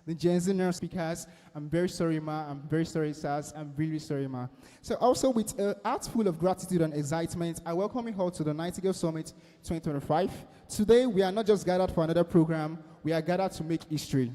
the Gen Z nurse speakers. I'm very sorry, ma. I'm very sorry, sirs. I'm really sorry, ma. So also with a heart full of gratitude and excitement, I welcome you all to the Nightingales Summit 2025. Today, we are not just gathered for another program. We are gathered to make history.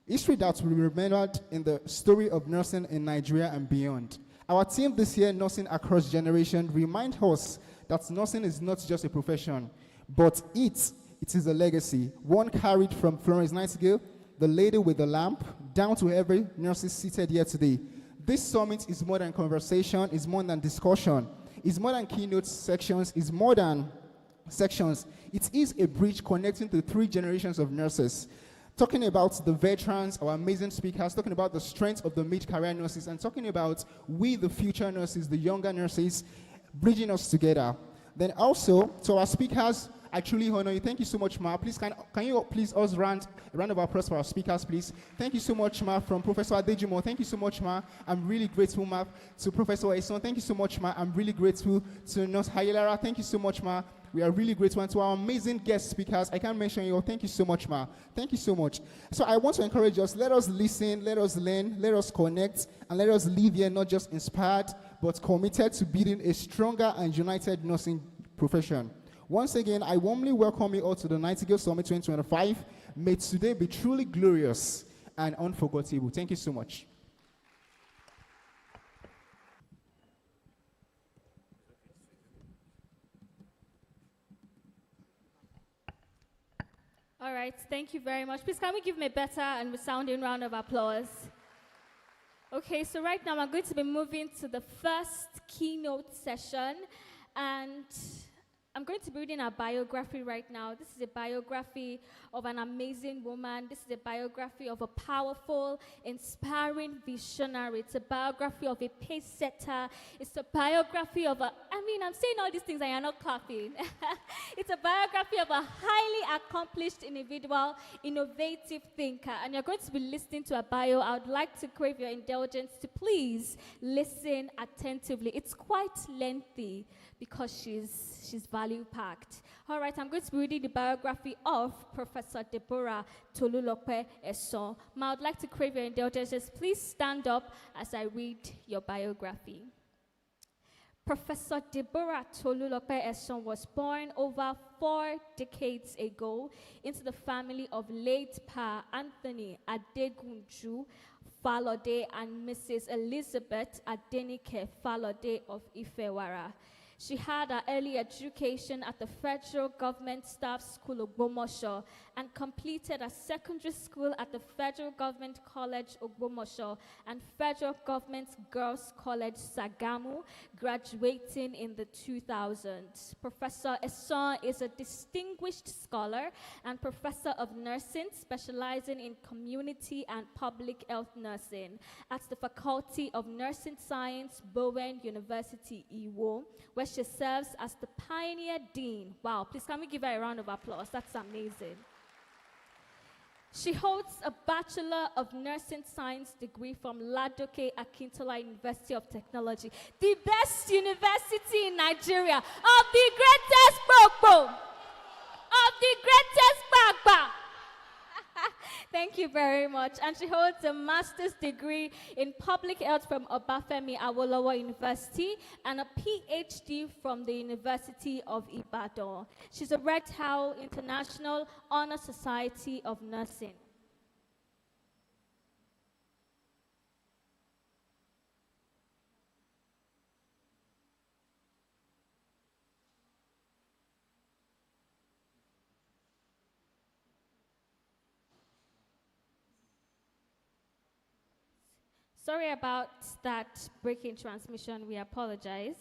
History that will be remembered in the story of nursing in Nigeria and beyond. Our team this year, Nursing Across Generation, remind us that nursing is not just a profession, but it is a legacy, one carried from Florence Nightingale, the lady with the lamp, down to every nurse seated here today. This summit is more than conversation, it's more than discussion, it's more than keynote sections, it's more than sections. It is a bridge connecting the three generations of nurses. Talking about the veterans, our amazing speakers, talking about the strength of the mid-career nurses, and talking about we, the future nurses, the younger nurses, bridging us together. Then also, to our speakers, I truly honor you. Thank you so much, Ma. Please, can you please us round of applause for our speakers, please? Thank you so much, Ma, from Professor Adejimo. Thank you so much, Ma. I'm really grateful, Ma, to Professor Eson. Thank you so much, Ma. I'm really grateful to Nurse Hayelara. Thank you so much, Ma. We are really grateful. And to our amazing guest speakers, I can't mention you all. Thank you so much, Ma. Thank you so much. So I want to encourage us, let us listen, let us learn, let us connect, and let us leave here not just inspired, but committed to building a stronger and united nursing profession. Once again, I warmly welcome you all to the Nightingales Summit 2025. May today be truly glorious and unforgettable. Thank you so much. All right, thank you very much. Please, can we give me a better and resounding round of applause? Okay, so right now I'm going to be moving to the first keynote session, and I'm going to be reading a biography right now. This is a biography of an amazing woman. This is a biography of a powerful, inspiring visionary. It's a biography of a pace setter. It's a biography of I'm saying all these things and you're not clapping. It's a biography of a highly accomplished individual, innovative thinker. And you're going to be listening to a bio. I would like to crave your indulgence to please listen attentively. It's quite lengthy because she's value-packed. All right, I'm going to be reading the biography of Professor Deborah Tolulope Eson. I would like to crave your indulgence. Please stand up as I read your biography. Professor Deborah Tolulope Eson was born over 4 decades ago into the family of late Pa Anthony Adegunju Falode and Mrs. Elizabeth Adenike Falode of Ifewara. She had her early education at the Federal Government Staff School Ogbomosho and completed her secondary school at the Federal Government College Ogbomosho and Federal Government Girls College Sagamu, graduating in the 2000s. Professor Eson is a distinguished scholar and professor of nursing, specializing in community and public health nursing at the Faculty of Nursing Science, Bowen University, Iwo, where she serves as the Pioneer Dean. Wow, please can we give her a round of applause? That's amazing. She holds a Bachelor of Nursing Science degree from Ladoke Akintola University of Technology, the best university in Nigeria, of the greatest Gbogbo, of the greatest Gbagba. Thank you very much. And she holds a master's degree in public health from Obafemi Awolowo University and a PhD from the University of Ibadan. She's a Red Owl International Honor Society of Nursing. Sorry about that breaking transmission, we apologize.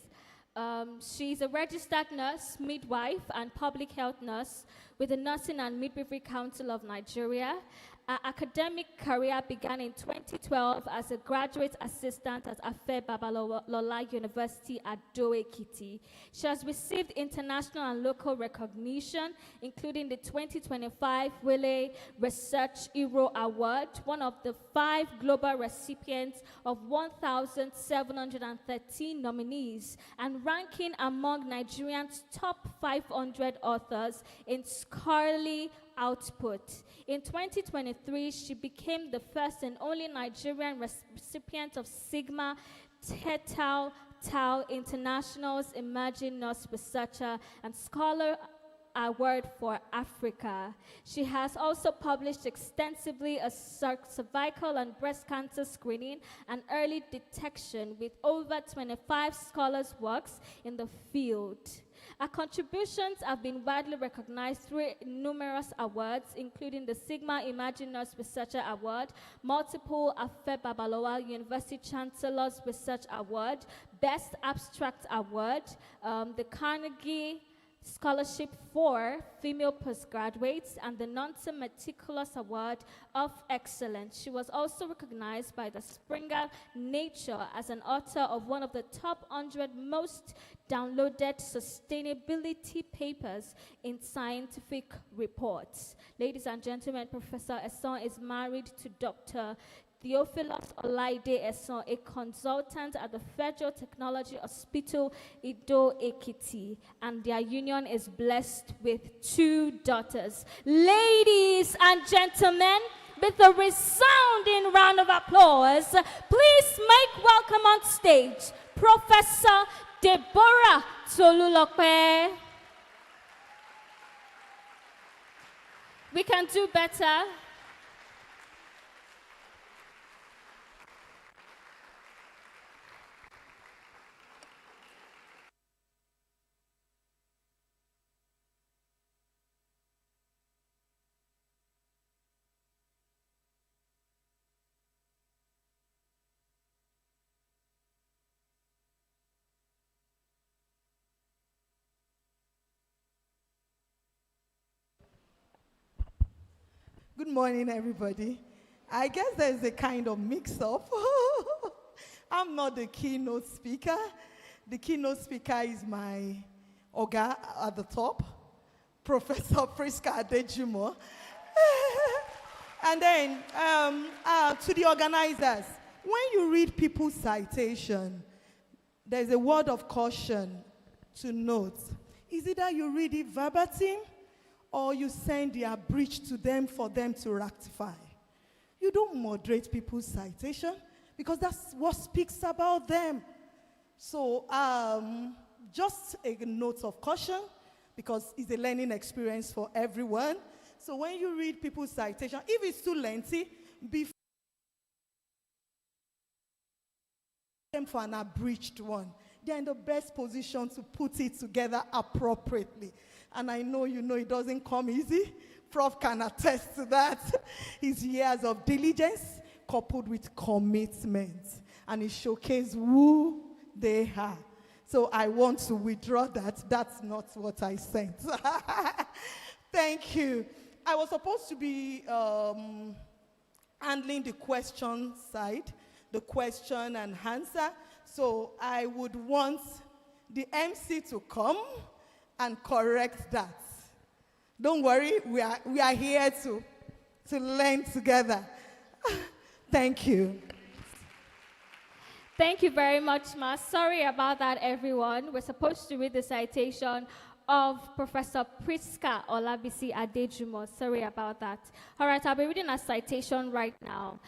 She's a registered nurse, midwife, and public health nurse with the Nursing and Midwifery Council of Nigeria. Her academic career began in 2012 as a graduate assistant at Afe Babalola University at Doe-Ekiti. She has received international and local recognition, including the 2025 Wele Research Hero Award, one of the 5 global recipients of 1,713 nominees, and ranking among Nigerians' top 500 authors in scholarly output. In 2023, she became the first and only Nigerian recipient of Sigma Theta Tau International's Emerging Nurse Researcher and Scholar Award for Africa. She has also published extensively as cervical and breast cancer screening and early detection with over 25 scholars' works in the field. Her contributions have been widely recognized through numerous awards, including the Sigma Emerging Nurse Researcher Award, multiple Afe Babalola University Chancellor's Research Award, Best Abstract Award, the Carnegie Scholarship for Female Postgraduates, and the Nonton Meticulous Award of Excellence. She was also recognized by the Springer Nature as an author of one of the top 100 most downloaded sustainability papers in scientific reports. Ladies and gentlemen, Professor Esson is married to Dr. Theophilus Olaide Esson, a consultant at the Federal Technology Hospital, Ido Ekiti, and their union is blessed with 2 daughters. Ladies and gentlemen, with a resounding round of applause, please make welcome on stage Professor Deborah Tolulope. We can do better. Good morning, everybody. I guess there's a kind of mix-up. I'm not the keynote speaker. The keynote speaker is my Oga at the top, Professor Priska Adejumo. And then to the organizers, when you read people's citation, there's a word of caution to note. Is either you read it verbatim, or you send the abridged to them for them to rectify. You don't moderate people's citation because that's what speaks about them. So just a note of caution because it's a learning experience for everyone. So when you read people's citation, if it's too lengthy, before them for an abridged one, they're in the best position to put it together appropriately. And I know you know it doesn't come easy. Prof can attest to that. His years of diligence coupled with commitment. And it showcases who they are. So I want to withdraw that. That's not what I sent. Thank you. I was supposed to be handling the question side, the question and answer. So I would want the MC to come and correct that. Don't worry, we are here to learn together. Thank you. Thank you very much, Ma. Sorry about that, everyone. We're supposed to read the citation of Professor Priska Olabisi Adejumo. Sorry about that. All right, I'll be reading a citation right now.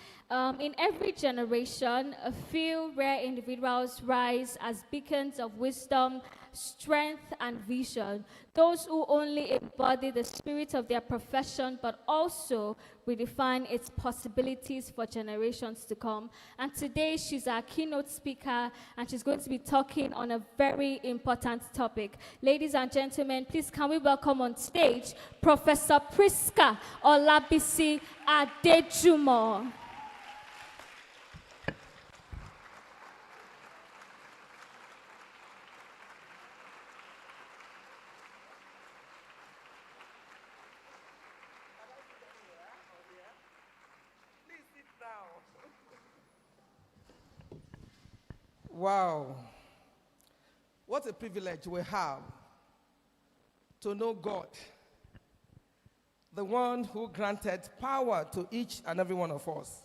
In every generation, a few rare individuals rise as beacons of wisdom, strength, and vision. Those who only embody the spirit of their profession, but also redefine its possibilities for generations to come. And today, she's our keynote speaker, and she's going to be talking on a very important topic. Ladies and gentlemen, please can we welcome on stage Professor Priska Olabisi Adejumo. Wow. What a privilege we have to know God, the one who granted power to each and every one of us.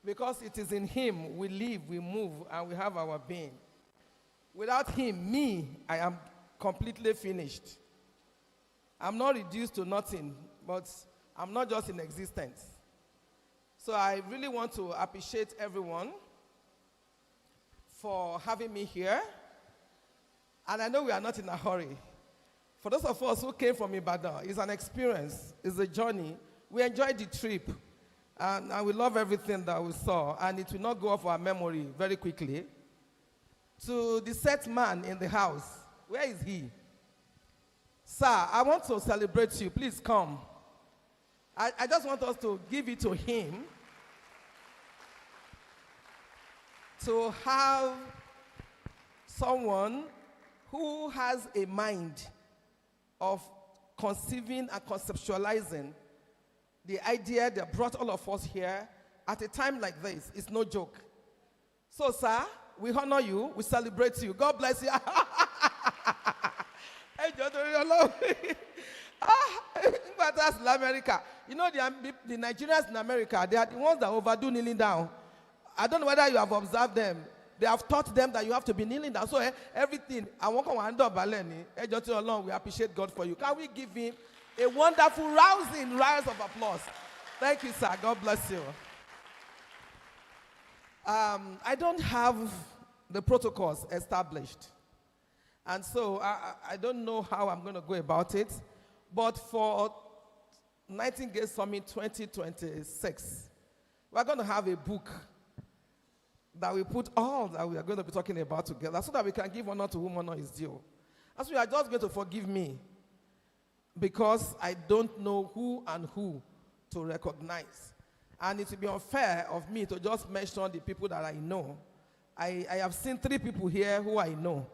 Because it is in him we live, we move, and we have our being. Without him, I am completely finished. I'm not reduced to nothing, but I'm not just in existence. So I really want to appreciate everyone for having me here. And I know we are not in a hurry. For those of us who came from Ibadan, it's an experience, it's a journey. We enjoyed the trip, and we love everything that we saw, and it will not go off our memory very quickly. To the set man in the house, where is he? Sir, I want to celebrate you. Please come. I just want us to give it to him to have someone who has a mind of conceiving and conceptualizing the idea that brought all of us here at a time like this. It's no joke. So, sir, we honor you. We celebrate you. God bless you. But that's America. You know, the Nigerians in America, they are the ones that overdo kneeling down. I don't know whether you have observed them. They have taught them that you have to be kneeling down. So everything, I want to hand up Baleni. We appreciate God for you. Can we give him a wonderful rousing rise of applause? Thank you, sir. God bless you. I don't have the protocols established. And so I don't know how I'm going to go about it. But for Nightingales Summit 2026, we're going to have a book that we put all that we are going to be talking about together so that we can give honor to whom honor is due. And so you are just going to forgive me because I don't know who and who to recognize. And it will be unfair of me to just mention the people that I know. I have seen 3 people here who I know.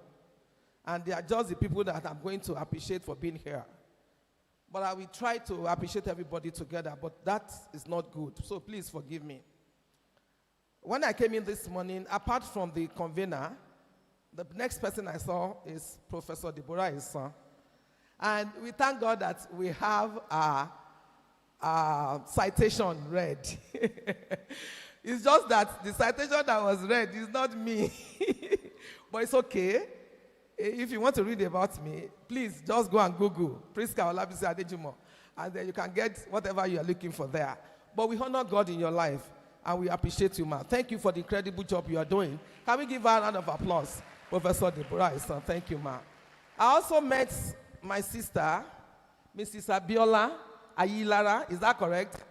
And they are just the people that I'm going to appreciate for being here. But I will try to appreciate everybody together, but that is not good. So please forgive me. When I came in this morning, apart from the convener, the next person I saw is Professor Deborah's son. And we thank God that we have a citation read. It's just that the citation that was read is not me. But it's okay. If you want to read about me, please just go and Google Priska Olabisi Adejumo, and then you can get whatever you are looking for there. But we honor God in your life, and we appreciate you, ma. Thank you for the incredible job you are doing. Can we give her a round of applause, Professor Deborah? Thank you, ma. I also met my sister, Mrs. Abiola Ayilara. Is that correct?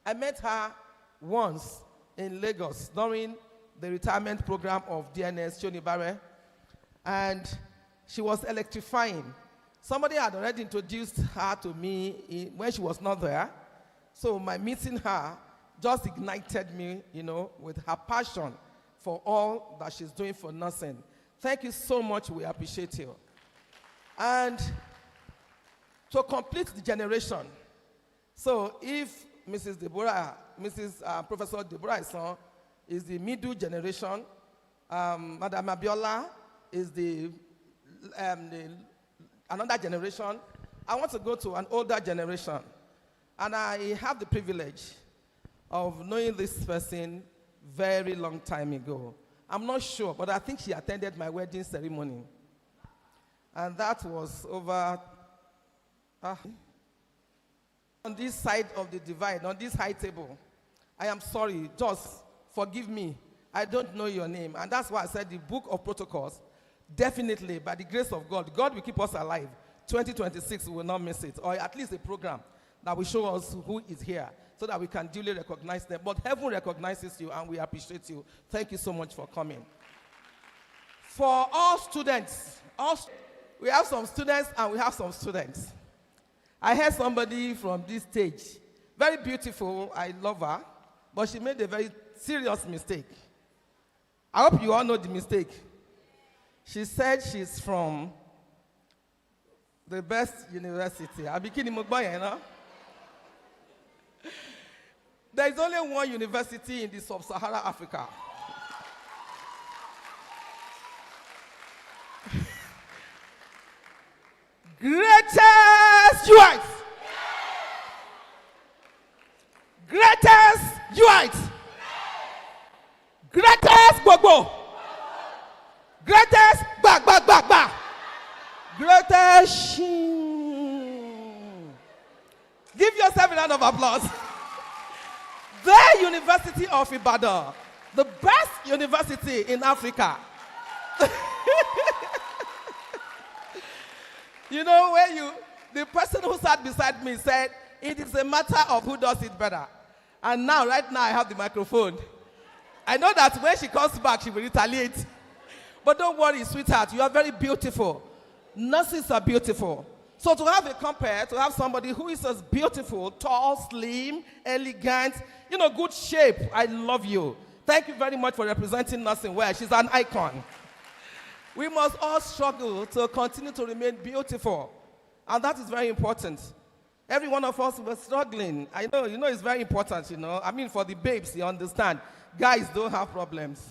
I met her once in Lagos during the retirement program of DNS Shonibare. And she was electrifying. Somebody had already introduced her to me when she was not there. So my meeting her just ignited me, with her passion for all that she's doing for nursing. Thank you so much. We appreciate you. And to complete the generation, so if Professor Deborah's son is the middle generation, Madam Abiola is the another generation. I want to go to an older generation. And I have the privilege of knowing this person very long time ago. I'm not sure, but I think she attended my wedding ceremony. And that was over on this side of the divide, on this high table. I am sorry, just forgive me. I don't know your name. And that's why I said the book of protocols, definitely, by the grace of God, God will keep us alive. 2026, we will not miss it. Or at least a program that will show us who is here so that we can duly recognize them. But heaven recognizes you, and we appreciate you. Thank you so much for coming. For all students, we have some students and we have some students. I heard somebody from this stage, very beautiful, I love her, but she made a very serious mistake. I hope you all know the mistake. She said she's from the best university. There is only one university in the sub-Saharan Africa. Greatest UIT! Greatest UIT! Greatest Gbogbo! Greatest Ba! Greatest Shin! of applause. The University of Ibadan, the best university in Africa. You know, the person who sat beside me said, it is a matter of who does it better. And now, right now, I have the microphone. I know that when she comes back, she will retaliate. But don't worry, sweetheart, you are very beautiful. Nurses are beautiful. So to have a compare, to have somebody who is as beautiful, tall, slim, elegant, good shape, I love you. Thank you very much for representing nursing well. She's an icon. We must all struggle to continue to remain beautiful. And that is very important. Every one of us was struggling. I know, it's very important, I mean, for the babes, you understand. Guys don't have problems.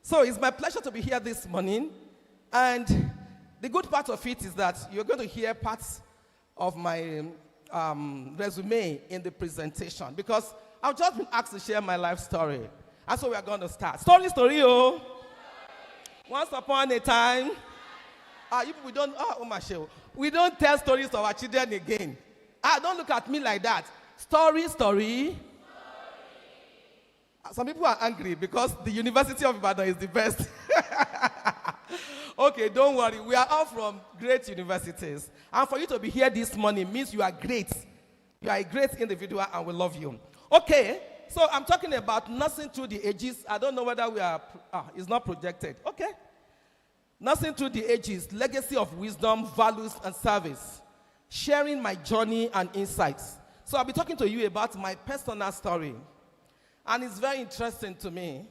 So it's my pleasure to be here this morning. And the good part of it is that you're going to hear parts of my resume in the presentation, because I've just been asked to share my life story. And so we are going to start. Story, oh. Once upon a time, we don't tell stories of our children again. Don't look at me like that. Story. Some people are angry because the University of Ibadan is the best. Okay, don't worry. We are all from great universities. And for you to be here this morning means you are great. You are a great individual and we love you. Okay, so I'm talking about nursing through the ages. I don't know whether we are, it's not projected. Okay. Nursing through the ages, legacy of wisdom, values, and service. Sharing my journey and insights. So I'll be talking to you about my personal story. And it's very interesting to me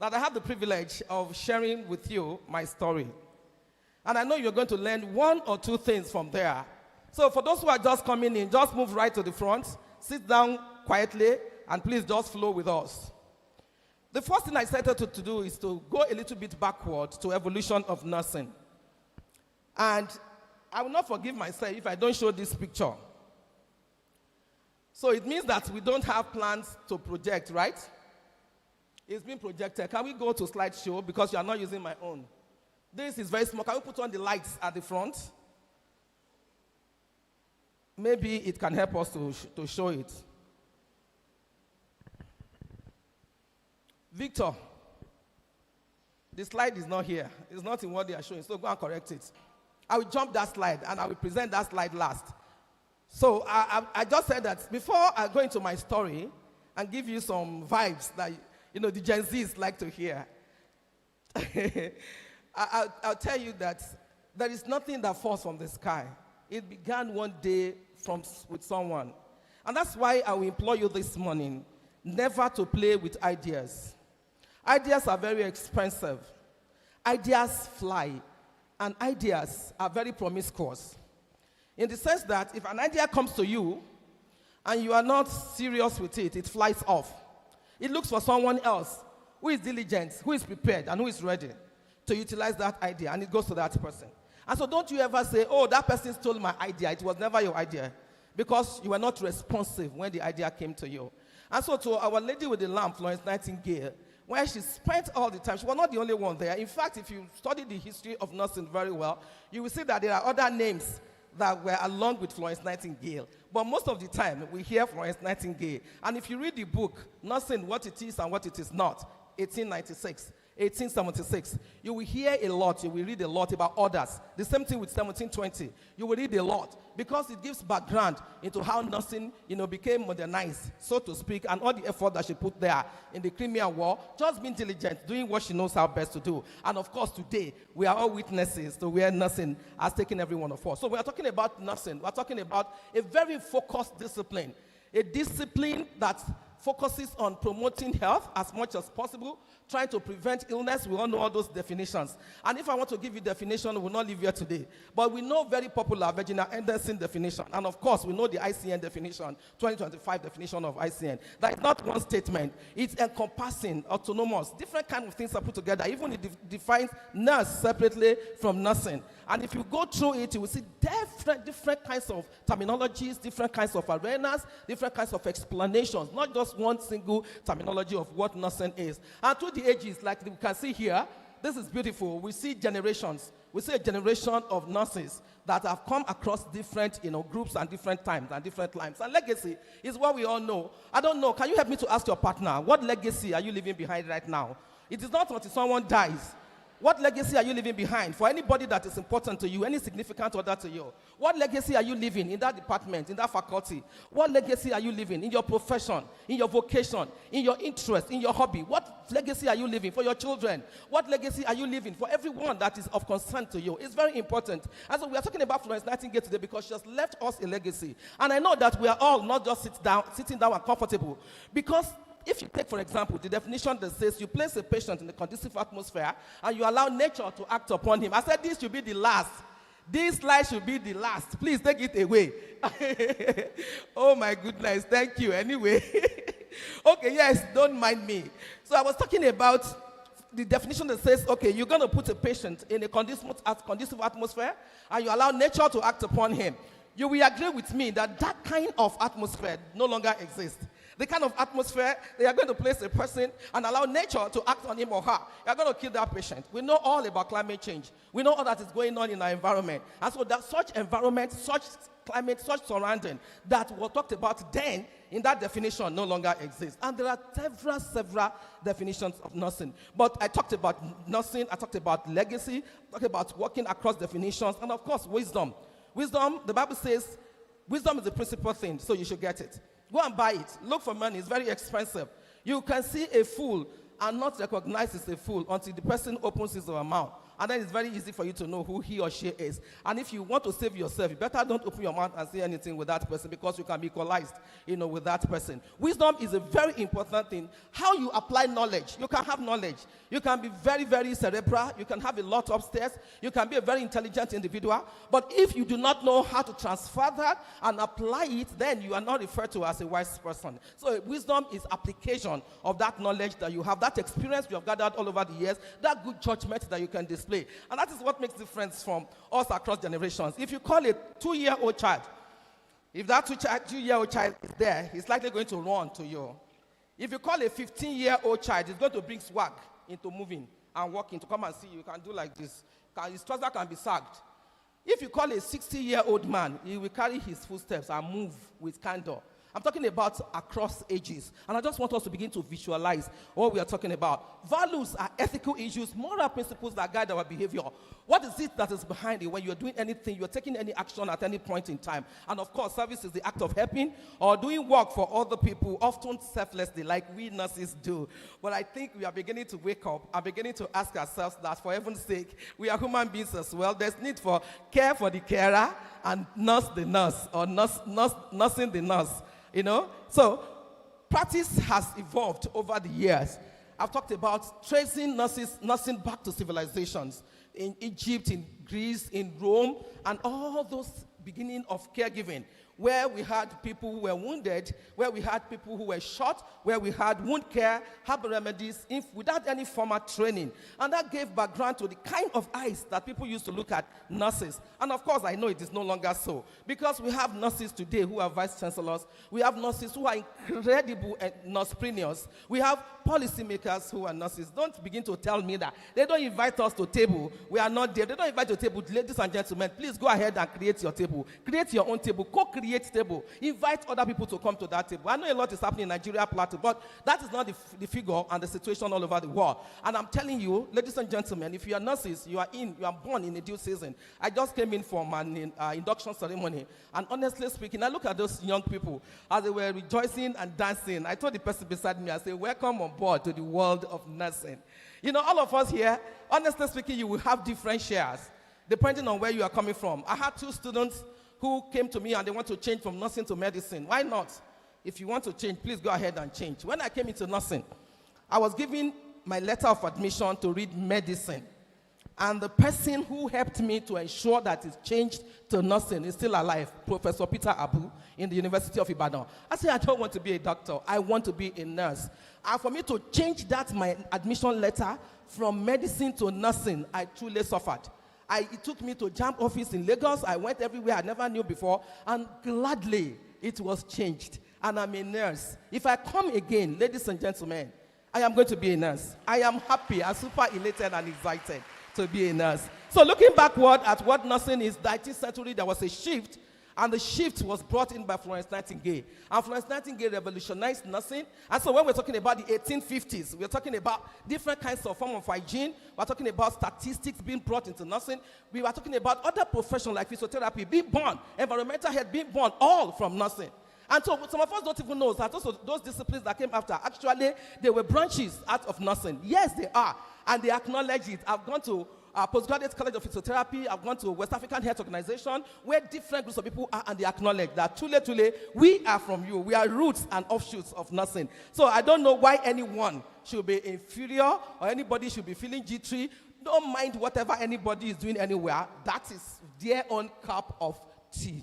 that I have the privilege of sharing with you my story. And I know you're going to learn one or two things from there. So for those who are just coming in, just move right to the front, sit down quietly, and please just flow with us. The first thing I started to do is to go a little bit backward to evolution of nursing. And I will not forgive myself if I don't show this picture. So it means that we don't have plans to project, right? It's been projected. Can we go to slideshow because you are not using my own? This is very small. Can we put on the lights at the front? Maybe it can help us to show it. Victor, the slide is not here. It's not in what they are showing, so go and correct it. I will jump that slide, and I will present that slide last. So I just said that before I go into my story and give you some vibes that, the Gen Zs like to hear, I'll tell you that there is nothing that falls from the sky. It began one day with someone. And that's why I will implore you this morning never to play with ideas. Ideas are very expensive. Ideas fly. And ideas are very promiscuous. In the sense that if an idea comes to you and you are not serious with it, it flies off. It looks for someone else who is diligent, who is prepared, and who is ready to utilize that idea, and it goes to that person. And so don't you ever say, oh, that person stole my idea. It was never your idea, because you were not responsive when the idea came to you. And so to our lady with the lamp, Florence Nightingale, where she spent all the time, she was not the only one there. In fact, if you study the history of nursing very well, you will see that there are other names that were along with Florence Nightingale. But most of the time, we hear Florence Nightingale. And if you read the book, Nursing, What It Is and What It Is Not, 1896, 1876, you will hear a lot, you will read a lot about others. The same thing with 1720. You will read a lot because it gives background into how nursing, became modernized, so to speak, and all the effort that she put there in the Crimean War, just being diligent, doing what she knows how best to do. And of course, today, we are all witnesses to where nursing has taken every one of us. So we are talking about nursing. We are talking about a very focused discipline, a discipline that focuses on promoting health as much as possible, trying to prevent illness. We all know all those definitions. And if I want to give you definition, we will not leave here today. But we know very popular Virginia Anderson definition. And of course, we know the ICN definition, 2025 definition of ICN. That is not one statement. It's encompassing, autonomous. Different kinds of things are put together. Even it defines nurse separately from nursing. And if you go through it, you will see different kinds of terminologies, different kinds of arenas, different kinds of explanations, not just one single terminology of what nursing is. And through the ages, like we can see here, this is beautiful. We see generations. We see a generation of nurses that have come across different, groups and different times and different lives. And legacy is what we all know. I don't know. Can you help me to ask your partner, what legacy are you leaving behind right now? It is not until someone dies. What legacy are you leaving behind? For anybody that is important to you, any significant order to you, what legacy are you leaving in that department, in that faculty? What legacy are you leaving in your profession, in your vocation, in your interest, in your hobby? What legacy are you leaving for your children? What legacy are you leaving for everyone that is of concern to you? It's very important. And so we are talking about Florence Nightingale today because she has left us a legacy. And I know that we are all not just sitting down and comfortable, because if you take, for example, the definition that says you place a patient in a conducive atmosphere and you allow nature to act upon him. I said this should be the last. This slide should be the last. Please take it away. Oh my goodness, thank you. Anyway, okay, yes, don't mind me. So I was talking about the definition that says, okay, you're going to put a patient in a conducive atmosphere and you allow nature to act upon him. You will agree with me that that kind of atmosphere no longer exists. The kind of atmosphere they are going to place a person and allow nature to act on him or her. You are going to kill that patient. We know all about climate change. We know all that is going on in our environment. And so that such environment, such climate, such surrounding that was talked about then in that definition no longer exists. And there are several definitions of nursing. But I talked about nursing, I talked about legacy, I talked about working across definitions, and of course, wisdom. Wisdom, the Bible says, wisdom is the principal thing, so you should get it. Go and buy it. Look for money. It's very expensive. You can see a fool and not recognize it's a fool until the person opens his mouth. And then it's very easy for you to know who he or she is. And if you want to save yourself, you better don't open your mouth and say anything with that person because you can be equalized, with that person. Wisdom is a very important thing. How you apply knowledge. You can have knowledge. You can be very, very cerebral. You can have a lot upstairs. You can be a very intelligent individual. But if you do not know how to transfer that and apply it, then you are not referred to as a wise person. So wisdom is application of that knowledge that you have, that experience you have gathered all over the years, that good judgment that you can display. And that is what makes difference from us across generations. If you call a 2-year-old child, if that 2-year-old child is there, he's likely going to run to you. If you call a 15-year-old child, he's going to bring swag into moving and walking to come and see you. You can do like this. His trouser can be sagged. If you call a 60-year-old man, he will carry his footsteps and move with candor. I'm talking about across ages. And I just want us to begin to visualize what we are talking about. Values are ethical issues, moral principles that guide our behavior. What is it that is behind it when you're doing anything, you're taking any action at any point in time? And of course, service is the act of helping or doing work for other people, often selflessly, like we nurses do. But I think we are beginning to wake up and beginning to ask ourselves that, for heaven's sake, we are human beings as well. There's need for care for the carer and nurse the nurse, or nursing the nurse. So practice has evolved over the years. I've talked about tracing nursing back to civilizations in Egypt, in Greece, in Rome, and all those beginning of caregiving, where we had people who were wounded, where we had people who were shot, where we had wound care, herbal remedies, without any formal training. And that gave background to the kind of eyes that people used to look at nurses. And of course, I know it is no longer so, because we have nurses today who are vice chancellors. We have nurses who are incredible nursepreneurs. We have policymakers who are nurses. Don't begin to tell me that they don't invite us to table. We are not there. They don't invite you to table. Ladies and gentlemen, please go ahead and create your table. Create your own table. Co-create table. Invite other people to come to that table. I know a lot is happening in Nigeria Plateau, but that is not the figure and the situation all over the world. And I'm telling you, ladies and gentlemen, if you are nurses, you are born in a due season. I just came in from an induction ceremony, and honestly speaking, I look at those young people as they were rejoicing and dancing. I told the person beside me, I said, welcome on board to the world of nursing. All of us here, honestly speaking, you will have different shares depending on where you are coming from. I had 2 students who came to me and they want to change from nursing to medicine. Why not? If you want to change, please go ahead and change. When I came into nursing, I was given my letter of admission to read medicine. And the person who helped me to ensure that it's changed to nursing is still alive, Professor Peter Abu in the University of Ibadan. I said, I don't want to be a doctor. I want to be a nurse. And for me to change that, my admission letter from medicine to nursing, I truly suffered. It took me to JAMB office in Lagos. I went everywhere I never knew before. And gladly, it was changed. And I'm a nurse. If I come again, ladies and gentlemen, I am going to be a nurse. I am happy and super elated and excited to be a nurse. So looking backward at what nursing is, the 19th century, there was a shift, and the shift was brought in by Florence Nightingale. And Florence Nightingale revolutionized nursing. And so when we're talking about the 1850s, we're talking about different kinds of form of hygiene. We're talking about statistics being brought into nursing. We were talking about other professions like physiotherapy being born, environmental health being born, all from nursing. And so some of us don't even know that also those disciplines that came after, actually, they were branches out of nursing. Yes, they are. And they acknowledge it. I've gone to Postgraduate College of Physiotherapy. I've gone to West African Health Organization, where different groups of people are, and they acknowledge that truly, we are from you. We are roots and offshoots of nursing. So I don't know why anyone should be inferior or anybody should be feeling jittery. Don't mind whatever anybody is doing anywhere. That is their own cup of tea.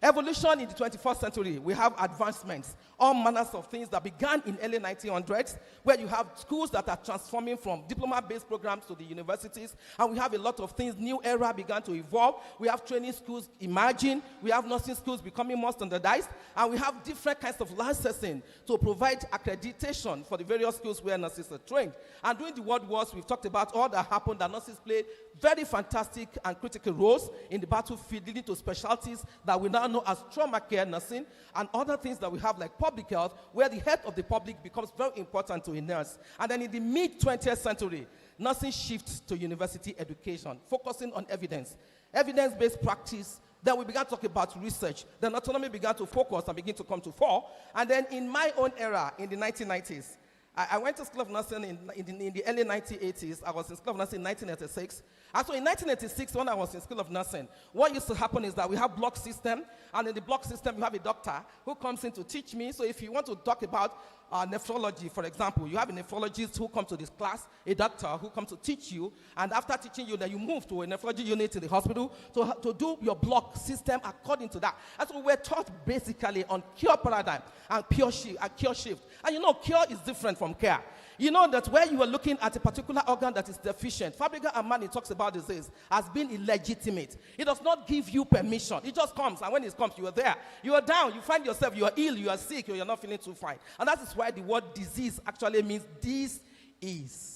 Evolution in the 21st century, we have advancements, all manners of things that began in early 1900s, where you have schools that are transforming from diploma-based programs to the universities, and we have a lot of things. New era began to evolve. We have training schools emerging. We have nursing schools becoming more standardized, and we have different kinds of licensing to provide accreditation for the various schools where nurses are trained. And during the World Wars, we've talked about all that happened, that nurses played very fantastic and critical roles in the battlefield, leading to specialties that we now know as trauma care nursing, and other things that we have like public health, where the health of the public becomes very important to a nurse. And then in the mid-20th century, nursing shifts to university education, focusing on evidence-based practice. Then we began to talk about research. Then autonomy began to focus and begin to come to fore. And then in my own era, in the 1990s, I went to School of Nursing in the early 1980s. I was in School of Nursing in 1986. And so in 1986, when I was in School of Nursing, what used to happen is that we have block system, and in the block system, you have a doctor who comes in to teach me. So if you want to talk about nephrology, for example, you have a nephrologist who comes to this class, a doctor who comes to teach you, and after teaching you, then you move to a nephrology unit in the hospital to do your block system according to that. And so we're taught basically on cure paradigm and cure shift. And you know, cure is different from care. You know that where you are looking at a particular organ that is deficient, Fabrica Armani talks about disease as being illegitimate. It does not give you permission. It just comes, and when it comes, you are there. You are down, you find yourself, you are ill, you are sick, or you're not feeling too fine. And that is why the word disease actually means this is.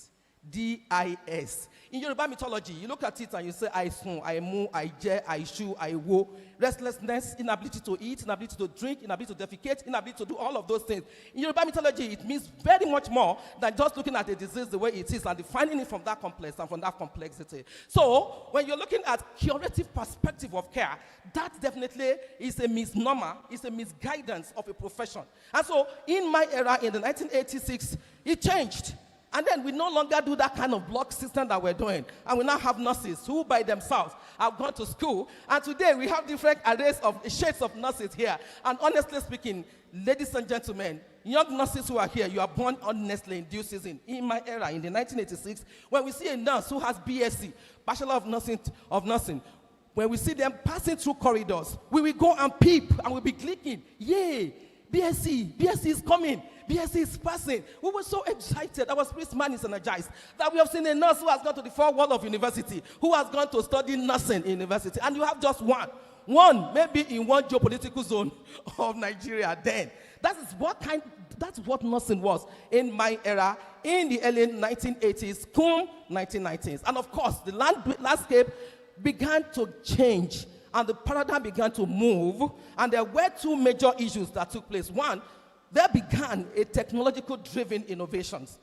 D-I-S. In Yoruba mythology, you look at it and you say, I sun, I mu, I je, I shu, I wo. Restlessness, inability to eat, inability to drink, inability to defecate, inability to do all of those things. In Yoruba mythology, it means very much more than just looking at a disease the way it is and defining it from that complex and from that complexity. So, when you're looking at curative perspective of care, that definitely is a misnomer, is a misguidance of a profession. And so, in my era, in the 1986, it changed. And then we no longer do that kind of block system that we're doing. And we now have nurses who by themselves have gone to school. And today we have different arrays of shades of nurses here. And honestly speaking, ladies and gentlemen, young nurses who are here, you are born honestly in due season. In my era, in the 1986, when we see a nurse who has BSc, Bachelor of Nursing, when we see them passing through corridors, we will go and peep and we'll be clicking. Yay! BSc is coming. BSc is passing. We were so excited. Our spirit man is energized that we have seen a nurse who has gone to the four walls of university, who has gone to study nursing in university. And you have just one, maybe in one geopolitical zone of Nigeria then. That's what nursing was in my era, in the early 1980s, 1990s. And of course, the landscape began to change. And the paradigm began to move, and there were two major issues that took place. One, there began a technological-driven innovations.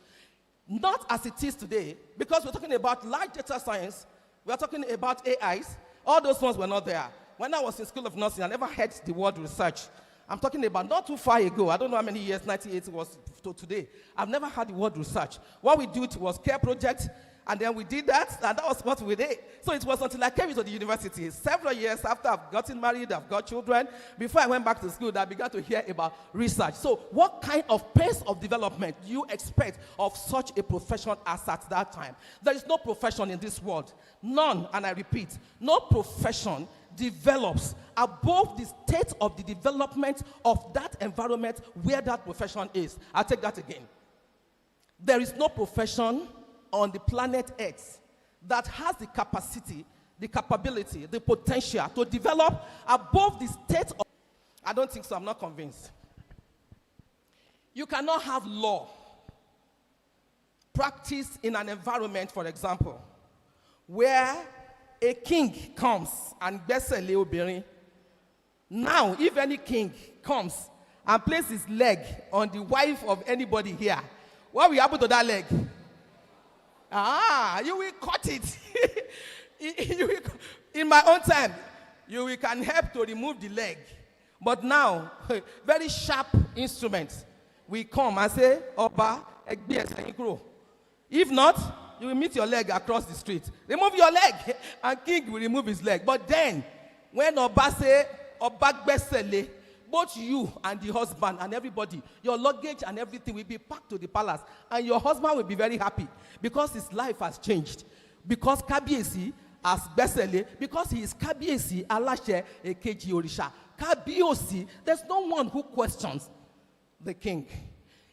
Not as it is today, because we're talking about large data science, we're talking about AIs. All those ones were not there. When I was in School of Nursing, I never heard the word research. I'm talking about not too far ago. I don't know how many years, 1980 was to today. I've never heard the word research. What we did was care project. And then we did that, and that was what we did. So it was until I came into the university, several years after I've gotten married, I've got children, before I went back to school, that I began to hear about research. So what kind of pace of development do you expect of such a profession as at that time? There is no profession in this world. None, and I repeat, no profession develops above the state of the development of that environment where that profession is. I'll take that again. There is no profession on the planet Earth that has the capacity, the capability, the potential to develop above the state of... I don't think so. I'm not convinced. You cannot have law practiced in an environment, for example, where a king comes and gbẹ́sẹ̀ lé obìnrin. Now, if any king comes and places his leg on the wife of anybody here, what will happen to that leg? You will cut it. In my own time, you can help to remove the leg. But now, very sharp instruments will come and say, Oba, egbe ẹsẹ̀ yín kúrò. If not, you will meet your leg across the street. Remove your leg, and king will remove his leg. But then, when Oba say, Oba gbẹ́sẹ̀ lé, both you and the husband and everybody, your luggage and everything will be packed to the palace. And your husband will be very happy because his life has changed. Because Kábíyèsí has gbẹ́sẹ̀ lé, because he is Kábíyèsí aláṣẹ èkejì òrìṣà. Kábíyèsí, there's no one who questions the king.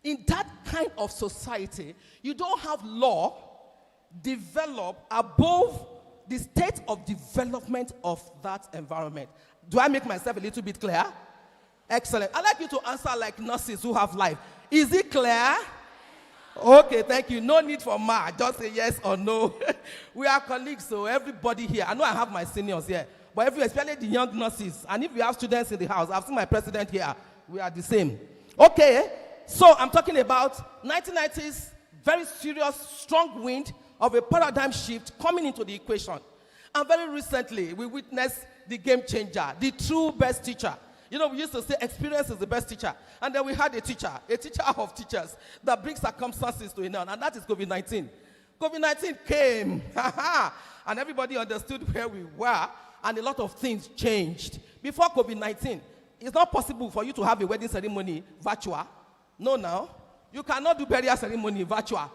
In that kind of society, you don't have law develop above the state of development of that environment. Do I make myself a little bit clear? Excellent. I'd like you to answer like nurses who have life. Is it clear? Okay, thank you. No need for ma. Just say yes or no. We are colleagues, so everybody here. I know I have my seniors here, but especially the young nurses, and if you have students in the house, I've seen my president here. We are the same. Okay, so I'm talking about 1990s, very serious, strong wind of a paradigm shift coming into the equation. And very recently, we witnessed the game changer, the true best teacher. You know, we used to say experience is the best teacher. And then we had a teacher of teachers that brings circumstances to an end, and that is COVID-19. COVID-19 came, and everybody understood where we were, and a lot of things changed. Before COVID-19, it's not possible for you to have a wedding ceremony virtual. No, now. You cannot do burial ceremony virtual.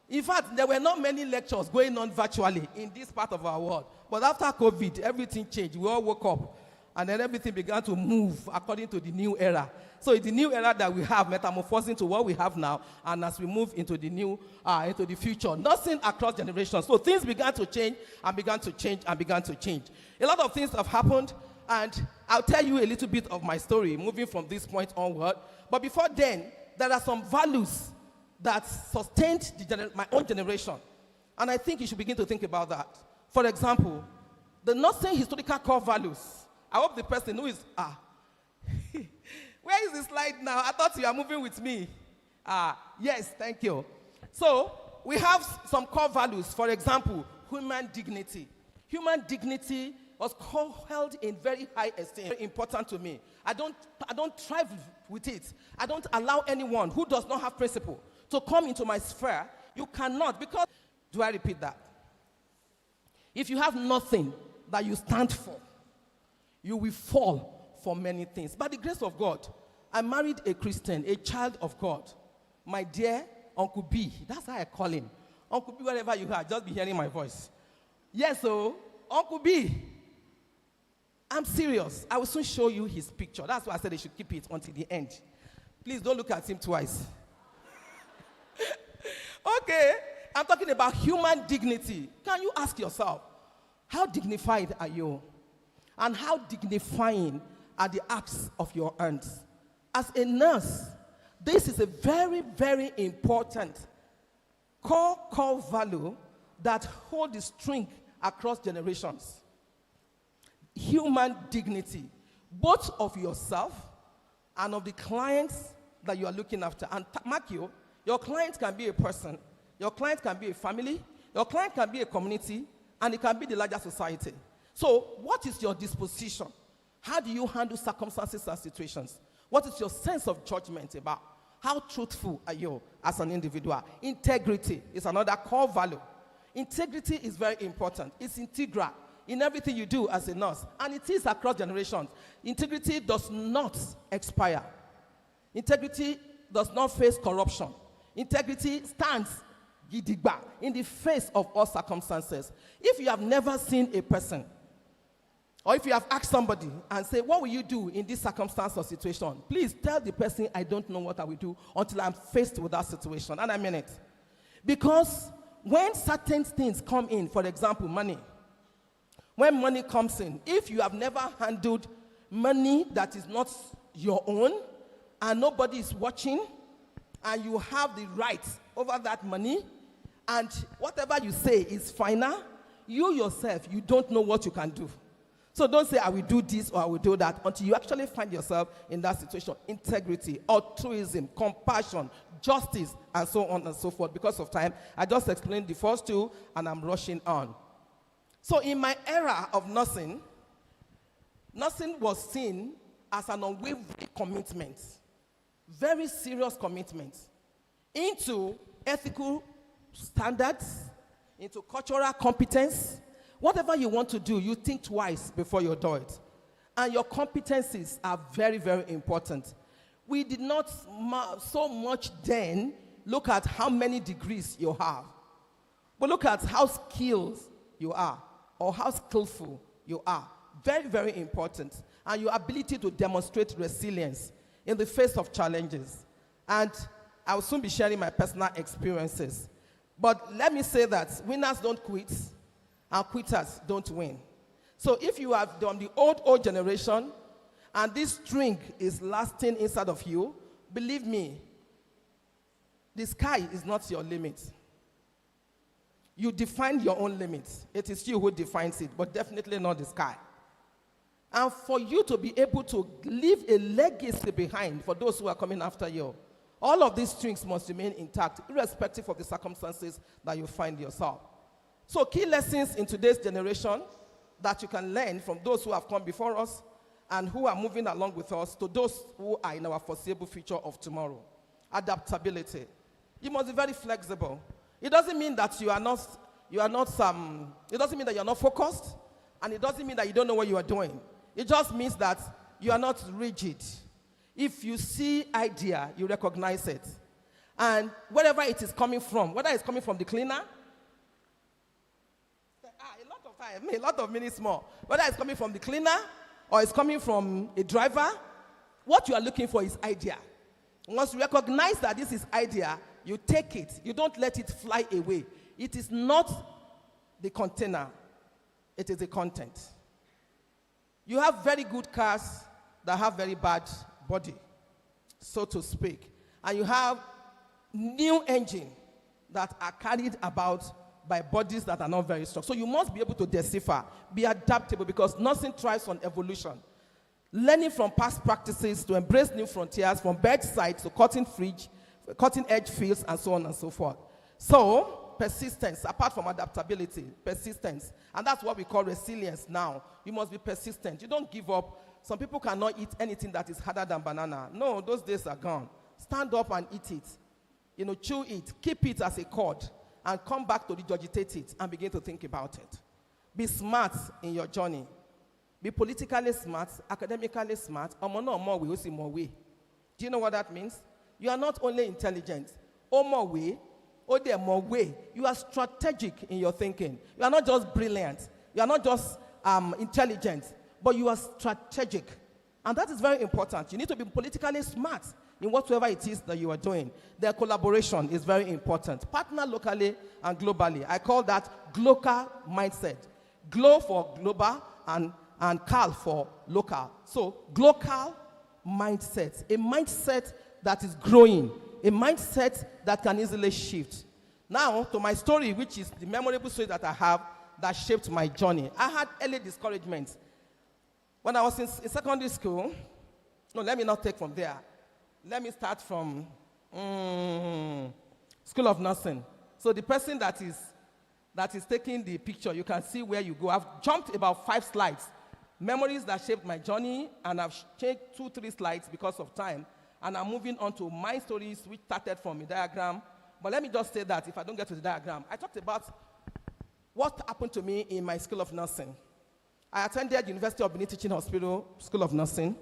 In fact, there were not many lectures going on virtually in this part of our world. But after COVID, everything changed. We all woke up. And then everything began to move according to the new era. So it's the new era that we have, metamorphosing to what we have now, and as we move into the new, into the future, nothing across generations. So things began to change, and began to change, and began to change. A lot of things have happened, and I'll tell you a little bit of my story, moving from this point onward. But before then, there are some values that sustained my own generation. And I think you should begin to think about that. For example, the nursing historical core values. I hope the person who is, where is the slide now? I thought you are moving with me. Yes, thank you. So, we have some core values. For example, human dignity. Human dignity was held in very high esteem. Very important to me. I don't thrive with it. I don't allow anyone who does not have principle to come into my sphere. You cannot, because, do I repeat that? If you have nothing that you stand for, you will fall for many things. By the grace of God, I married a Christian, a child of God. My dear Uncle B, that's how I call him. Uncle B, wherever you are, just be hearing my voice. Yes, so, Uncle B, I'm serious. I will soon show you his picture. That's why I said they should keep it until the end. Please don't look at him twice. Okay, I'm talking about human dignity. Can you ask yourself, how dignified are you? And how dignifying are the acts of your hands? As a nurse, this is a very, very important core value that holds the string across generations. Human dignity, both of yourself and of the clients that you are looking after. And mark you, your client can be a person, your client can be a family, your client can be a community, and it can be the larger society. So, what is your disposition? How do you handle circumstances and situations? What is your sense of judgment about? How truthful are you as an individual? Integrity is another core value. Integrity is very important. It's integral in everything you do as a nurse, and it is across generations. Integrity does not expire. Integrity does not face corruption. Integrity stands gidigba in the face of all circumstances. If you have never seen a person, or if you have asked somebody and say, what will you do in this circumstance or situation? Please tell the person, I don't know what I will do until I'm faced with that situation. And I mean it. Because when certain things come in, for example, money, when money comes in, if you have never handled money that is not your own, and nobody is watching, and you have the right over that money, and whatever you say is final, you yourself, you don't know what you can do. So don't say, I will do this or I will do that until you actually find yourself in that situation. Integrity, altruism, compassion, justice, and so on and so forth. Because of time, I just explained the first two, and I'm rushing on. So in my era of nursing was seen as an unwavering commitment, very serious commitment into ethical standards, into cultural competence. Whatever you want to do, you think twice before you do it. And your competencies are very, very important. We did not so much then look at how many degrees you have, but look at how skilled you are or how skillful you are. Very, very important. And your ability to demonstrate resilience in the face of challenges. And I will soon be sharing my personal experiences. But let me say that winners don't quit, and quitters don't win. So if you are from the old generation, and this string is lasting inside of you, believe me, the sky is not your limit. You define your own limits. It is you who defines it, but definitely not the sky. And for you to be able to leave a legacy behind for those who are coming after you, all of these strings must remain intact, irrespective of the circumstances that you find yourself. So key lessons in today's generation that you can learn from those who have come before us and who are moving along with us to those who are in our foreseeable future of tomorrow. Adaptability. You must be very flexible. It doesn't mean that it doesn't mean that you're not focused, and it doesn't mean that you don't know what you are doing. It just means that you are not rigid. If you see idea, you recognize it. And wherever it is coming from, whether it's coming from the cleaner, a lot of minutes more. Whether it's coming from the cleaner or it's coming from a driver, what you are looking for is idea. Once you recognize that this is idea, you take it. You don't let it fly away. It is not the container. It is the content. You have very good cars that have very bad body, so to speak. And you have new engine that are carried about by bodies that are not very strong. So you must be able to decipher, be adaptable, because nothing thrives on evolution. Learning from past practices to embrace new frontiers, from bedside to cutting edge fields, and so on and so forth. So persistence, apart from adaptability, persistence. And that's what we call resilience now. You must be persistent. You don't give up. Some people cannot eat anything that is harder than banana. No, those days are gone. Stand up and eat it. Chew it. Keep it as a cord. And come back to regurgitate it and begin to think about it. Be smart in your journey. Be politically smart, academically smart. More way. Do you know what that means? You are not only intelligent, more way. You are strategic in your thinking. You are not just brilliant. You are not just intelligent, but you are strategic. And that is very important. You need to be politically smart in whatsoever it is that you are doing. Their collaboration is very important. Partner locally and globally. I call that global mindset. Glo for global and cal for local. So global mindset. A mindset that is growing. A mindset that can easily shift. Now, to my story, which is the memorable story that I have that shaped my journey. I had early discouragement. When I was in secondary school, no, let me not take from there. Let me start from School of Nursing. So the person that is taking the picture, you can see where you go. I've jumped about 5 slides. Memories that shaped my journey, and I've changed 2-3 slides because of time. And I'm moving on to my stories, which started from a diagram. But let me just say that if I don't get to the diagram, I talked about what happened to me in my School of Nursing. I attended University of Benin Teaching Hospital, School of Nursing,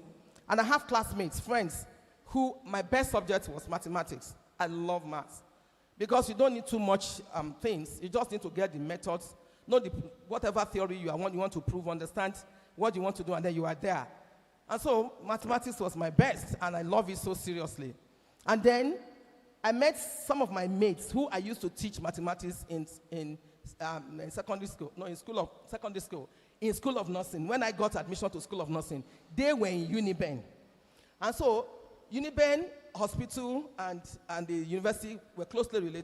and I have classmates, friends, who my best subject was mathematics. I love maths. Because you don't need too much things. You just need to get the methods, know whatever theory you want to prove, understand what you want to do, and then you are there. And so mathematics was my best, and I love it so seriously. And then I met some of my mates who I used to teach mathematics in secondary school, no, in secondary school, in School of Nursing. When I got admission to School of Nursing, they were in Uniben. And so Uniben hospital and the university were closely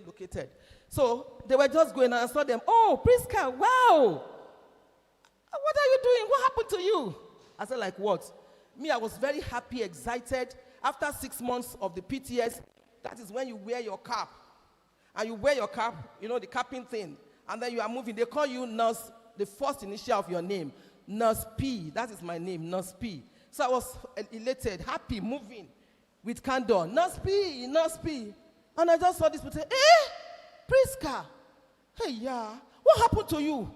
located. So they were just going, and I saw them. Oh, Priska, wow. What are you doing? What happened to you? I said, like what? Me, I was very happy, excited. After 6 months of the PTS, that is when you wear your cap. And you wear your cap, you know, the capping thing. And then you are moving. They call you Nurse, the first initial of your name. Nurse P. That is my name, Nurse P. So I was elated, happy, moving with candor. Nurse P, Nurse P. And I just saw this person, Priska. Hey, yeah, what happened to you?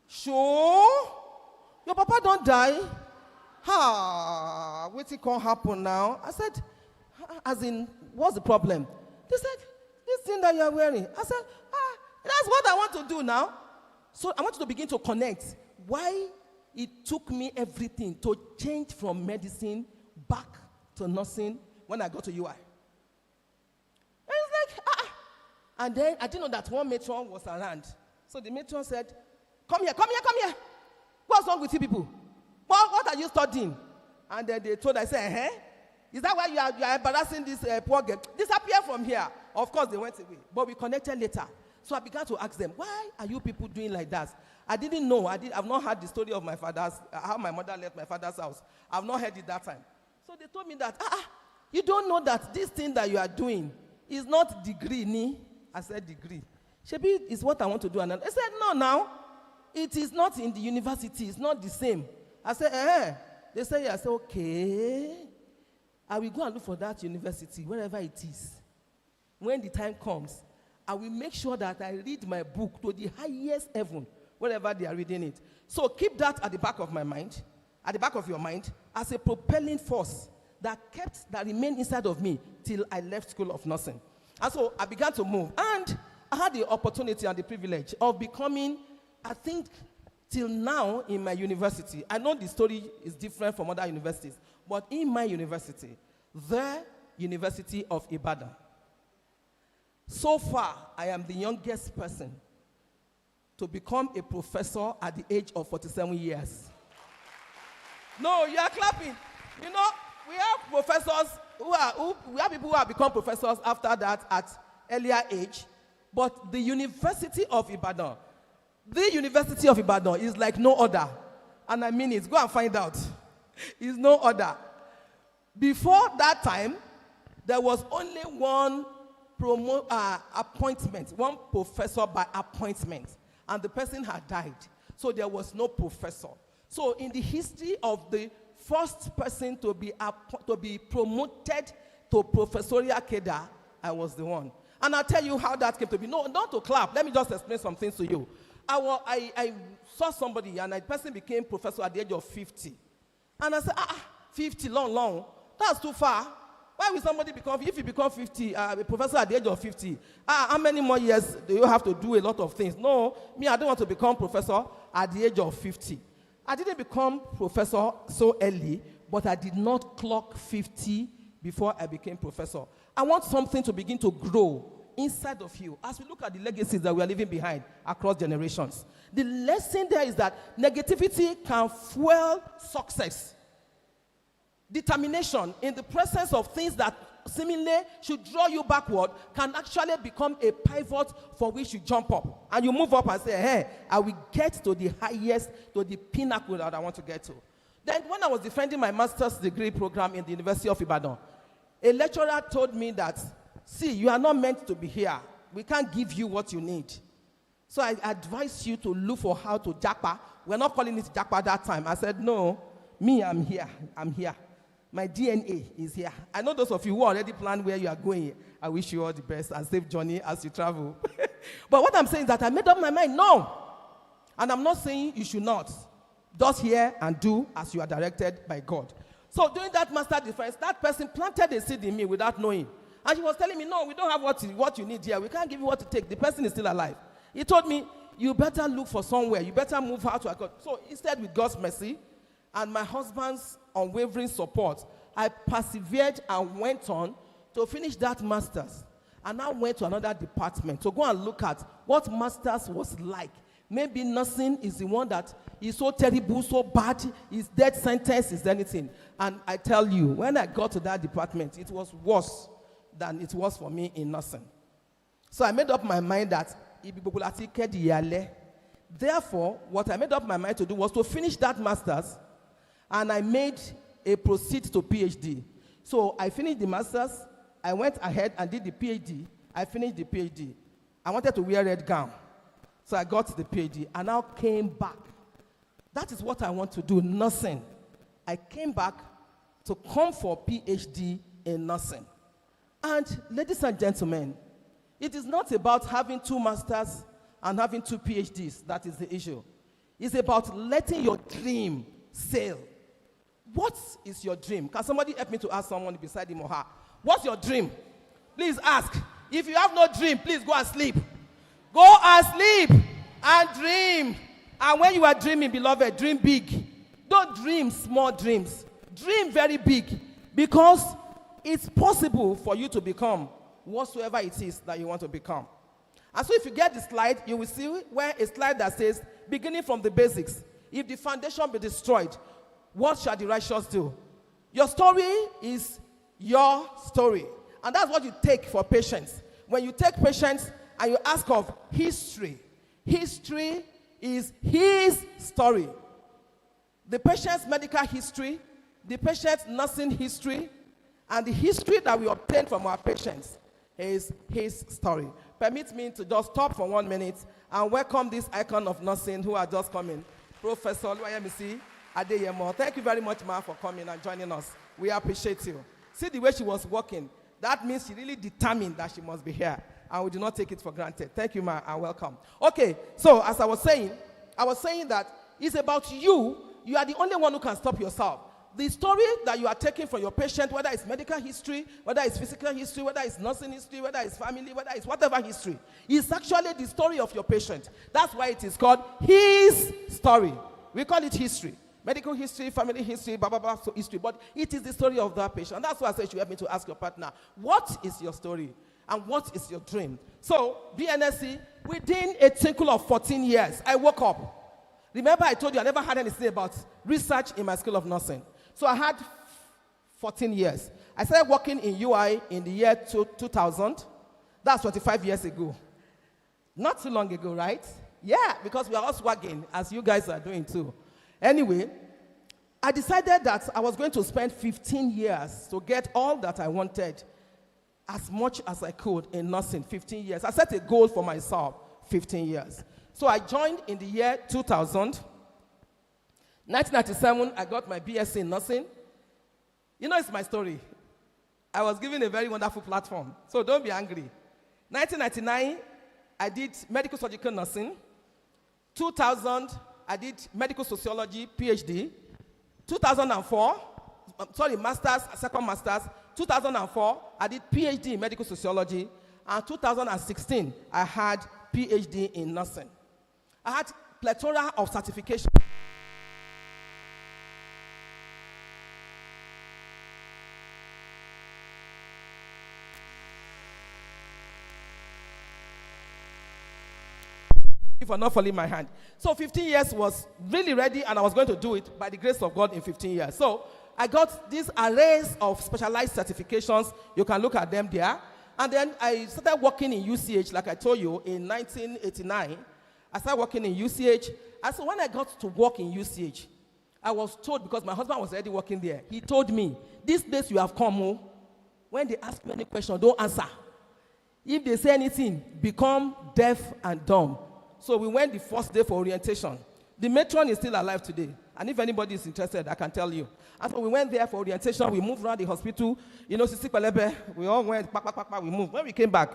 Sure? Your papa don't die? What's it gonna happen now? I said, as in, what's the problem? They said, this thing that you are wearing. I said, that's what I want to do now. So I want you to begin to connect. Why it took me everything to change from medicine back to nursing when I got to UI. And it's like, And then I didn't know that one matron was around. So the matron said, come here. What's wrong with you people? What are you studying? And then they told, I said, is that why you are embarrassing this poor girl? Disappear from here. Of course, they went away. But we connected later. So I began to ask them, why are you people doing like that? I didn't know. I've not heard the story of my father's, how my mother left my father's house. I've not heard it that time. So they told me that, you don't know that this thing that you are doing is not degree, ni? I said, degree. Shebi is what I want to do. And I said, no, now. It is not in the university. It's not the same. I said, They said, yes. I said, okay. I will go and look for that university, wherever it is. When the time comes, I will make sure that I read my book to the highest heaven, wherever they are reading it. So keep that at the back of my mind, at the back of your mind, as a propelling force that remained inside of me till I left School of Nursing. And so I began to move. And I had the opportunity and the privilege of becoming, I think, till now in my university. I know the story is different from other universities, but in my university, the University of Ibadan, so far, I am the youngest person to become a professor at the age of 47 years. No, you are clapping. You know, we have professors we have people who have become professors after that at earlier age. But the University of Ibadan is like no other. And I mean it. Go and find out. It's no other. Before that time, there was only one appointment, one professor by appointment, and the person had died. So there was no professor. So in the history of the first person to be promoted to professorial cadre, I was the one. And I'll tell you how that came to be. No, not to clap. Let me just explain some things to you. I saw somebody, and a person became professor at the age of 50. And I said, 50, long. That's too far. Why will somebody become, if you become 50, a professor at the age of 50, how many more years do you have to do a lot of things? No, me, I don't want to become professor at the age of 50. I didn't become professor so early, but I did not clock 50 before I became professor. I want something to begin to grow inside of you as we look at the legacies that we are leaving behind across generations. The lesson there is that negativity can fuel success. Determination in the presence of things that seemingly should draw you backward can actually become a pivot for which you jump up. And you move up and say, hey, I will get to the highest, to the pinnacle that I want to get to. Then when I was defending my master's degree program in the University of Ibadan, a lecturer told me that, see, you are not meant to be here. We can't give you what you need. So I advise you to look for how to japa. We're not calling it japa that time. I said, no, me, I'm here. My DNA is here. I know those of you who already planned where you are going. I wish you all the best and safe journey as you travel. But what I'm saying is that I made up my mind, no. And I'm not saying you should not. Just hear and do as you are directed by God. So during that master defense, that person planted a seed in me without knowing. And she was telling me, no, we don't have what you need here. We can't give you what to take. The person is still alive. He told me, you better look for somewhere. You better move out to a God. So instead, with God's mercy and my husband's unwavering support, I persevered and went on to finish that master's. And I went to another department to go and look at what master's was like Maybe nursing is the one that is so terrible, so bad, is death sentence, is anything. And I tell you, when I got to that department, it was worse than it was for me in nursing. So I made up my mind that therefore, what I made up my mind to do was to finish that master's, and I made a proceed to PhD. So I finished the master's, I went ahead and did the PhD, I finished the PhD. I wanted to wear a red gown. So I got the PhD and now came back. That is what I want to do, nursing. I came back to come for PhD in nursing. And ladies and gentlemen, it is not about having 2 masters and having 2 PhDs. That is the issue. It's about letting your dream sail. What is your dream? Can somebody help me to ask someone beside him or her? What's your dream? Please ask. If you have no dream, please go and sleep. Go and sleep and dream. And when you are dreaming, beloved, dream big. Don't dream small dreams. Dream very big, because it's possible for you to become whatsoever it is that you want to become. And so if you get the slide, you will see where a slide that says, beginning from the basics, if the foundation be destroyed, what shall the righteous do? Your story is your story. And that's what you take for patience. When you take patience and you ask of history, history is his story. The patient's medical history, the patient's nursing history, and the history that we obtain from our patients is his story. Permit me to just stop for 1 minute and welcome this icon of nursing who are just coming, Professor Oluwayemisi Adeyemo. Thank you very much, ma'am, for coming and joining us. We appreciate you. See the way she was walking. That means she really determined that she must be here, and we do not take it for granted. Thank you, ma'am, and welcome. Okay, so as I was saying that it's about you. You are the only one who can stop yourself. The story that you are taking from your patient, whether it's medical history, whether it's physical history, whether it's nursing history, whether it's family, whether it's whatever history, is actually the story of your patient. That's why it is called his story. We call it history. Medical history, family history, blah, blah, blah, so history. But it is the story of that patient. And that's why I said you help me to ask your partner, what is your story? And what is your dream? So, BNSC, within a tinkle of 14 years, I woke up. Remember I told you I never had anything about research in my school of nursing. So I had 14 years. I started working in UI in the year 2000. That's 25 years ago. Not too long ago, right? Yeah, because we are all swagging, as you guys are doing too. Anyway, I decided that I was going to spend 15 years to get all that I wanted, as much as I could in nursing. 15 years. I set a goal for myself, 15 years. So I joined in the year 2000. 1997, I got my BSc in nursing. You know, it's my story. I was given a very wonderful platform, so don't be angry. 1999, I did medical surgical nursing. 2000, I did medical sociology, PhD. 2004, master's, second master's. 2004, I did PhD in medical sociology. And 2016, I had PhD in nursing. I had plethora of certifications. For not falling my hand. So 15 years was really ready, and I was going to do it by the grace of God in 15 years. So I got these arrays of specialized certifications. You can look at them there. And then I started working in UCH, like I told you, in 1989. I started working in UCH. And so when I got to work in UCH, I was told, because my husband was already working there, he told me, this place you have come, when they ask you any question, don't answer. If they say anything, become deaf and dumb. So we went the first day for orientation. The matron is still alive today. And if anybody is interested, I can tell you. And so we went there for orientation. We moved around the hospital. You know, Sisi Pelebe, we all went, we moved. When we came back,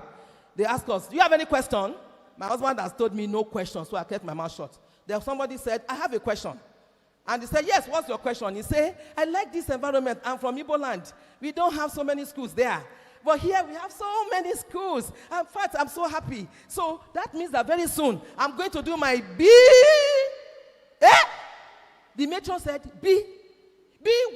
they asked us, do you have any question? My husband has told me no question, so I kept my mouth shut. Then somebody said, I have a question. And he said, yes, what's your question? He said, I like this environment. I'm from Igbo land. We don't have so many schools there. But here we have so many schools. In fact, I'm so happy. So that means that very soon I'm going to do my B. The matron said, B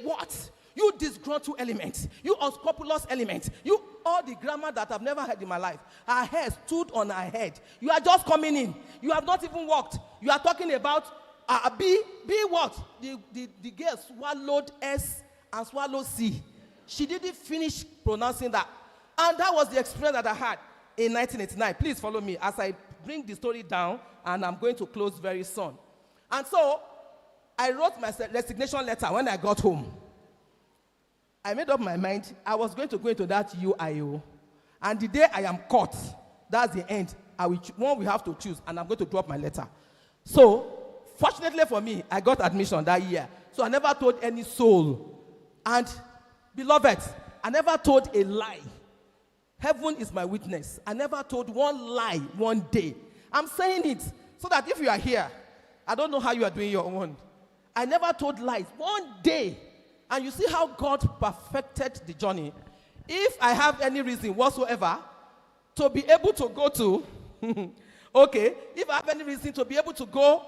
what? You disgruntled element. You unscrupulous element. You, all the grammar that I've never heard in my life. Her hair stood on her head. You are just coming in. You have not even walked. You are talking about B what? The girl swallowed S and swallowed C. She didn't finish pronouncing that. And that was the experience that I had in 1989. Please follow me as I bring the story down, and I'm going to close very soon. And so, I wrote my resignation letter when I got home. I made up my mind I was going to go into that UIO. And the day I am caught, that's the end. One we have to choose, and I'm going to drop my letter. So, fortunately for me, I got admission that year. So I never told any soul. And, beloved, I never told a lie. Heaven is my witness. I never told one lie one day. I'm saying it so that if you are here, I don't know how you are doing your own. I never told lies one day. And you see how God perfected the journey. If I have any reason whatsoever to be able to go to, okay, if I have any reason to be able to go,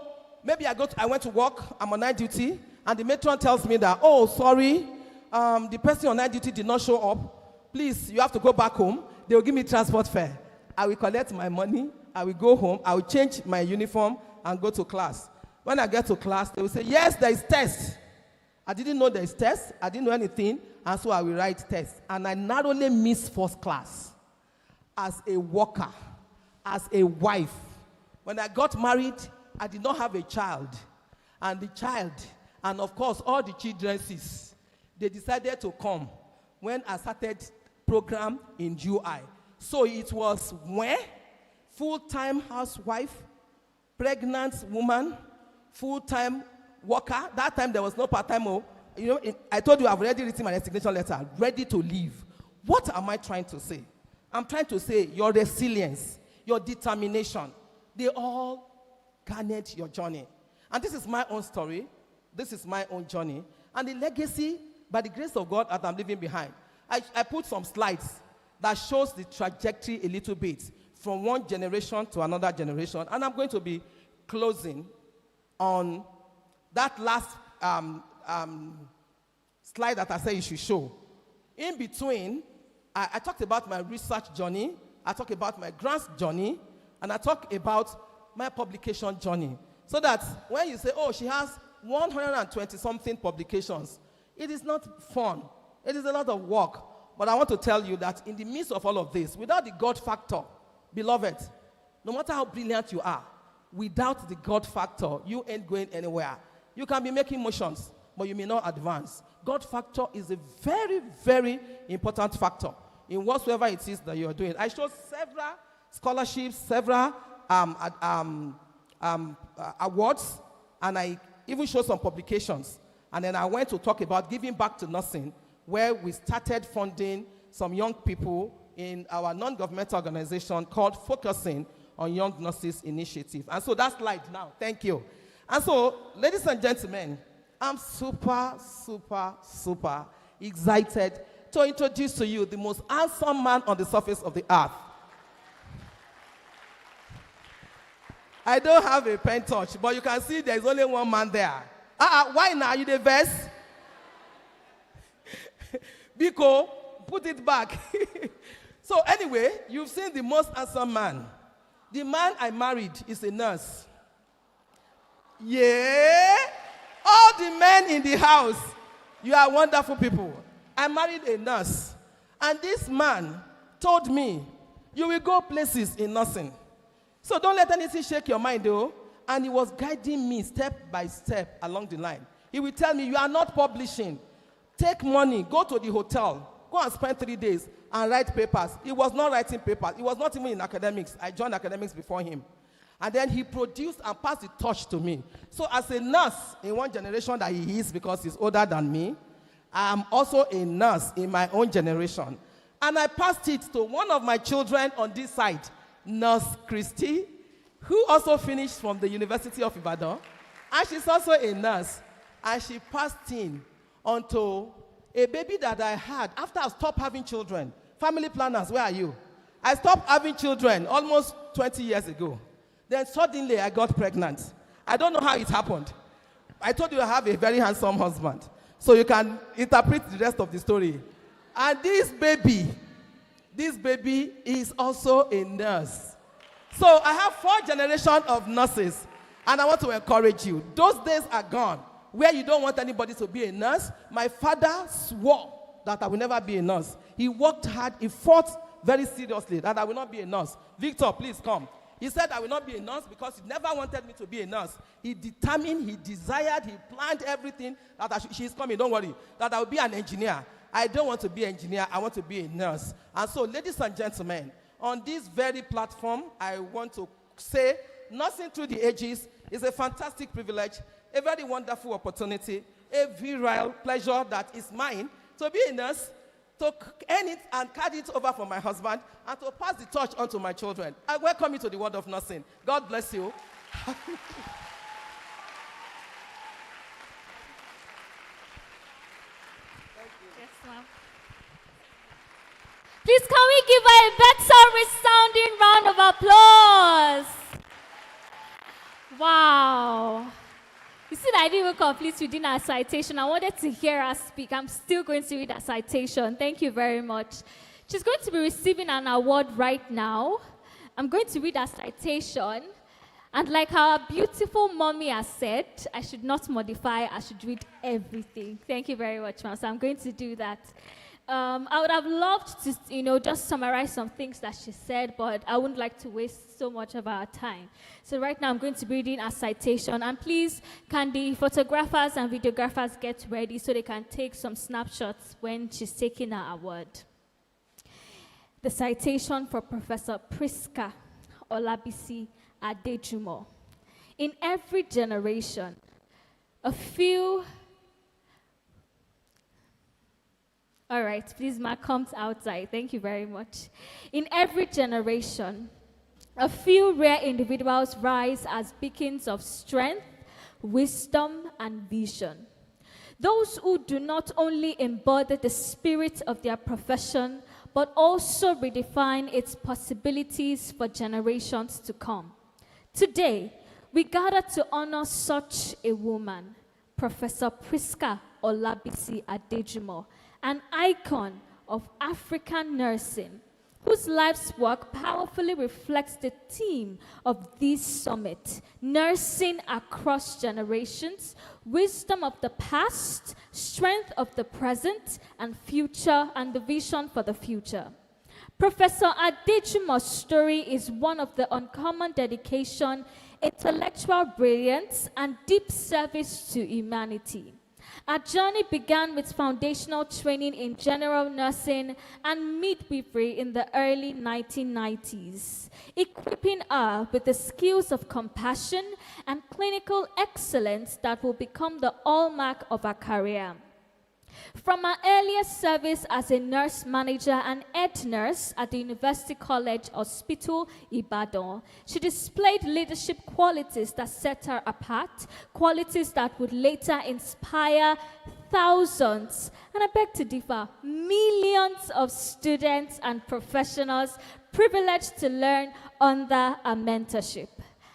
maybe I went to work, I'm on night duty, and the matron tells me that, oh, sorry, the person on night duty did not show up. Please, you have to go back home. They will give me transport fare. I will collect my money. I will go home. I will change my uniform and go to class. When I get to class, they will say, yes, there is test. I didn't know there is test. I didn't know anything. And so I will write test. And I narrowly missed first class. As a worker, as a wife. When I got married, I did not have a child. And the child, and of course, all the children, they decided to come when I started program in UI. So it was when full-time housewife, pregnant woman, full-time worker. That time there was no part-time. You know, I told you I've already written my resignation letter, ready to leave. What am I trying to say? I'm trying to say your resilience, your determination, they all garnered your journey. And this is my own story. This is my own journey. And the legacy, by the grace of God, that I'm leaving behind. I put some slides that shows the trajectory a little bit from one generation to another generation. And I'm going to be closing on that last slide that I said you should show. In between, I talked about my research journey, I talked about my grants journey, and I talked about my publication journey. So that when you say, oh, she has 120-something publications, it is not fun. It is a lot of work. But I want to tell you that in the midst of all of this, without the God factor, beloved, no matter how brilliant you are, without the God factor, you ain't going anywhere. You can be making motions, but you may not advance. God factor is a very, very important factor in whatsoever it is that you're doing. I showed several scholarships, several awards, and I even showed some publications. And then I went to talk about giving back to nursing, where we started funding some young people in our non-governmental organization called Focusing on Young Nurses Initiative. And so that slide now, thank you. And so, ladies and gentlemen, I'm super, super, super excited to introduce to you the most handsome man on the surface of the earth. I don't have a pen touch, but you can see there's only one man there. Why now? You the verse? Biko, put it back. So anyway, you've seen the most handsome man. The man I married is a nurse. Yeah. All the men in the house, you are wonderful people. I married a nurse. And this man told me, you will go places in nursing. So don't let anything shake your mind, though. And he was guiding me step by step along the line. He will tell me, you are not publishing. Take money, go to the hotel, go and spend 3 days and write papers. He was not writing papers. He was not even in academics. I joined academics before him. And then he produced and passed the torch to me. So as a nurse in one generation that he is because he's older than me, I'm also a nurse in my own generation. And I passed it to one of my children on this side, Nurse Christy, who also finished from the University of Ibadan. And she's also a nurse. And she passed in onto a baby that I had after I stopped having children. Family planners, where are you? I stopped having children almost 20 years ago. Then suddenly I got pregnant. I don't know how it happened. I told you I have a very handsome husband. So you can interpret the rest of the story. And this baby is also a nurse. So I have 4 generations of nurses, and I want to encourage you. Those days are gone, where you don't want anybody to be a nurse. My father swore that I will never be a nurse. He worked hard, he fought very seriously that I will not be a nurse. Victor, please come. He said I will not be a nurse because he never wanted me to be a nurse. He determined, he desired, he planned everything that she's coming, don't worry, that I will be an engineer. I don't want to be an engineer, I want to be a nurse. And so, ladies and gentlemen, on this very platform, I want to say, nursing through the ages is a fantastic privilege, a very wonderful opportunity, a virile pleasure that is mine to be a nurse, to earn it and carry it over from my husband, and to pass the torch on to my children. I welcome you to the world of nursing. God bless you. Yes, ma'am. Please, can we give her a better resounding round of applause? Wow. You see that I didn't even complete reading our citation. I wanted to hear her speak. I'm still going to read her citation. Thank you very much. She's going to be receiving an award right now. I'm going to read her citation. And like our beautiful mommy has said, I should not modify, I should read everything. Thank you very much, ma'am. So I'm going to do that. I would have loved to, just summarize some things that she said, but I wouldn't like to waste so much of our time. So right now I'm going to be reading a citation, and please, can the photographers and videographers get ready so they can take some snapshots when she's taking her award. The citation for Professor Priska Olabisi Adejumo. In every generation, a few... All right, please, Mark comes outside. Thank you very much. In every generation, a few rare individuals rise as beacons of strength, wisdom, and vision. Those who do not only embody the spirit of their profession, but also redefine its possibilities for generations to come. Today, we gather to honor such a woman, Professor Priska Olabisi Adejumo, an icon of African nursing, whose life's work powerfully reflects the theme of this summit: nursing across generations, wisdom of the past, strength of the present, and future, and the vision for the future. Professor Adejumo's story is one of the uncommon dedication, intellectual brilliance, and deep service to humanity. Our journey began with foundational training in general nursing and midwifery in the early 1990s, equipping her with the skills of compassion and clinical excellence that will become the hallmark of her career. From her earlier service as a nurse manager and head nurse at the University College Hospital, Ibadan, she displayed leadership qualities that set her apart, qualities that would later inspire thousands, and I beg to differ, millions of students and professionals privileged to learn under her mentorship.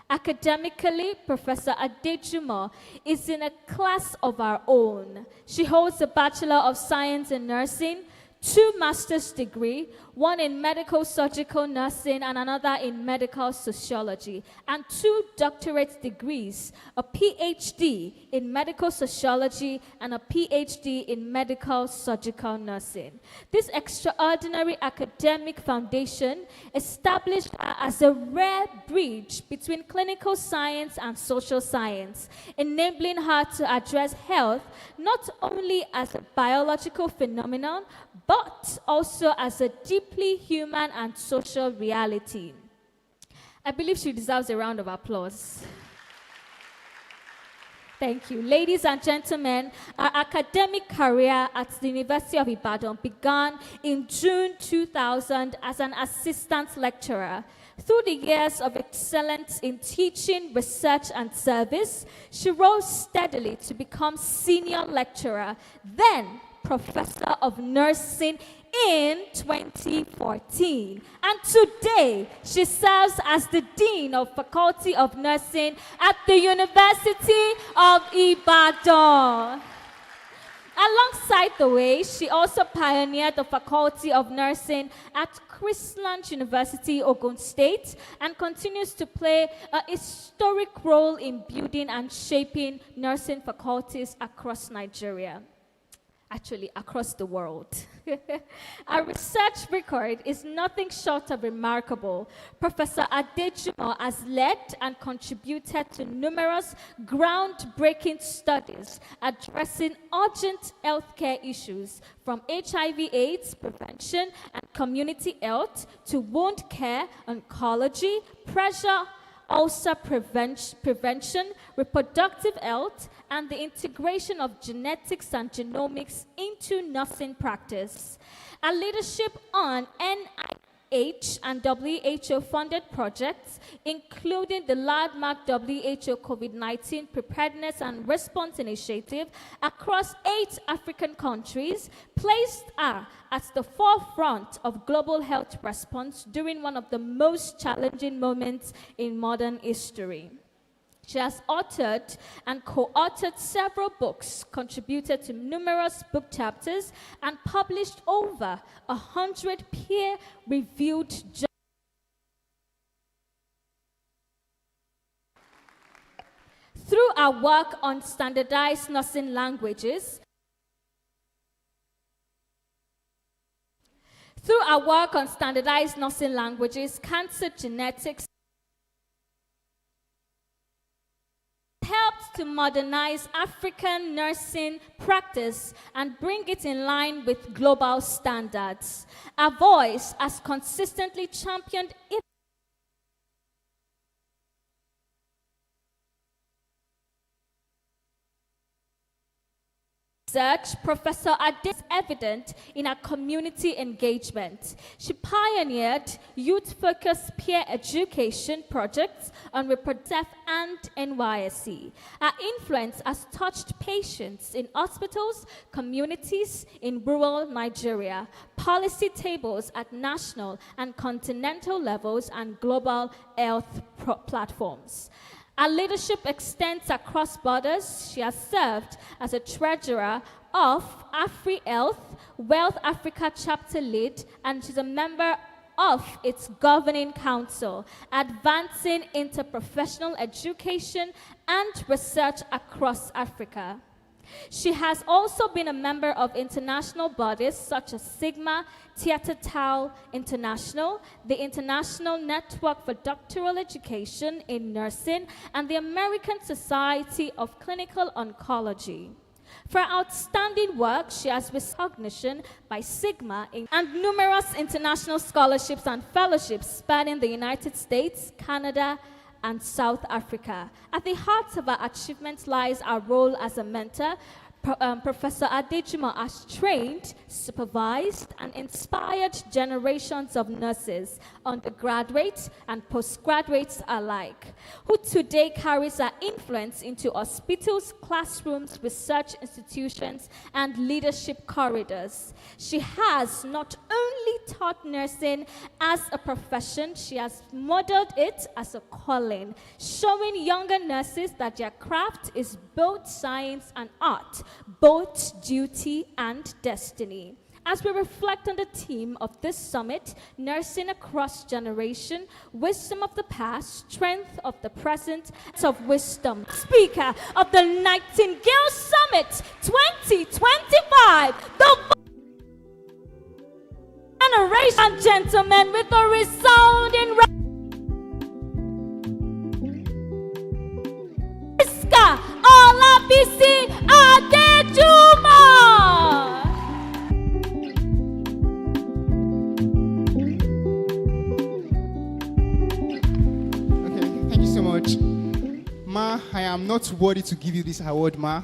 Academically, Professor Adejumo is in a class of her own. She holds a Bachelor of Science in Nursing, 2 master's degrees, one in medical surgical nursing and another in medical sociology, and 2 doctorate degrees, a PhD in medical sociology and a PhD in medical surgical nursing. This extraordinary academic foundation established her as a rare bridge between clinical science and social science, enabling her to address health not only as a biological phenomenon, but also as a deeply human and social reality. I believe she deserves a round of applause. Thank you. Ladies and gentlemen, our academic career at the University of Ibadan began in June 2000 as an assistant lecturer. Through the years of excellence in teaching, research, and service, she rose steadily to become senior lecturer, then Professor of Nursing in 2014. And today, she serves as the Dean of Faculty of Nursing at the University of Ibadan. Alongside the way, she also pioneered the Faculty of Nursing at Christland University, Ogun State, and continues to play a historic role in building and shaping nursing faculties across Nigeria. Actually, across the world. Our research record is nothing short of remarkable. Professor Adejumo has led and contributed to numerous groundbreaking studies addressing urgent healthcare issues, from HIV/AIDS prevention and community health to wound care, oncology, pressure, ulcer prevention, reproductive health, and the integration of genetics and genomics into nursing practice. Our leadership on NIH and WHO-funded projects, including the landmark WHO COVID-19 Preparedness and Response Initiative across 8 African countries, placed her at the forefront of global health response during one of the most challenging moments in modern history. She has authored and co-authored several books, contributed to numerous book chapters, and published over 100 peer-reviewed journals. Through our work on standardized nursing languages, cancer genetics helped to modernize African nursing practice and bring it in line with global standards. Our voice has consistently championed it. Professor Ade is evident in her community engagement. She pioneered youth-focused peer education projects on reproductive and NYSC. Her influence has touched patients in hospitals, communities in rural Nigeria, policy tables at national and continental levels, and global health platforms. Her leadership extends across borders. She has served as a treasurer of AfriHealth, Wealth Africa chapter lead, and she's a member of its governing council, advancing interprofessional education and research across Africa. She has also been a member of international bodies such as Sigma, Theatre Tau International, the International Network for Doctoral Education in Nursing, and the American Society of Clinical Oncology. For her outstanding work, she has recognition by Sigma and numerous international scholarships and fellowships spanning the United States, Canada, and South Africa. At the heart of our achievements lies our role as a mentor. Professor Adejumo has trained, supervised, and inspired generations of nurses, undergraduates and postgraduates alike, who today carries her influence into hospitals, classrooms, research institutions, and leadership corridors. She has not only taught nursing as a profession, she has modeled it as a calling, showing younger nurses that their craft is both science and art, both duty and destiny. As we reflect on the theme of this summit, nursing across generation, wisdom of the past, strength of the present, of wisdom, speaker of the Nightingales Summit 2025, the generation, gentlemen, with a resounding Olabisi Adejumo. Okay, thank you so much. Ma, I am not worthy to give you this award, Ma.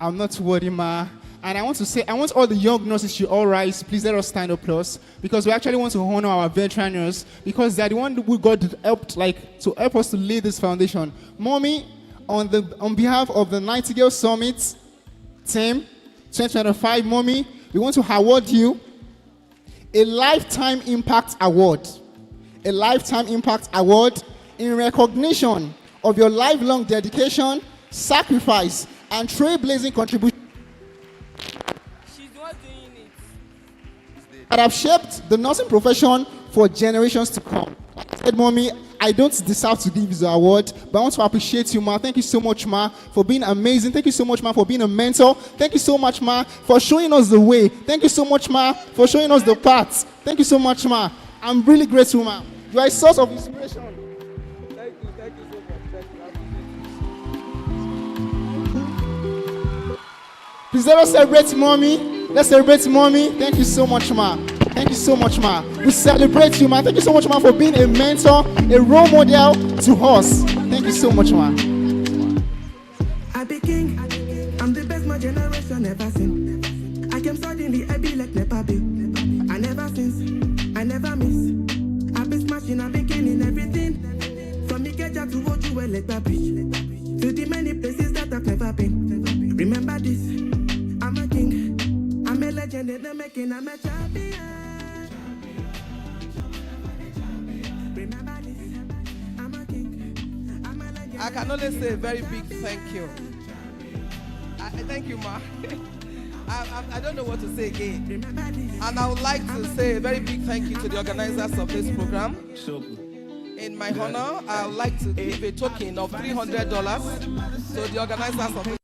I'm not worthy, Ma. And I want to say, I want all the young nurses to all rise. Please let us stand up, plus, because we actually want to honor our veteran nurses, because they're the one who God helped, to help us to lay this foundation. Mommy, on behalf of the Nightingales Summit team 2025, Mommy, we want to award you a Lifetime Impact Award. A Lifetime Impact Award in recognition of your lifelong dedication, sacrifice, and trailblazing contribution that have shaped the nursing profession for generations to come. Like I said, Mommy, I don't deserve to give you the award, but I want to appreciate you, Ma. Thank you so much, Ma, for being amazing. Thank you so much, Ma, for being a mentor. Thank you so much, Ma, for showing us the way. Thank you so much, Ma, for showing us the path. Thank you so much, Ma. I'm really grateful, Ma. You are a source of inspiration. Thank you so much. Thank you. Please let us celebrate Mommy. Let's celebrate Mommy. Thank you so much, Ma. Thank you so much, Ma. We celebrate you, Ma. Thank you so much, Ma, for being a mentor, a role model to us. Thank you so much, Ma. I be king. I'm the best my generation ever seen. I came suddenly, I be like Nepa Bill. I never since, I never miss. I be smashing, I be killing everything. From Ikeja to Ojuwe, let that bitch. To the many places that I've never been. Remember this, I'm a king. I'm a legend in the making, I'm a champion. Remember this, I'm a king. I'm a legend. I can only say a very big thank you. Thank you, Ma. I don't know what to say again. Remember this. And I would like to say a very big thank you to the organizers of this program. In my honor, I would like to give a token of $300 to the organizers of this.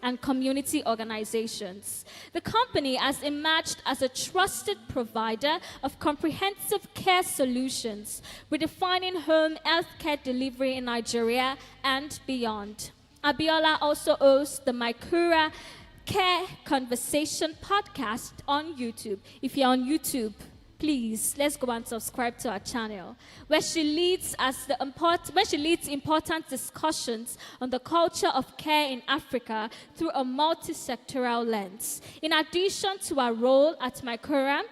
And community organizations. The company has emerged as a trusted provider of comprehensive care solutions, redefining home healthcare delivery in Nigeria and beyond. Abiola also hosts the Maikura Care Conversation podcast on YouTube. If you're on YouTube, please let's go and subscribe to our channel, where she leads important discussions on the culture of care in Africa through a multi-sectoral lens. In addition to her role at Maikura,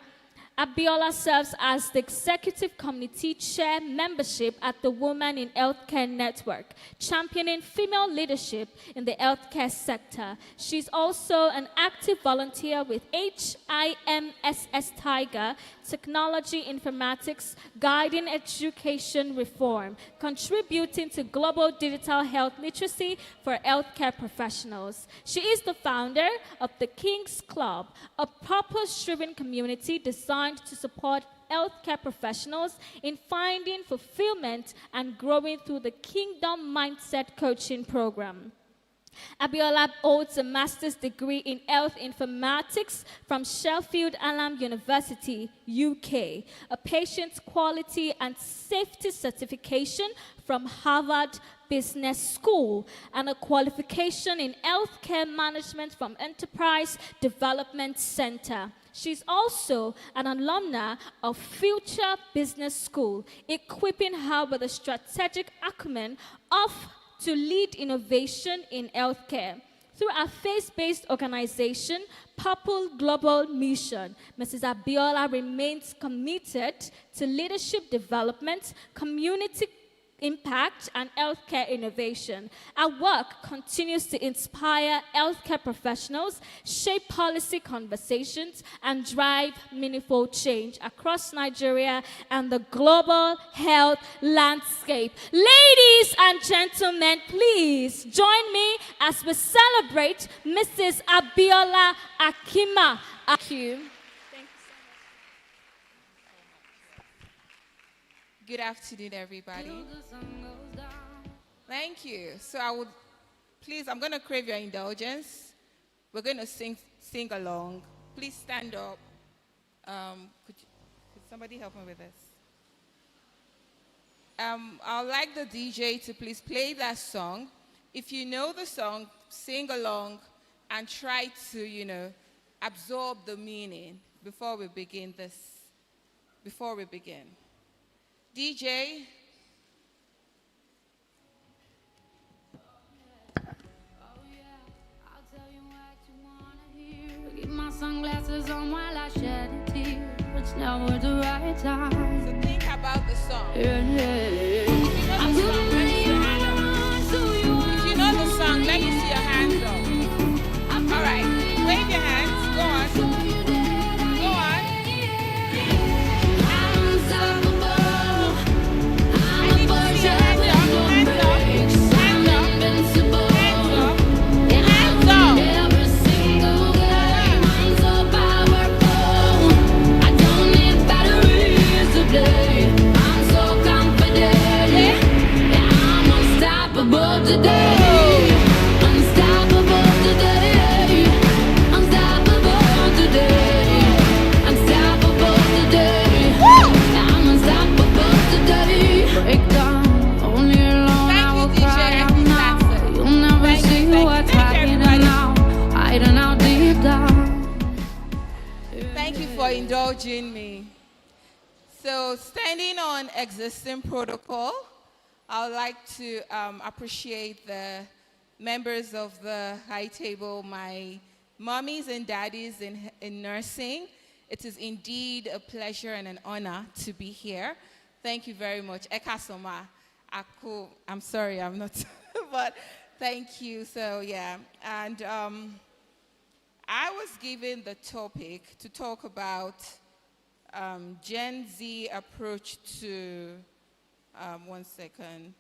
Abiola serves as the Executive Committee Chair membership at the Women in Healthcare Network, championing female leadership in the healthcare sector. She's also an active volunteer with HIMSS Tiger, Technology Informatics, guiding education reform, contributing to global digital health literacy for healthcare professionals. She is the founder of the King's Club, a purpose-driven community designed to support healthcare professionals in finding fulfillment and growing through the Kingdom Mindset Coaching Program. Abiola holds a master's degree in health informatics from Sheffield Hallam University, UK, a patient quality and safety certification from Harvard Business School, and a qualification in healthcare management from Enterprise Development Center. She's also an alumna of Future Business School, equipping her with a strategic acumen to lead innovation in healthcare. Through our faith-based organization, Purple Global Mission, Mrs. Abiola remains committed to leadership development, community impact, and healthcare innovation. Our work continues to inspire healthcare professionals, shape policy conversations, and drive meaningful change across Nigeria and the global health landscape. Ladies and gentlemen, please join me as we celebrate Mrs. Abiola Akima. Thank you. Good afternoon, everybody. Thank you. So I'm going to crave your indulgence. We're going to sing along. Please stand up. Could somebody help me with this? I'd like the DJ to please play that song. If you know the song, sing along and try to, absorb the meaning before we begin. DJ. Keep my sunglasses on while I shed a tear. It's never the right time. So think about the song. I'm good ready on, so If you know the song, let me see your hands up. All right, wave your hands. Go on. Go on. I'm unstoppable. I I'm need a to see your virgin hands up. with no Hands up. brakes. Hands I'm up. invincible. Hands up. And Hands I up. win every single game. I'm so powerful. I don't need batteries to play. I'm so confident. Yeah, I'm unstoppable today. Unstoppable today. Unstoppable today. Unstoppable today. I'm unstoppable today. Break down. Only alone I will Thank you, DJ. cry out Happy now. Saturday. You'll never Thank you, see thank you. what's Thank you, happening everybody. now. Hiding out deep down. Thank you for indulging me. So, standing on existing protocol, I would like to appreciate the members of the high table, my mommies and daddies in nursing. It is indeed a pleasure and an honor to be here. Thank you very much. Ekasoma. I'm sorry, I'm not, but thank you. So, yeah. And I was given the topic to talk about Gen Z approach to, one second,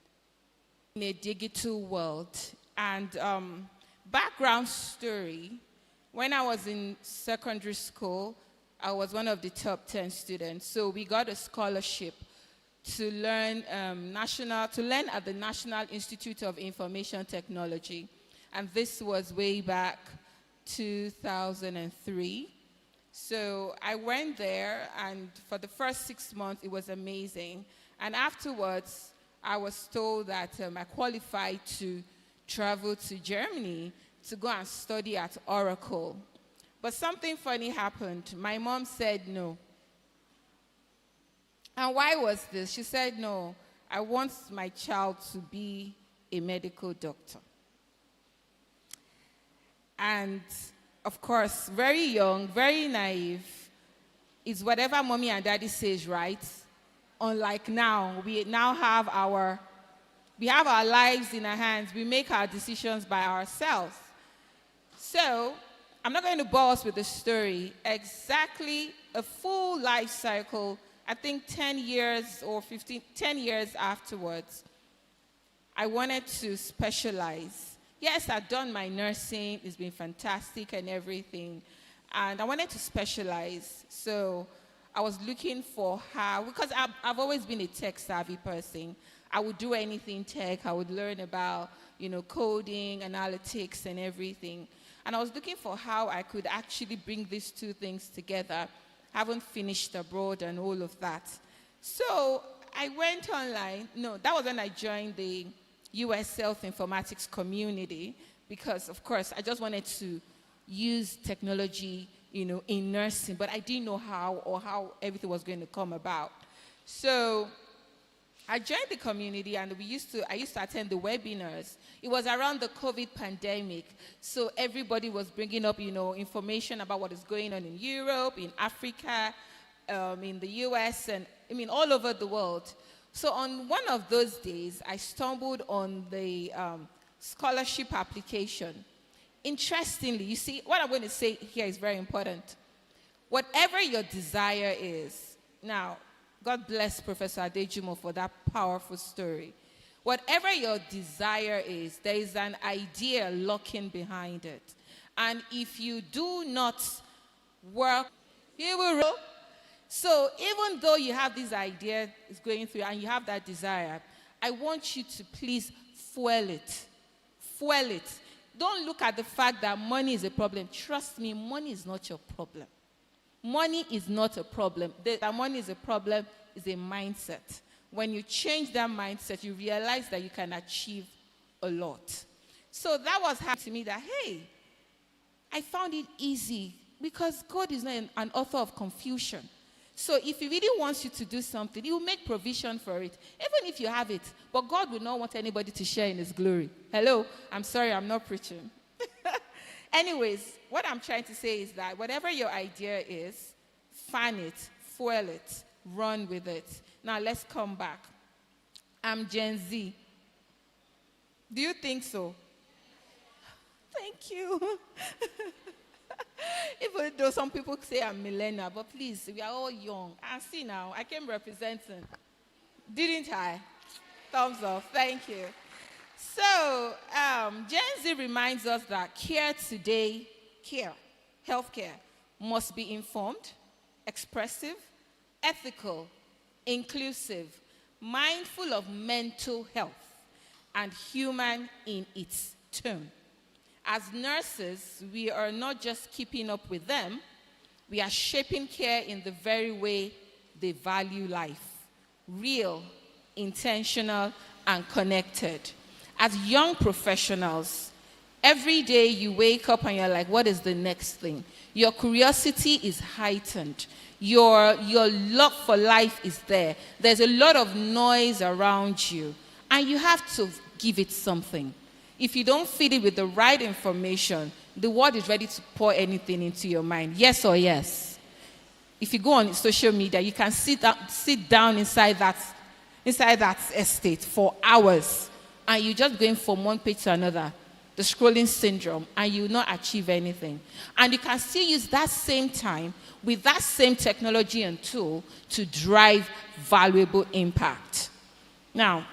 in a digital world. And background story, when I was in secondary school, I was one of the top 10 students. So we got a scholarship to learn at the National Institute of Information Technology. And this was way back 2003. So I went there, and for the first 6 months, it was amazing. And afterwards, I was told that I qualified to travel to Germany to go and study at Oracle. But something funny happened. My mom said no. And why was this? She said, no, I want my child to be a medical doctor. And of course, very young, very naive, is whatever mommy and daddy says, right? Unlike now, we have our lives in our hands. We make our decisions by ourselves. So, I'm not going to bore us with the story. Exactly a full life cycle, I think 10 years or 10 years afterwards, I wanted to specialize. Yes, I've done my nursing. It's been fantastic and everything. And I wanted to specialize. So I was looking for how, because I've always been a tech-savvy person. I would do anything tech. I would learn about, coding, analytics, and everything. And I was looking for how I could actually bring these two things together. Haven't finished abroad and all of that. So I went online. No, that was when I joined the US Health Informatics community because, of course, I just wanted to use technology, in nursing, but I didn't know how everything was going to come about. So I joined the community, and I used to attend the webinars. It was around the COVID pandemic, so everybody was bringing up, information about what is going on in Europe, in Africa, in the US, and all over the world. So on one of those days, I stumbled on the scholarship application. Interestingly, you see, what I'm going to say here is very important. Whatever your desire is, now, God bless Professor Adejumo for that powerful story. Whatever your desire is, there is an idea lurking behind it. And if you do not work, you will roll. So even though you have this idea is going through and you have that desire, I want you to please fuel it. Fuel it. Don't look at the fact that money is a problem. Trust me, money is not your problem. Money is not a problem. That money is a problem is a mindset. When you change that mindset, you realize that you can achieve a lot. So that was happening to me that, hey, I found it easy because God is not an author of confusion. So if he really wants you to do something, he will make provision for it, even if you have it. But God will not want anybody to share in his glory. Hello? I'm sorry, I'm not preaching. Anyways, what I'm trying to say is that whatever your idea is, fan it, fuel it, run with it. Now let's come back. I'm Gen Z. Do you think so? Thank you. Even though some people say I'm millennial, but please, we are all young. And see now, I came representing. Didn't I? Thumbs up. Thank you. So, Gen Z reminds us that care today, healthcare, must be informed, expressive, ethical, inclusive, mindful of mental health, and human in its turn. As nurses, we are not just keeping up with them, we are shaping care in the very way they value life. Real, intentional, and connected. As young professionals, every day you wake up and you're like, what is the next thing? Your curiosity is heightened. Your love for life is there. There's a lot of noise around you, and you have to give it something. If you don't feed it with the right information, the world is ready to pour anything into your mind. Yes or yes? If you go on social media, you can sit down inside that estate for hours, and you're just going from one page to another, the scrolling syndrome, and you will not achieve anything. And you can still use that same time with that same technology and tool to drive valuable impact. Now,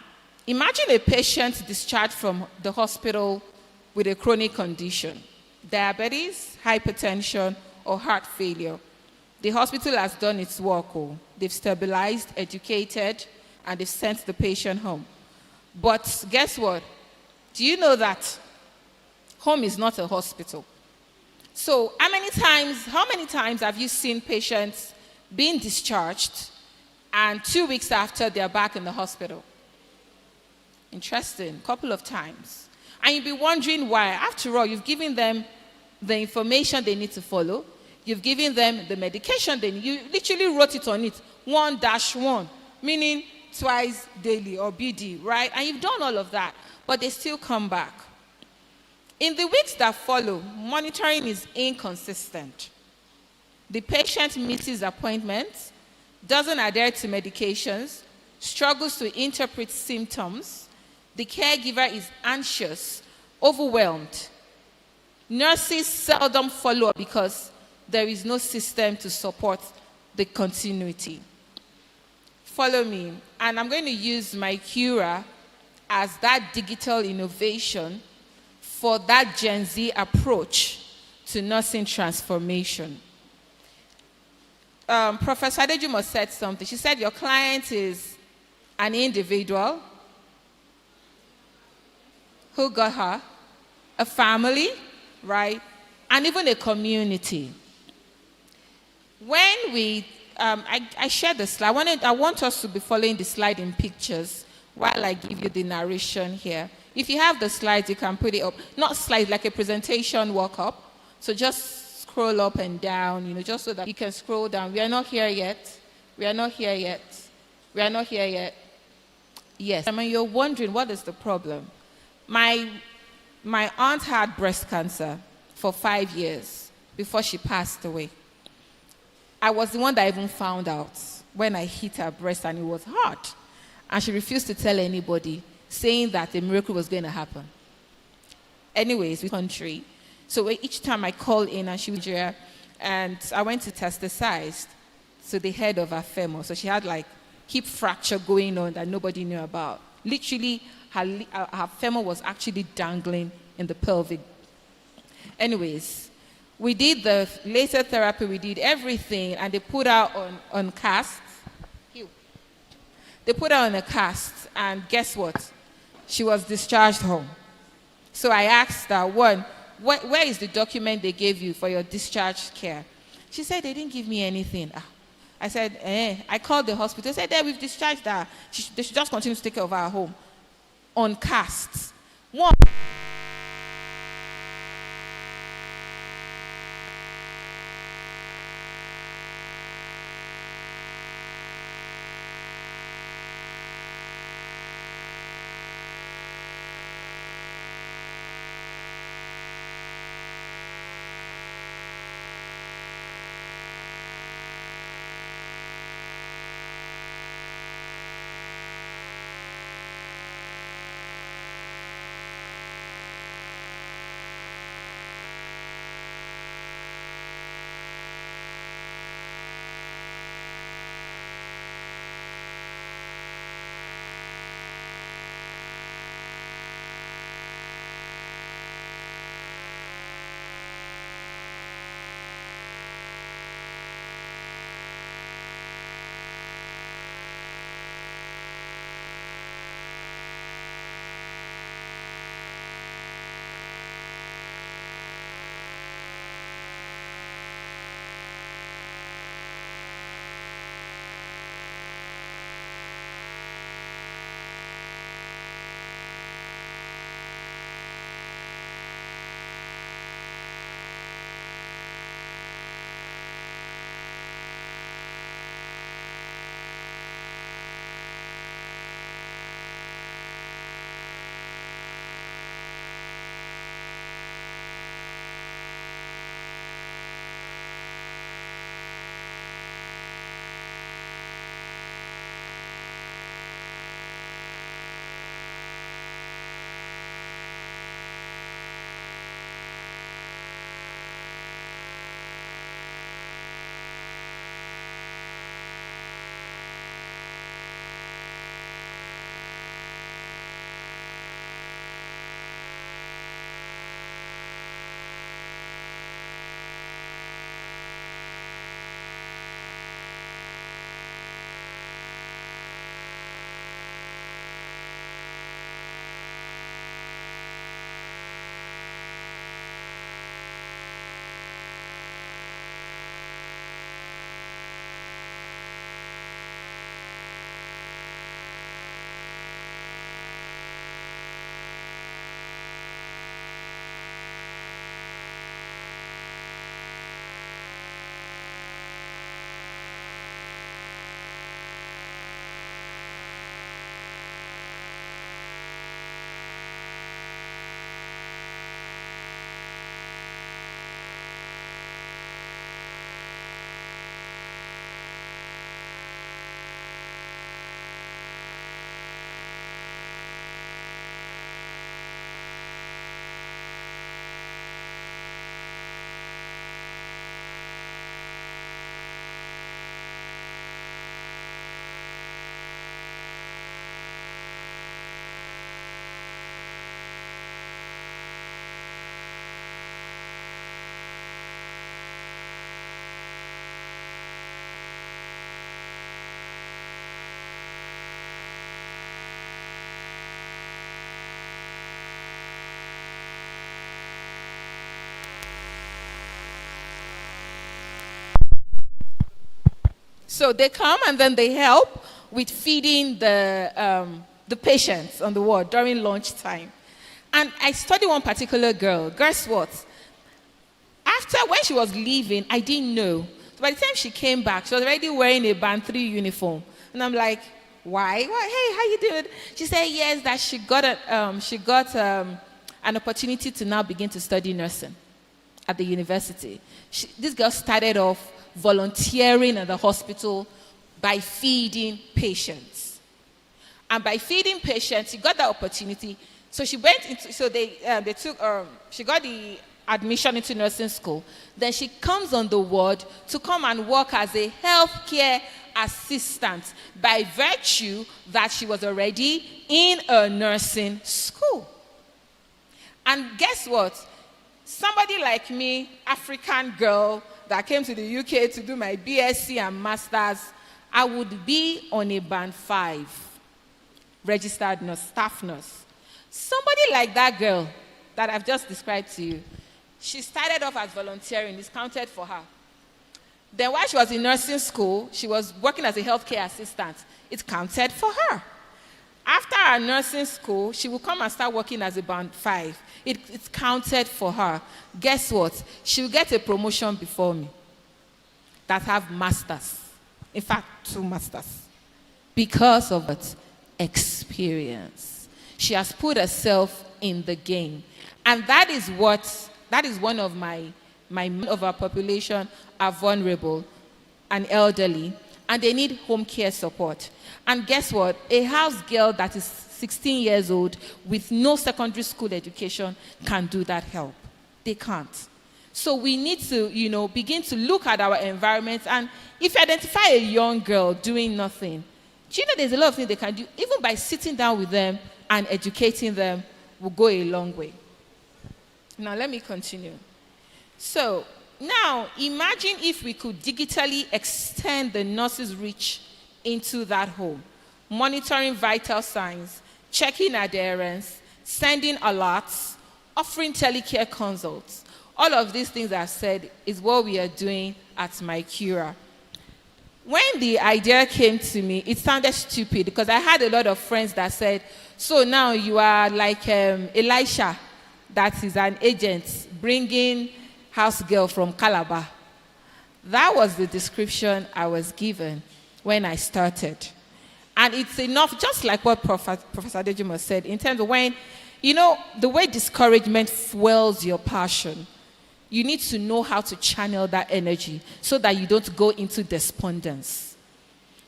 imagine a patient discharged from the hospital with a chronic condition, diabetes, hypertension, or heart failure. The hospital has done its work. They've stabilized, educated, and they've sent the patient home. But guess what? Do you know that home is not a hospital? So how many times have you seen patients being discharged and 2 weeks after they're back in the hospital? Interesting, a couple of times. And you'll be wondering why. After all, you've given them the information they need to follow. You've given them the medication they need. You literally wrote it on it, 1-1, meaning twice daily or BD, right? And you've done all of that, but they still come back. In the weeks that follow, monitoring is inconsistent. The patient misses appointments, doesn't adhere to medications, struggles to interpret symptoms. The caregiver is anxious, overwhelmed. Nurses seldom follow up because there is no system to support the continuity. Follow me, and I'm going to use my Cura as that digital innovation for that Gen Z approach to nursing transformation. Professor Adejumo said something. She said your client is an individual who got her, a family, right, and even a community. When we, I shared the slide. I want us to be following the slide in pictures while I give you the narration here. If you have the slides, you can put it up. Not slides, like a presentation walk-up. So just scroll up and down, just so that you can scroll down. We are not here yet. We are not here yet. We are not here yet. Yes. I mean, you're wondering, what is the problem? My aunt had breast cancer for 5 years before she passed away. I was the one that even found out when I hit her breast, and it was hard. And she refused to tell anybody, saying that a miracle was going to happen. Anyways, we country. So each time I call in, and she was here, and I went to test the size to the head of her femur. So she had like hip fracture going on that nobody knew about. Literally, her femur was actually dangling in the pelvic. Anyways, we did the laser therapy, we did everything, and they put her on cast. They put her on a cast, and guess what? She was discharged home. So I asked her, one, where is the document they gave you for your discharge care? She said, they didn't give me anything. I said, I called the hospital. They said, we've discharged her. They should just continue to take care of her at home. On casts. One. So they come and then they help with feeding the patients on the ward during lunchtime. And I studied one particular girl. Guess what? When she was leaving, I didn't know. So by the time she came back, she was already wearing a Band 3 uniform. And I'm like, why? Hey, how you doing? She said, yes, that she got an opportunity to now begin to study nursing at the university. This girl started off volunteering at the hospital by feeding patients. And by feeding patients, she got that opportunity. So she went into, she got the admission into nursing school. Then she comes on the ward to come and work as a healthcare assistant by virtue that she was already in a nursing school. And guess what? Somebody like me, African girl that came to the UK to do my BSc and Masters, I would be on a Band 5 registered nurse, staff nurse. Somebody like that girl that I've just described to you, she started off as volunteering. It's counted for her. Then while she was in nursing school, she was working as a healthcare assistant. It's counted for her. After her nursing school, she will come and start working as a Band 5. It's counted for her. Guess what? She will get a promotion before me that have masters. In fact, 2 masters. Because of that experience. She has put herself in the game. And that is one of of our population are vulnerable and elderly, and they need home care support. And guess what? A house girl that is 16 years old with no secondary school education can do that help. They can't. So we need to, begin to look at our environment. And if you identify a young girl doing nothing, do you know there's a lot of things they can do? Even by sitting down with them and educating them will go a long way. Now let me continue. So now imagine if we could digitally extend the nurse's reach into that home, monitoring vital signs, checking adherence, sending alerts, offering telecare consults. All of these things I've said is what we are doing at MyCura. When the idea came to me, it sounded stupid because I had a lot of friends that said, so now you are like Elisha, that is an agent bringing house girl from Calabar. That was the description I was given when I started. And it's enough, just like what Professor Adejimo said, in terms of when, the way discouragement fuels your passion, you need to know how to channel that energy so that you don't go into despondence.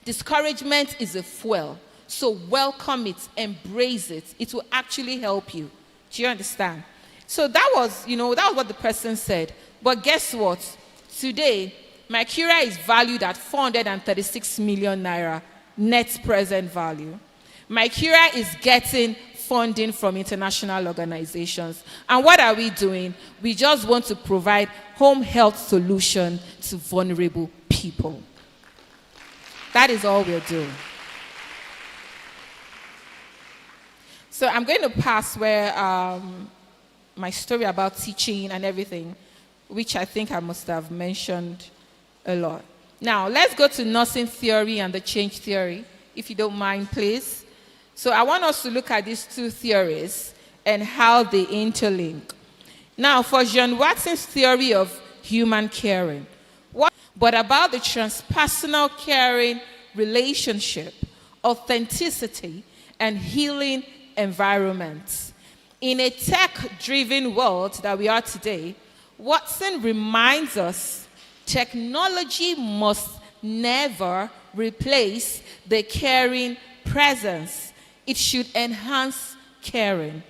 Discouragement is a fuel, so welcome it, embrace it. It will actually help you. Do you understand? So that was what the person said. But guess what? Today, MyCura is valued at 436 million naira net present value. MyCura is getting funding from international organizations. And what are we doing? We just want to provide home health solution to vulnerable people. That is all we're doing. So I'm going to pass where my story about teaching and everything, which I think I must have mentioned a lot. Now, let's go to nursing theory and the change theory, if you don't mind, please. So I want us to look at these 2 theories and how they interlink. Now, for John Watson's theory of human caring, but about the transpersonal caring relationship, authenticity, and healing environments. In a tech-driven world that we are today, Watson reminds us technology must never replace the caring presence. It should enhance caring,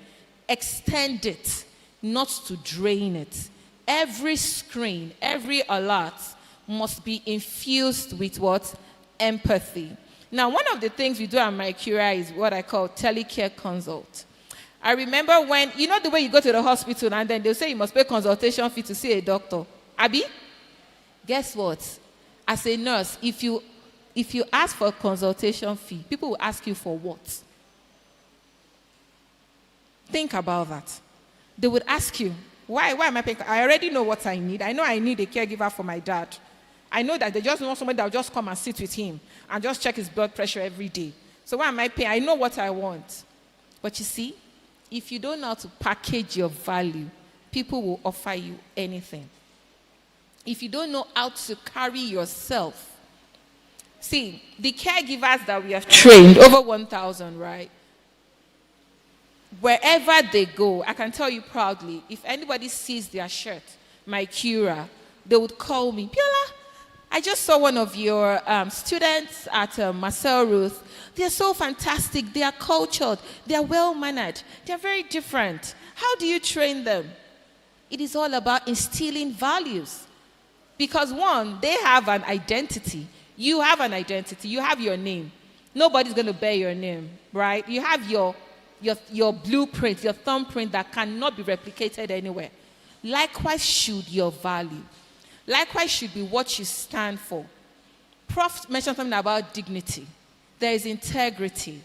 extend it, not to drain it. Every screen, every alert must be infused with what? Empathy. Now, one of the things we do at MyCura is what I call telecare consult. I remember when, the way you go to the hospital and then they'll say you must pay consultation fee to see a doctor. Abi? Guess what? As a nurse, if you ask for a consultation fee, people will ask you for what? Think about that. They would ask you, why am I paying? I already know what I need. I know I need a caregiver for my dad. I know that they just want somebody that will just come and sit with him and just check his blood pressure every day. So why am I paying? I know what I want. But you see, if you don't know how to package your value, people will offer you anything. If you don't know how to carry yourself, see, the caregivers that we have trained, over 1,000, right? Wherever they go, I can tell you proudly, if anybody sees their shirt, my Cura, they would call me, Biola, I just saw one of your students at Marcel Ruth. They're so fantastic. They are cultured. They are well-mannered. They're very different. How do you train them? It is all about instilling values. Because one, they have an identity. You have an identity. You have your name. Nobody's going to bear your name, right? You have your blueprint, your thumbprint that cannot be replicated anywhere. Likewise should your value. Likewise should be what you stand for. Prof mentioned something about dignity. There is integrity.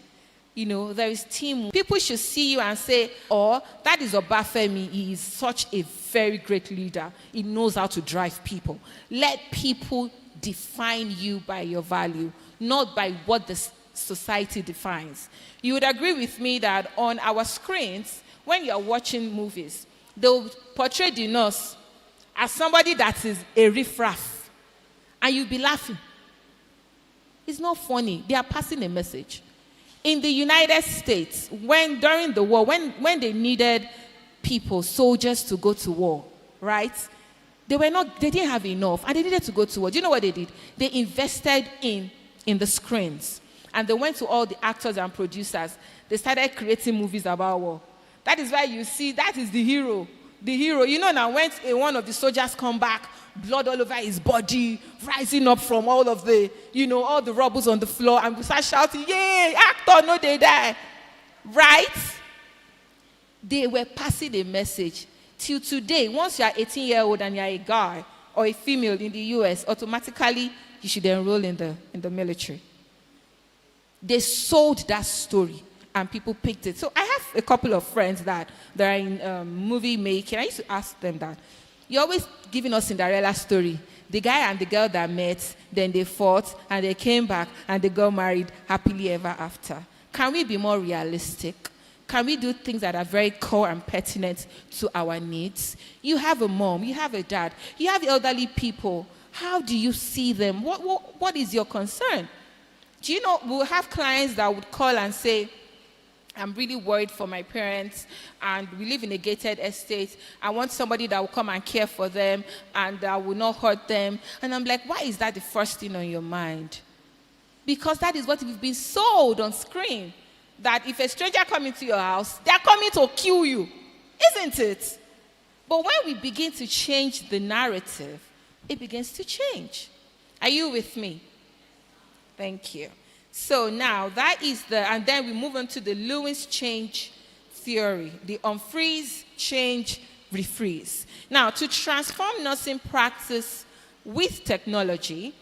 There is teamwork. People should see you and say, oh, that is Obafemi. He is such a very great leader. He knows how to drive people. Let people define you by your value, not by what the society defines. You would agree with me that on our screens, when you're watching movies, they'll portray the nurse as somebody that is a riffraff, and you'll be laughing. It's not funny. They are passing a message. In the United States, during the war, when they needed people, soldiers to go to war, right? They didn't have enough, and they needed to go to war. Do you know what they did? They invested in the screens, and they went to all the actors and producers. They started creating movies about war. That is why you see, that is the hero. The hero, now when one of the soldiers come back, blood all over his body, rising up from all of the, all the rubbles on the floor, and we start shouting, yay, actor, no, they die. Right? They were passing a message. Till today, once you are 18-year-old and you are a guy or a female in the US, automatically you should enroll in the military. They sold that story. And people picked it. So I have a couple of friends that are in movie making. I used to ask them that. You're always giving us Cinderella story. The guy and the girl that met, then they fought, and they came back, and they got married happily ever after. Can we be more realistic? Can we do things that are very core and pertinent to our needs? You have a mom, you have a dad, you have elderly people. How do you see them? What is your concern? Do you know, we'll have clients that would call and say, I'm really worried for my parents, and we live in a gated estate. I want somebody that will come and care for them and that will not hurt them. And I'm like, why is that the first thing on your mind? Because that is what we've been sold on screen. That if a stranger comes into your house, they're coming to kill you. Isn't it? But when we begin to change the narrative, it begins to change. Are you with me? Thank you. So now that is and then we move on to the Lewis change theory, the unfreeze, change, refreeze. Now, to transform nursing practice with technology,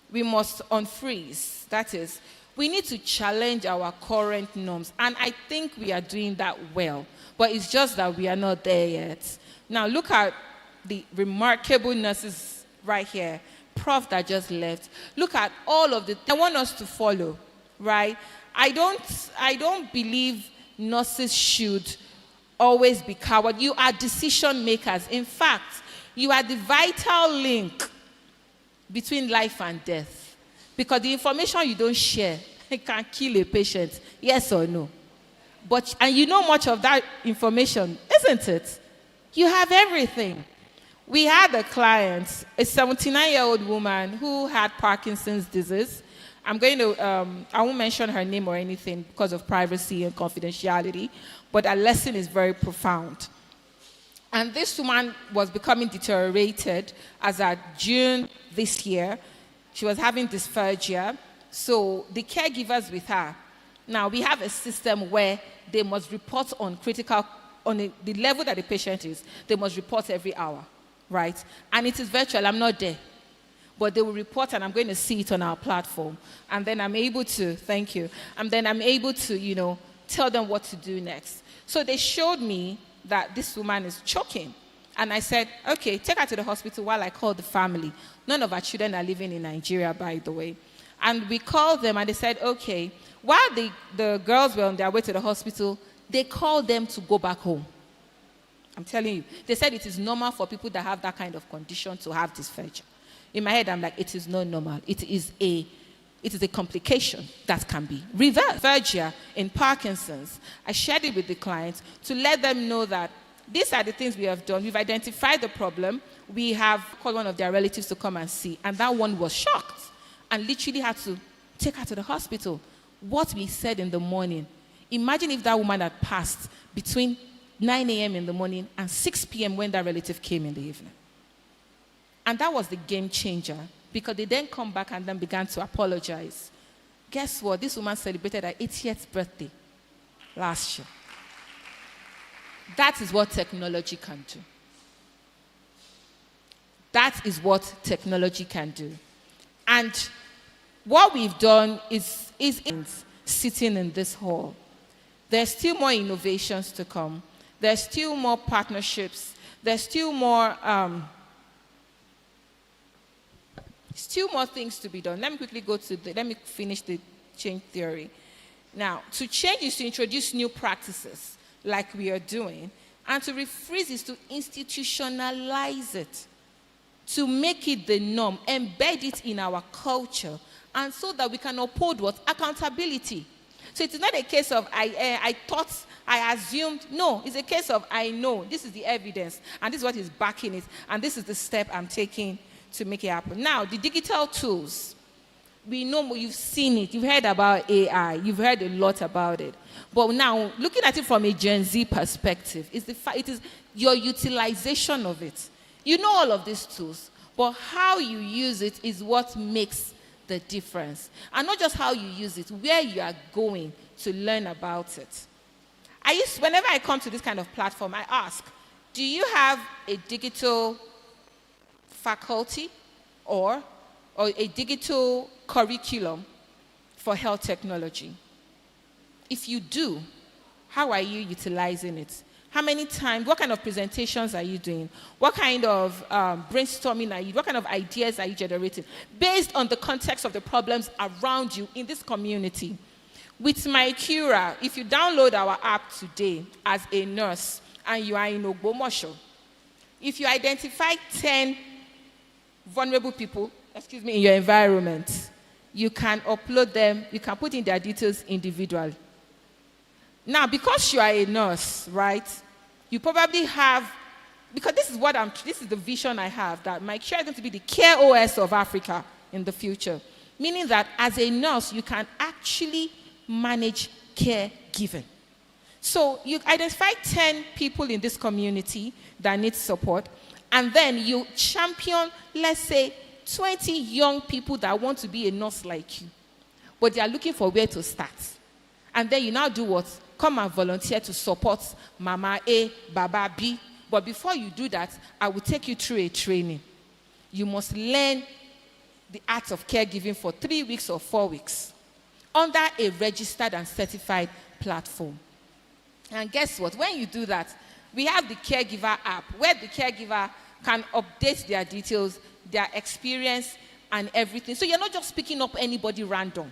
we must unfreeze. That is, we need to challenge our current norms. And I think we are doing that well, but it's just that we are not there yet. Now, look at the remarkable nurses right here. Prof that just left. Look at all of I want us to follow. Right? I don't believe nurses should always be coward. You are decision makers. In fact, you are the vital link between life and death. Because the information you don't share can kill a patient. Yes or no? And you know much of that information, isn't it? You have everything. We had a client, a 79-year-old woman who had Parkinson's disease. I won't mention her name or anything because of privacy and confidentiality, but her lesson is very profound. And this woman was becoming deteriorated as at June this year. She was having dysphagia, so the caregivers with her. Now, we have a system where they must report on the level that the patient is, they must report every hour, right? And it is virtual, I'm not there. But they will report, and I'm going to see it on our platform. And then I'm able to, thank you, and then I'm able to, tell them what to do next. So they showed me that this woman is choking. And I said, okay, take her to the hospital while I call the family. None of our children are living in Nigeria, by the way. And we called them and they said, okay. While the girls were on their way to the hospital, they called them to go back home. I'm telling you. They said it is normal for people that have that kind of condition to have dysphagia. In my head, I'm like, it is not normal. It is a complication that can be reversed. Dysphagia in Parkinson's, I shared it with the clients to let them know that these are the things we have done. We've identified the problem. We have called one of their relatives to come and see. And that one was shocked and literally had to take her to the hospital. What we said in the morning, imagine if that woman had passed between 9 a.m. in the morning and 6 p.m. when that relative came in the evening. And that was the game changer, because they then come back and then began to apologize. Guess what? This woman celebrated her 80th birthday last year. That is what technology can do. That is what technology can do. And what we've done is sitting in this hall. There's still more innovations to come. There's still more partnerships. There's still more things to be done. Let me quickly let me finish the change theory. Now, to change is to introduce new practices like we are doing, and to refreeze is to institutionalize it, to make it the norm, embed it in our culture, and so that we can uphold what? Accountability. So it is not a case of I thought, I assumed. No, it's a case of I know. This is the evidence, and this is what is backing it, and this is the step I'm taking to make it happen. Now, the digital tools, we know, you've seen it. You've heard about AI. You've heard a lot about it. But now, looking at it from a Gen Z perspective, it is your utilization of it. You know all of these tools, but how you use it is what makes the difference. And not just how you use it, where you are going to learn about it. Whenever I come to this kind of platform, I ask, do you have a digital faculty or a digital curriculum for health technology? If you do, how are you utilizing it? How many times, what kind of presentations are you doing? What kind of brainstorming are you, what kind of ideas are you generating? Based on the context of the problems around you in this community. With My Cura, if you download our app today as a nurse and you are in Ogbomosho, if you identify 10 vulnerable people, in your environment, you can upload them, you can put in their details individually. Now, because you are a nurse, right, you probably have, because this is the vision I have, that My Cure is going to be the care OS of Africa in the future. Meaning that as a nurse, you can actually manage care given. So you identify 10 people in this community that need support, and then you champion, let's say, 20 young people that want to be a nurse like you, but they are looking for where to start. And then you now do what? Come and volunteer to support Mama A, Baba B. But before you do that, I will take you through a training. You must learn the art of caregiving for 3 weeks or 4 weeks under a registered and certified platform. And guess what? When you do that, we have the caregiver app where the caregiver can update their details, their experience, and everything. So you're not just picking up anybody random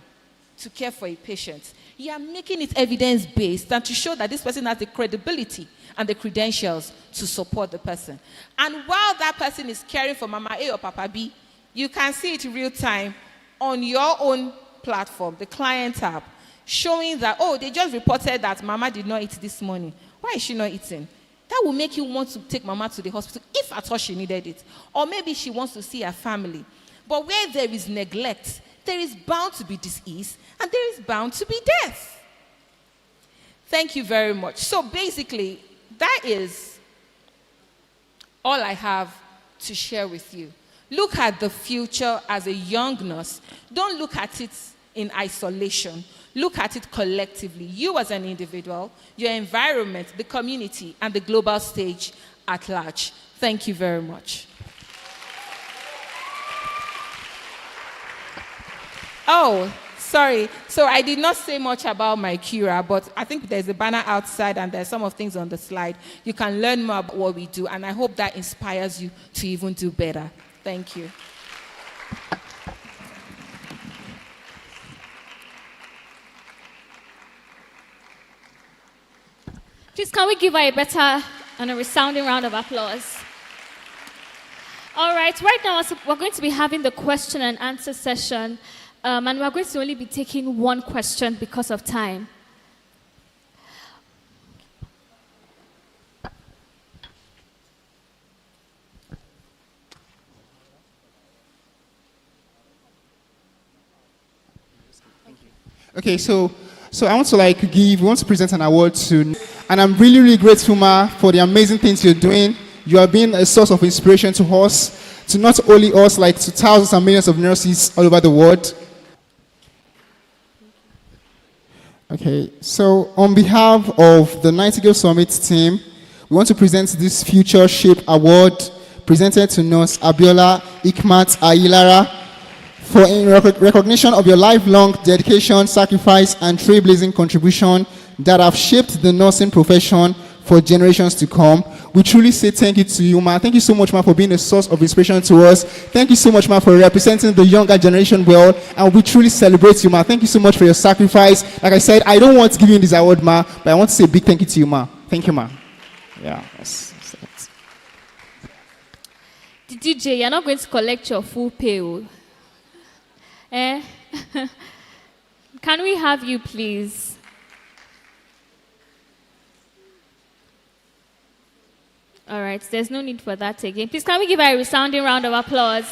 to care for a patient. You are making it evidence-based and to show that this person has the credibility and the credentials to support the person. And while that person is caring for Mama A or Papa B, you can see it in real time on your own platform, the client app, showing that, oh, they just reported that Mama did not eat this morning. Why is she not eating? That will make you want to take Mama to the hospital if at all she needed it. Or maybe she wants to see her family. But where there is neglect, there is bound to be disease and there is bound to be death. Thank you very much. So basically, that is all I have to share with you. Look at the future as a young nurse. Don't look at it in isolation. Look at it collectively. You as an individual, your environment, the community, and the global stage at large. Thank you very much. Oh, Sorry. So I did not say much about my cura, but I think there's a banner outside and there's some of things on the slide. You can learn more about what we do, and I hope that inspires you to even do better. Thank you. Please, can we give her a better and a resounding round of applause? All right, right now we're going to be having the question and answer session, and we're going to only be taking one question because of time. Okay, so I want to we want to present an award to, and I'm really, really grateful, Ma, for the amazing things you're doing. You are being a source of inspiration to us, to not only us, like to thousands and millions of nurses all over the world. Okay, so on behalf of the Nightingales Summit team, we want to present this Future Shape Award presented to Nurse Abiola Ikmat Ayilara for in recognition of your lifelong dedication, sacrifice, and trailblazing contribution that have shaped the nursing profession for generations to come. We truly say thank you to you, Ma. Thank you so much, Ma, for being a source of inspiration to us. Thank you so much, Ma, for representing the younger generation well, and we truly celebrate you, Ma. Thank you so much for your sacrifice. Like I said, I don't want to give you this award, Ma, but I want to say a big thank you to you, Ma. Thank you, Ma. Yeah. The DJ, you're not going to collect your full pay. Eh? Can we have you, please? All right, there's no need for that again. Please, can we give her a resounding round of applause?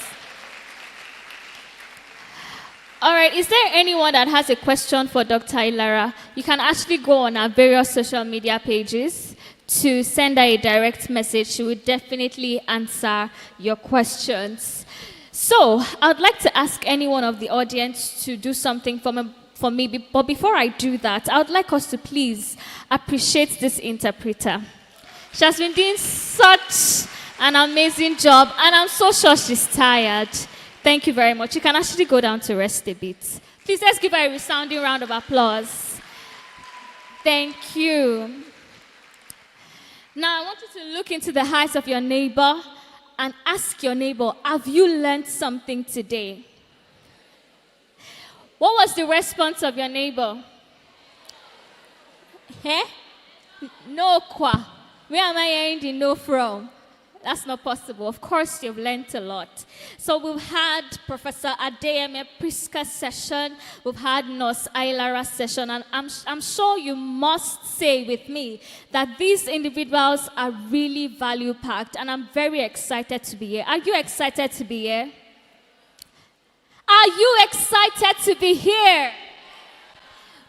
All right, is there anyone that has a question for Dr. Ilara? You can actually go on our various social media pages to send her a direct message. She will definitely answer your questions. So, I would like to ask anyone of the audience to do something for me, but before I do that, I would like us to please appreciate this interpreter. She has been doing such an amazing job, and I'm so sure she's tired. Thank you very much. You can actually go down to rest a bit. Please, let's give her a resounding round of applause. Thank you. Now, I want you to look into the eyes of your neighbor and ask your neighbor, have you learned something today? What was the response of your neighbor? Eh? No kwa. Where am I hearing the no from? That's not possible. Of course, you've learned a lot. So we've had Professor Adeyemi Priska's session. We've had Nurse Ailara's session. And I'm sure you must say with me that these individuals are really value-packed. And I'm very excited to be here. Are you excited to be here? Are you excited to be here?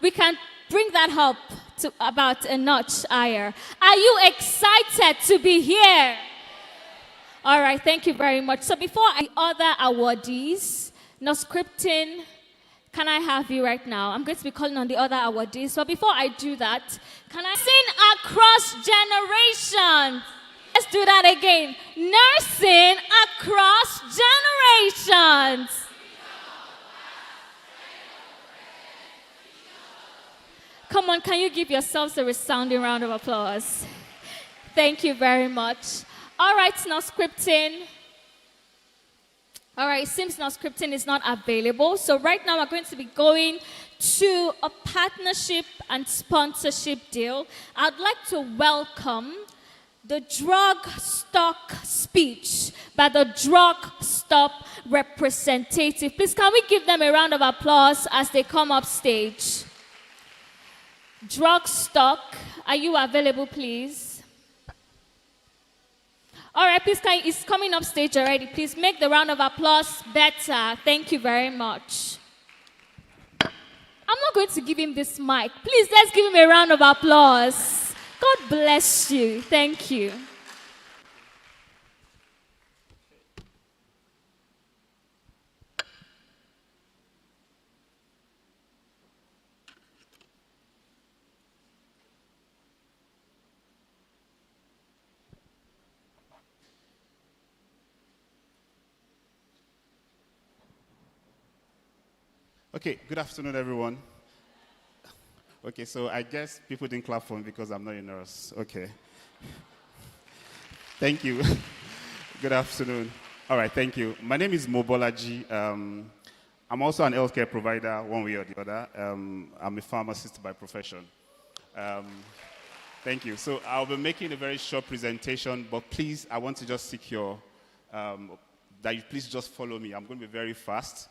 We can bring that up to about a notch higher. Are you excited to be here? All right, thank you very much. So before the other awardees, no scripting, can I have you right now? I'm going to be calling on the other awardees. So before I do that, can I sing across generations? Let's do that again. Nursing across generations. Come on, can you give yourselves a resounding round of applause? Thank you very much. All right, now scripting. All right, it seems now scripting is not available. So right now we're going to be going to a partnership and sponsorship deal. I'd like to welcome the drug stock speech by the drug stop representative. Please, can we give them a round of applause as they come up stage? Drug stock, are you available, please? All right, please, it's coming up stage already. Please make the round of applause better. Thank you very much. I'm not going to give him this mic. Please, let's give him a round of applause. God bless you. Thank you. Okay, good afternoon, everyone. Okay, so I guess people didn't clap for me because I'm not a nurse. Okay. Thank you. Good afternoon. All right, thank you. My name is Mobolaji. I'm also an healthcare provider, one way or the other. I'm a pharmacist by profession. Thank you. So I'll be making a very short presentation, but please, I want to just seek your, that you please just follow me. I'm going to be very fast,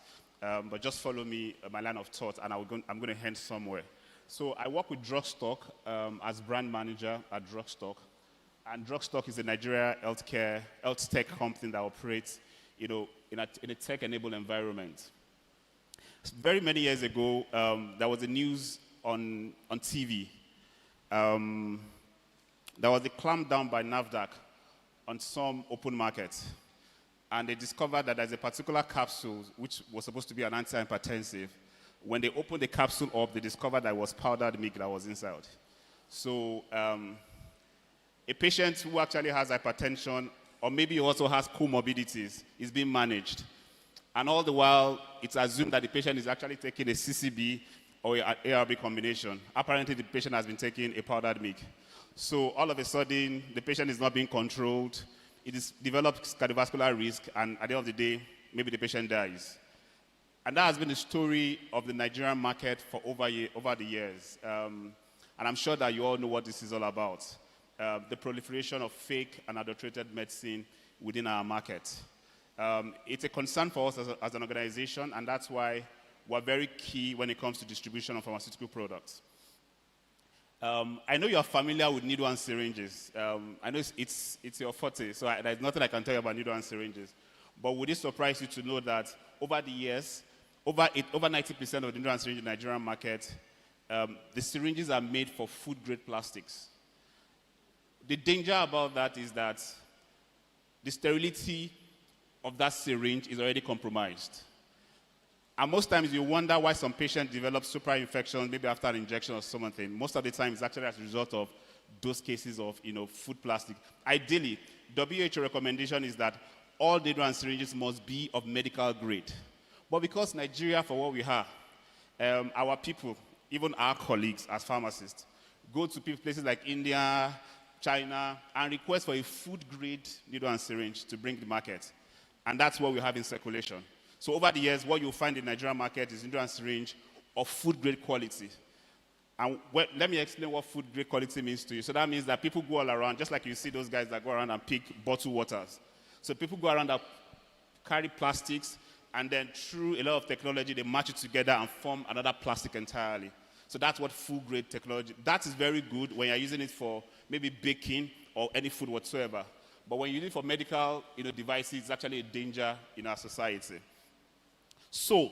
but just follow me, my line of thought, and I'm going to end somewhere. So I work with Drugstock as brand manager at Drugstock. And Drugstock is a Nigeria health tech company that operates, in a tech-enabled environment. Very many years ago, there was a news on TV. There was a clampdown by NAFDAC on some open markets. And they discovered that there's a particular capsule, which was supposed to be an antihypertensive. When they opened the capsule up, they discovered that it was powdered milk that was inside. So a patient who actually has hypertension, or maybe also has comorbidities, is being managed. And all the while, it's assumed that the patient is actually taking a CCB or an ARB combination. Apparently, the patient has been taking a powdered milk. So all of a sudden, the patient is not being controlled. It develops cardiovascular risk, and at the end of the day, maybe the patient dies. And that has been the story of the Nigerian market for over the years. And I'm sure that you all know what this is all about. The proliferation of fake and adulterated medicine within our market. It's a concern for us as an organization, and that's why we're very key when it comes to distribution of pharmaceutical products. I know you're familiar with needle and syringes. I know it's your forte, so there's nothing I can tell you about needle and syringes. But would it surprise you to know that over the years, over 90% of the needle and syringe in the Nigerian market, the syringes are made for food-grade plastics. The danger about that is that the sterility of that syringe is already compromised. And most times you wonder why some patients develop super infections, maybe after an injection or something. Most of the time it's actually as a result of those cases of food plastic. Ideally, WHO recommendation is that all needle and syringes must be of medical grade. But because Nigeria, for what we are, our people, even our colleagues as pharmacists, go to places like India, China, and request for a food-grade needle and syringe to bring to the market. And that's what we have in circulation. So over the years, what you'll find in the Nigerian market is needle and syringe of food-grade quality. And let me explain what food-grade quality means to you. So that means that people go all around, just like you see those guys that go around and pick bottled waters. So people go around and carry plastics, and then through a lot of technology, they match it together and form another plastic entirely. So that's what food-grade technology, that is very good when you're using it for maybe baking or any food whatsoever. But when you use it for medical devices, it's actually a danger in our society. So,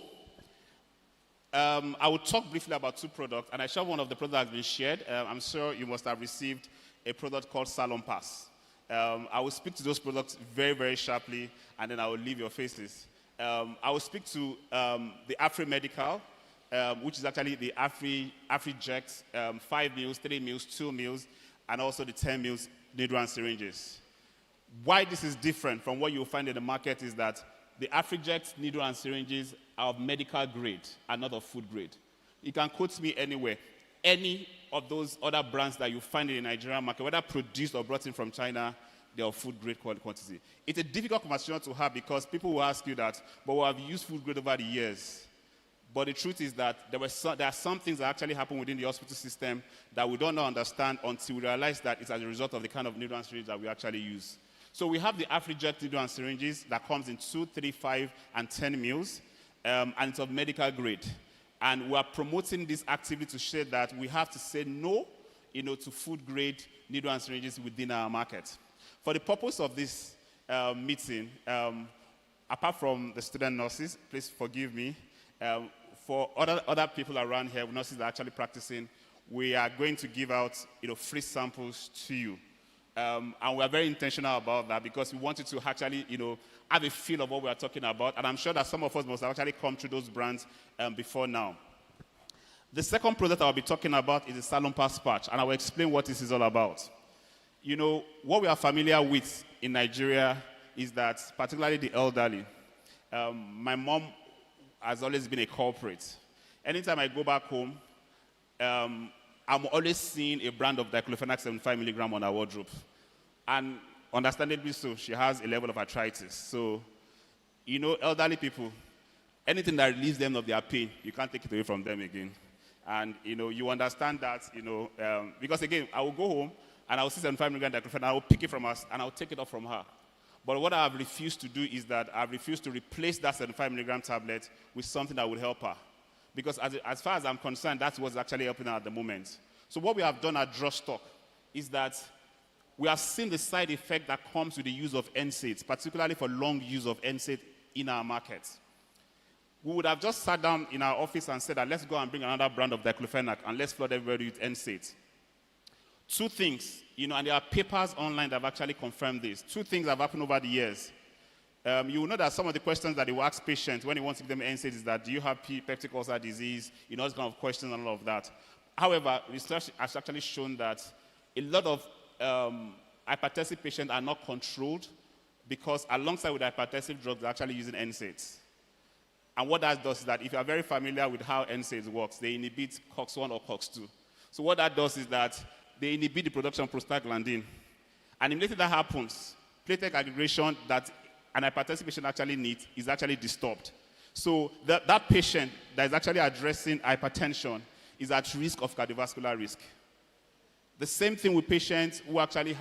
I will talk briefly about two products, and I showed one of the products that has been shared. I'm sure you must have received a product called Salon Pass. I will speak to those products very, very sharply, and then I will leave your faces. I will speak to the Afri Medical, which is actually the AfriJect 5 mils, 3 mils, 2 mils, and also the 10 mils needle and syringes. Why this is different from what you'll find in the market is that the AfriJect needle and syringes are of medical grade and not of food grade. You can quote me anywhere. Any of those other brands that you find in the Nigerian market, whether produced or brought in from China, they are food grade quantity. It's a difficult conversation to have because people will ask you that, but we have used food grade over the years. But the truth is that there are some things that actually happen within the hospital system that we don't understand until we realize that it's as a result of the kind of needle and syringe that we actually use. So we have the AfriJect needle and syringes that comes in 2, 3, 5, and 10 mils, and it's of medical grade. And we are promoting this actively to show that we have to say no, to food-grade needle and syringes within our market. For the purpose of this meeting, apart from the student nurses, please forgive me, for other people around here, nurses that are actually practicing, we are going to give out, free samples to you. And we are very intentional about that because we want you to actually, have a feel of what we are talking about. And I'm sure that some of us must have actually come through those brands before now. The second product I'll be talking about is the Salon Pass patch, and I will explain what this is all about. What we are familiar with in Nigeria is that, particularly the elderly, my mom has always been a culprit. anytime I go back home, I'm always seeing a brand of diclofenac 75 milligram on her wardrobe. And understandably so, she has a level of arthritis. So, elderly people, anything that relieves them of their pain, you can't take it away from them again. And, you understand that, because again, I will go home and I will see 75 milligram diclofenac, I will pick it from us and I will take it off from her. But what I have refused to do is that I have refused to replace that 75 milligram tablet with something that would help her. Because as far as I'm concerned, that's what's actually helping her at the moment. So what we have done at Drugstock is that we have seen the side effect that comes with the use of NSAIDs, particularly for long use of NSAID in our markets. We would have just sat down in our office and said that let's go and bring another brand of diclofenac and let's flood everybody with NSAIDs. Two things, and there are papers online that have actually confirmed this. Two things have happened over the years. You will know that some of the questions that they will ask patients when they want to give them NSAIDs is that, do you have peptic ulcer disease? Those kind of questions and all of that. However, research has actually shown that a lot of hypertensive patients are not controlled because alongside with hypertensive drugs, they're actually using NSAIDs. And what that does is that if you are very familiar with how NSAIDs works, they inhibit COX-1 or COX-2. So what that does is that they inhibit the production of prostaglandin. And immediately that happens, platelet aggregation that an hypertensive patient actually needs is actually disturbed. So that patient that is actually addressing hypertension is at risk of cardiovascular risk. The same thing with patients who actually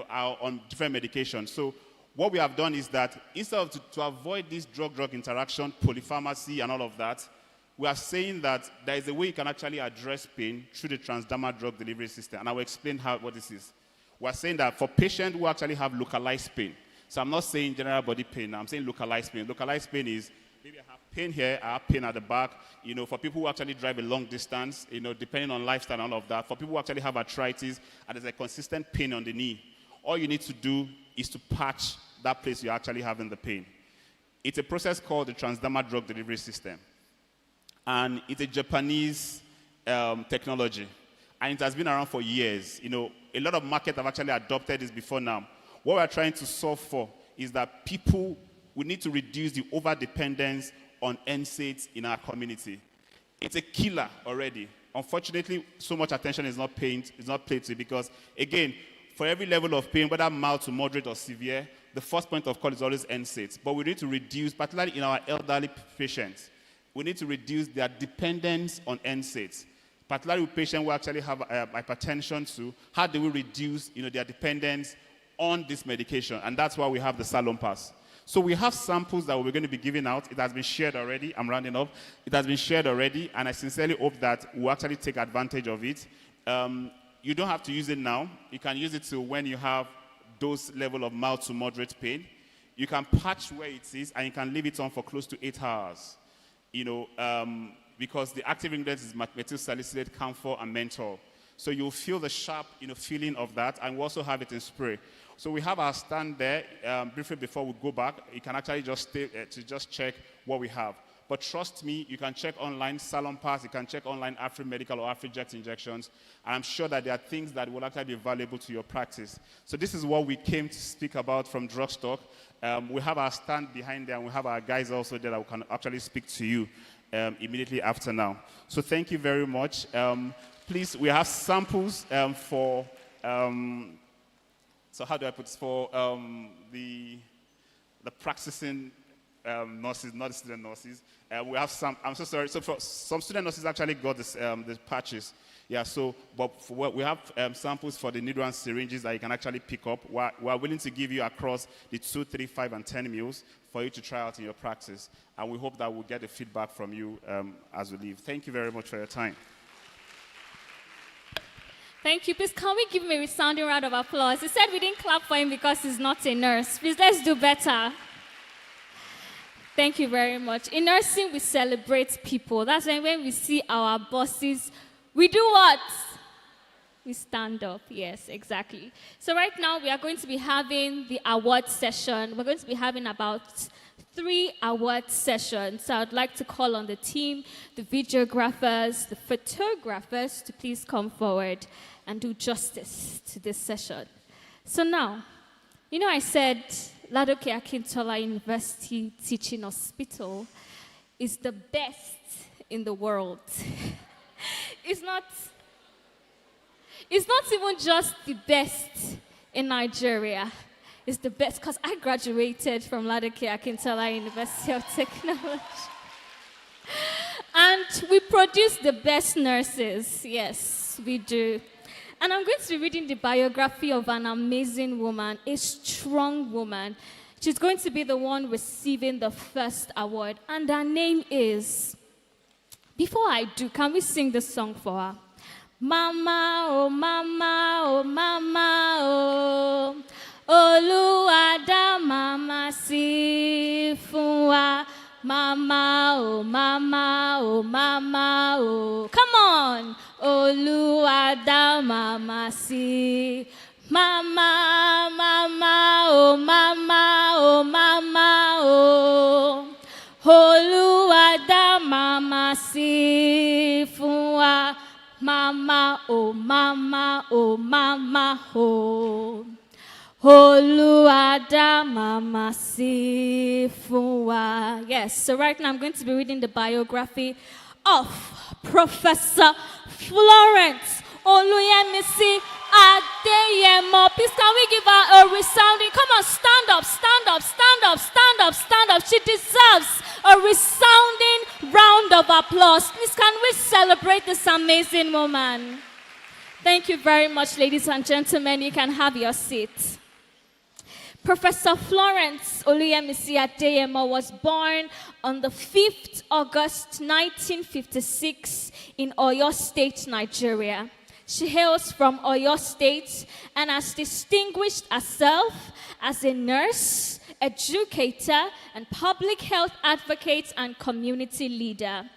are on different medications. So what we have done is that instead of to avoid this drug-drug interaction, polypharmacy and all of that, we are saying that there is a way you can actually address pain through the transdermal drug delivery system. And I will explain what this is. We are saying that for patients who actually have localized pain, so I'm not saying general body pain, I'm saying localized pain. Localized pain is maybe I have pain here, I have pain at the back. For people who actually drive a long distance, depending on lifestyle and all of that. For people who actually have arthritis and there's a consistent pain on the knee, all you need to do is to patch that place you're actually having the pain. It's a process called the transdermal drug delivery system. And it's a Japanese technology. And it has been around for years. A lot of markets have actually adopted this before now. What we're trying to solve for is that people, we need to reduce the over-dependence on NSAIDs in our community. It's a killer already. Unfortunately, so much attention is not paid to it because, again, for every level of pain, whether mild to moderate or severe, the first point of call is always NSAIDs. But we need to reduce, particularly in our elderly patients, we need to reduce their dependence on NSAIDs. Particularly with patients who actually have hypertension too, how do we reduce their dependence on this medication? And that's why we have the Salon Pass. So we have samples that we're going to be giving out. It has been shared already. I'm rounding up. It has been shared already, and I sincerely hope that we'll actually take advantage of it. You don't have to use it now. You can use it to when you have those level of mild to moderate pain. You can patch where it is, and you can leave it on for close to 8 hours. Because the active ingredient is methyl salicylate, camphor, and menthol. So you'll feel the sharp, feeling of that, and we also have it in spray. So we have our stand there. Briefly before we go back, you can actually just stay to just check what we have. But trust me, you can check online Salon Pass, you can check online Afri Medical or AfriJect injections, and I'm sure that there are things that will actually be valuable to your practice. So this is what we came to speak about from Drugstock. We have our stand behind there, and we have our guys also there that we can actually speak to you immediately after now. So thank you very much. Please, we have samples for, so how do I put this, for the practicing nurses, not the student nurses. We have some, I'm so sorry, so for some student nurses actually got this, the patches. Yeah, so, but we have samples for the needle and syringes that you can actually pick up. We're willing to give you across the 2, 3, 5, and 10 meals for you to try out in your practice. And we hope that we'll get the feedback from you as we leave. Thank you very much for your time. Thank you. Please, can we give him a resounding round of applause? He said we didn't clap for him because he's not a nurse. Please, let's do better. Thank you very much. In nursing, we celebrate people. That's when we see our bosses, we do what? We stand up. Yes, exactly. So right now, we are going to be having the award session. We're going to be having about 3 award sessions. So I'd like to call on the team, the videographers, the photographers to please come forward and do justice to this session. So now, I said Ladoke Akintola University Teaching Hospital is the best in the world. It's not even just the best in Nigeria. It's the best because I graduated from Ladake Akintola University of Technology. And we produce the best nurses. Yes, we do. And I'm going to be reading the biography of an amazing woman, a strong woman. She's going to be the one receiving the first award. And her name is, before I do, can we sing the song for her? Mama, oh mama, oh mama, oh. Olúwa dá mama sí fún wa. Mama, oh mama, oh mama, oh. Come on. Olúwa dá mama sí. Mama, mama, oh mama, oh mama, oh. Olúwa dá mama sí fún wa. Mama, oh mama, oh mama, oh. Olúwa dá mama sí fún wa. Yes, so right now I'm going to be reading the biography of Professor Florence Oluyemisi Adeyemo. Please, can we give her a resounding, come on, stand up, stand up, stand up, stand up, stand up. She deserves a resounding round of applause. Please, can we celebrate this amazing woman? Thank you very much, ladies and gentlemen. You can have your seat. Professor Florence Oluyemisi Adeyemo was born on the 5th August 1956 in Oyo State, Nigeria. She hails from Oyo State and has distinguished herself as a nurse, educator, and public health advocate and community leader.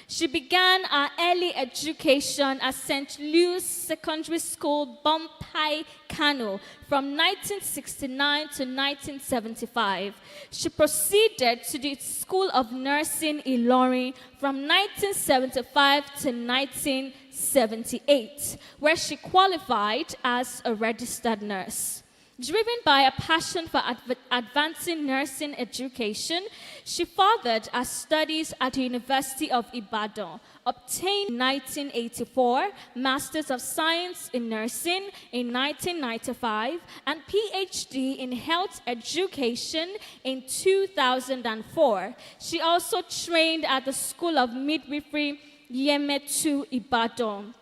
She began her early education at St. Louis Secondary School, Bompai, Kano, from 1969 to 1975. She proceeded to the School of Nursing, Ilorin, from 1975 to 1978, where she qualified as a registered nurse. Driven by a passion for advancing nursing education, she furthered her studies at the University of Ibadan, obtained in 1984, Masters of Science in Nursing in 1995, and PhD in Health Education in 2004. She also trained at the School of Midwifery, Yemetu, Ibadan,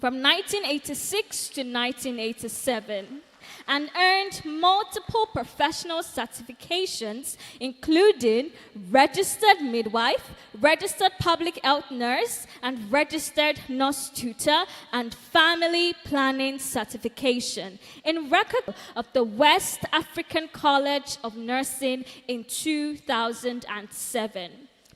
from 1986 to 1987. And earned multiple professional certifications, including registered midwife, registered public health nurse, and registered nurse tutor, and family planning certification, in record of the West African College of Nursing in 2007.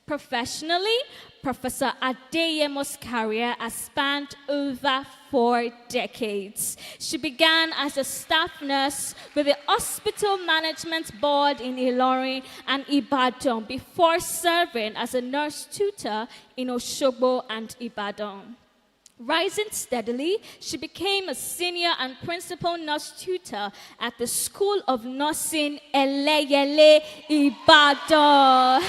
Professionally, Professor Adeyemo's career has spanned over 4 decades. She began as a staff nurse with the Hospital Management Board in Ilorin and Ibadan before serving as a nurse tutor in Osogbo and Ibadan. Rising steadily, she became a senior and principal nurse tutor at the School of Nursing, Eleyele, Ibadan,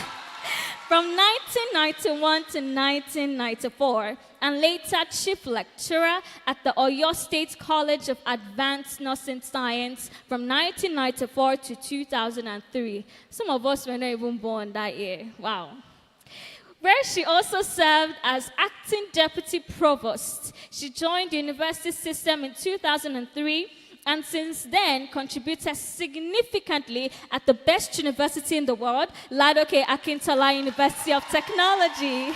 from 1991 to 1994, and later chief lecturer at the Oyo State College of Advanced Nursing Science from 1994 to 2003. Some of us were not even born that year. Wow. Where she also served as acting deputy provost. She joined the university system in 2003, and since then contributed significantly at the best university in the world, Ladake Akintola University of Technology,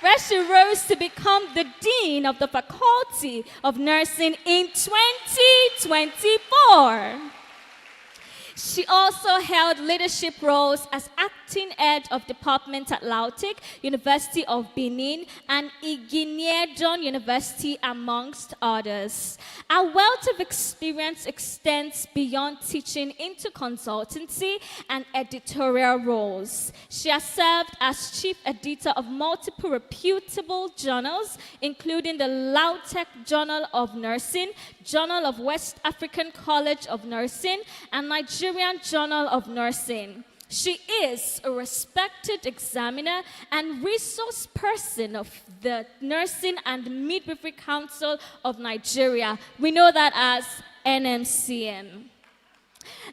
where she rose to become the dean of the Faculty of Nursing in 2024. She also held leadership roles as acting head of department at Lautech, University of Benin, and Iginedon University, amongst others. Her wealth of experience extends beyond teaching into consultancy and editorial roles. She has served as chief editor of multiple reputable journals, including the Lautech Journal of Nursing, Journal of West African College of Nursing, and Nigerian Journal of Nursing. She is a respected examiner and resource person of the Nursing and Midwifery Council of Nigeria. We know that as NMCM.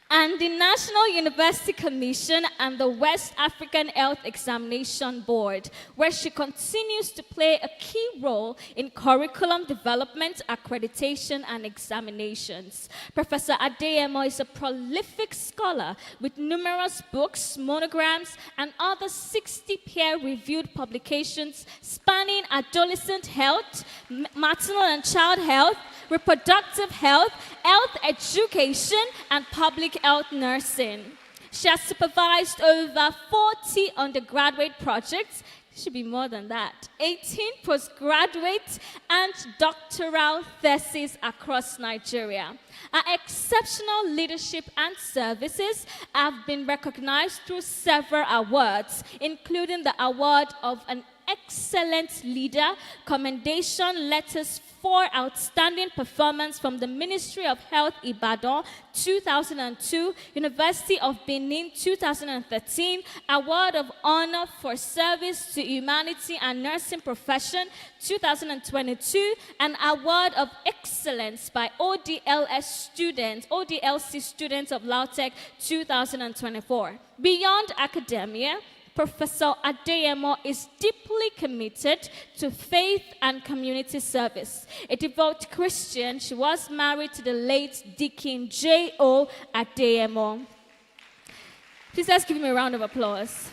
And the National University Commission and the West African Health Examination Board, where she continues to play a key role in curriculum development, accreditation, and examinations. Professor Adeyemo is a prolific scholar with numerous books, monograms, and other 60 peer-reviewed publications spanning adolescent health, maternal and child health, reproductive health, health education, and public health nursing. She has supervised over 40 undergraduate projects, should be more than that, 18 postgraduate and doctoral theses across Nigeria. Her exceptional leadership and services have been recognized through several awards, including the award of an excellent leader, commendation letters for outstanding performance from the Ministry of Health Ibadan 2002, University of Benin 2013, Award of Honor for Service to Humanity and Nursing Profession 2022, and Award of Excellence by ODLC students of Lautech 2024. Beyond academia, Professor Adeyemo is deeply committed to faith and community service. A devout Christian, she was married to the late Deacon J.O. Adeyemo. Please let's give him a round of applause.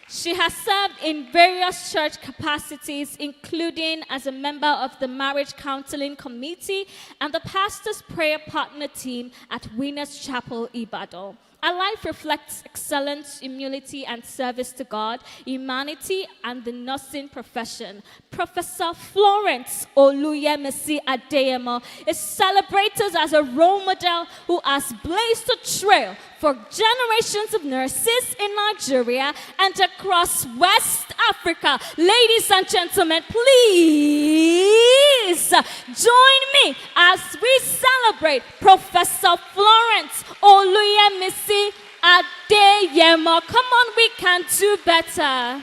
She has served in various church capacities, including as a member of the Marriage Counseling Committee and the Pastor's Prayer Partner Team at Winners Chapel, Ibadan. Her life reflects excellence, humility, and service to God, humanity, and the nursing profession. Professor Florence Oluyemisi Adeyemo is celebrated as a role model who has blazed a trail for generations of nurses in Nigeria and across West Africa. Ladies and gentlemen, please join me as we celebrate Professor Florence Oluyemisi Adeyemo. Come on, we can do better.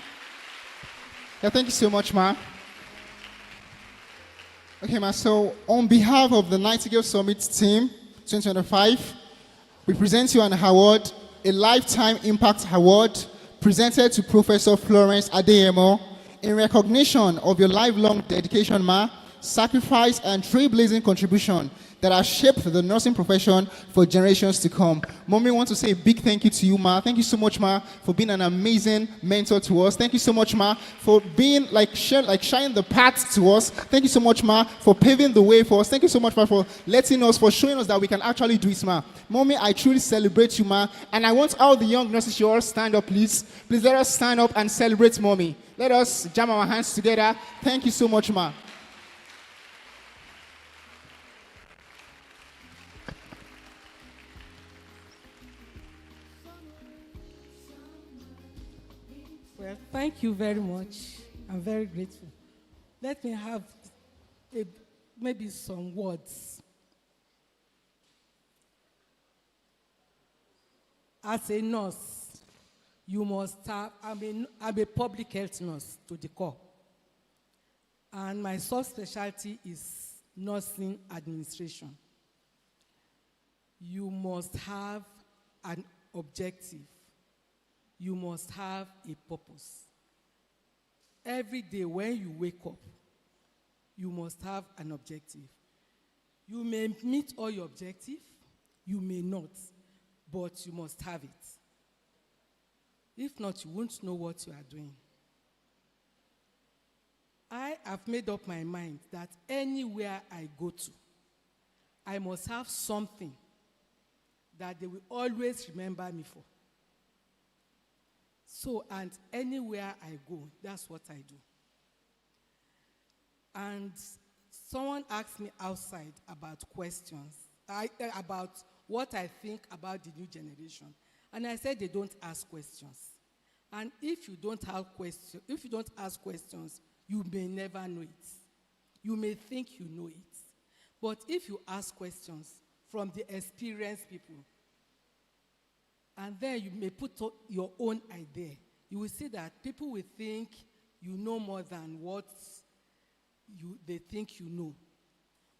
Yeah, thank you so much, ma. Okay, ma, so on behalf of the Nightingales Summit team 2025, we present you an award, a Lifetime Impact Award, presented to Professor Florence Adeyemo in recognition of your lifelong dedication, ma, sacrifice, and trailblazing contribution that has shaped the nursing profession for generations to come. Mommy, want to say a big thank you to you, ma. Thank you so much, ma, for being an amazing mentor to us. Thank you so much, ma, for being shining the path to us. Thank you so much, ma, for paving the way for us. Thank you so much, ma, for letting us, for showing us that we can actually do it, ma. Mommy, I truly celebrate you, ma, and I want all the young nurses to all stand up, please. Please let us stand up and celebrate mommy. Let us jam our hands together. Thank you so much, ma. Well, thank you very much. I'm very grateful. Let me have maybe some words. As a nurse, you must have, I'm a public health nurse to the core. And my subspecialty is nursing administration. You must have an objective. You must have a purpose. Every day when you wake up, you must have an objective. You may meet all your objectives, you may not, but you must have it. If not, you won't know what you are doing. I have made up my mind that anywhere I go to, I must have something that they will always remember me for. So, and anywhere I go, that's what I do. And someone asked me outside about questions, about what I think about the new generation. And I said they don't ask questions. And if you don't ask questions, you may never know it. You may think you know it. But if you ask questions from the experienced people, and then you may put your own idea, you will see that people will think you know more than what they think you know.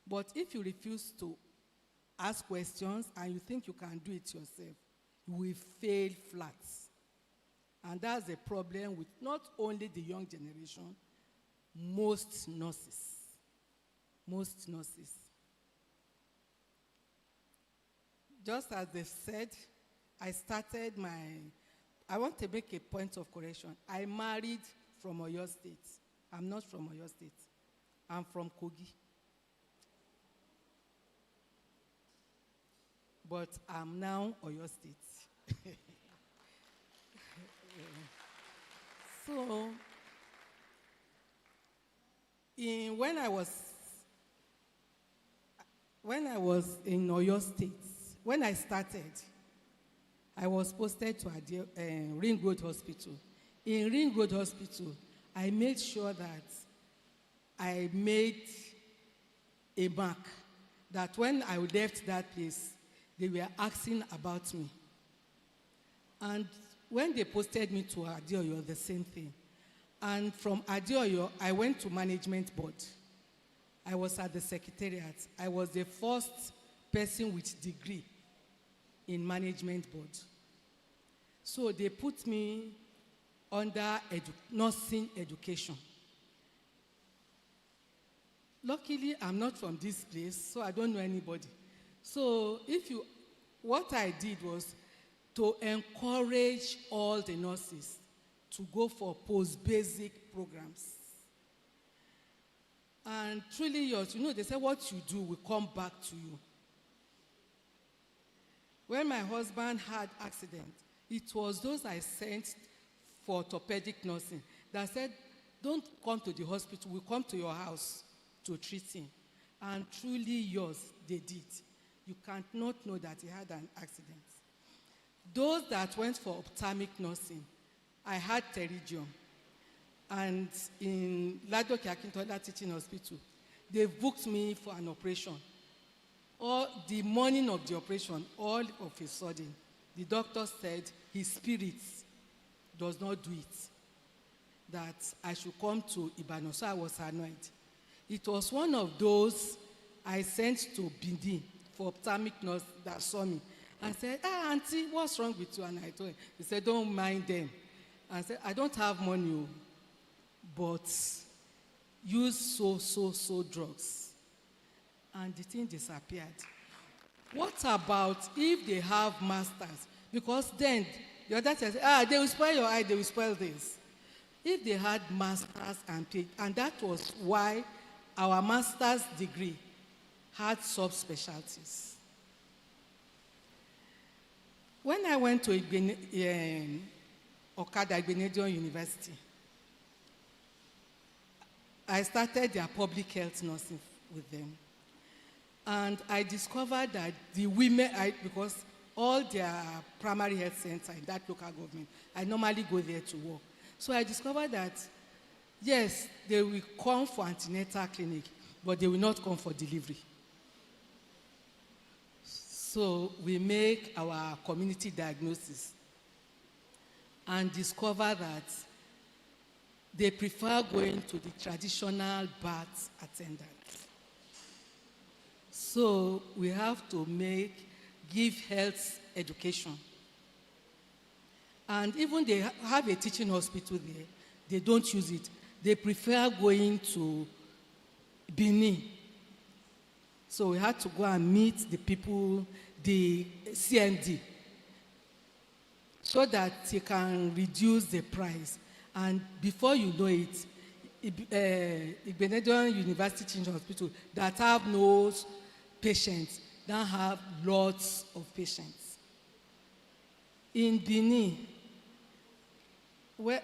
But if you refuse to ask questions and you think you can do it yourself, you will fail flat. And that's a problem with not only the young generation, most nurses. Most nurses. Just as they said, I want to make a point of correction. I married from Oyo State. I'm not from Oyo State. I'm from Kogi. But I'm now Oyo State. So, when I was in Oyo State, when I started, I was posted to Ring Road Hospital. In Ring Road Hospital, I made sure that I made a mark that when I left that place, they were asking about me. And when they posted me to Adeoyo, the same thing. And from Adeoyo, I went to management board. I was at the secretariat. I was the first person with degree in management board. So they put me under nursing education. Luckily, I'm not from this place, so I don't know anybody. So what I did was to encourage all the nurses to go for post-basic programs. And truly yours, they say what you do will come back to you. When my husband had accident, it was those I sent for orthopedic nursing that said, don't come to the hospital, we'll come to your house to treat him. And truly yours, they did. You can't not know that he had an accident. Those that went for ophthalmic nursing, I had pterygium. And in Ladoke Akintola Teaching Hospital, they booked me for an operation. The morning of the operation, all of a sudden, the doctor said his spirit does not do it, that I should come to Ibadan. So I was annoyed. It was one of those I sent to Bindi for ophthalmic nurse that saw me. I said, auntie, what's wrong with you? And I told him, he said, don't mind them. I said, I don't have money, but use so drugs. And the thing disappeared. What about if they have masters? Because then the other says, they will spoil your eye, they will spoil this. If they had masters and that was why our master's degree had subspecialties. When I went to Okada Igbenedion University, I started their public health nursing with them. And I discovered that the women, because all their primary health centers in that local government, I normally go there to work. So I discovered that, yes, they will come for antenatal clinic, but they will not come for delivery. So we make our community diagnosis and discover that they prefer going to the traditional birth attendant. So we have to give health education. And even they have a teaching hospital there, they don't use it. They prefer going to Benin. So we had to go and meet the people, the CND, so that they can reduce the price. And before you know it, Igbenedion University Teaching Hospital that have no patients, now have lots of patients. In Benin, where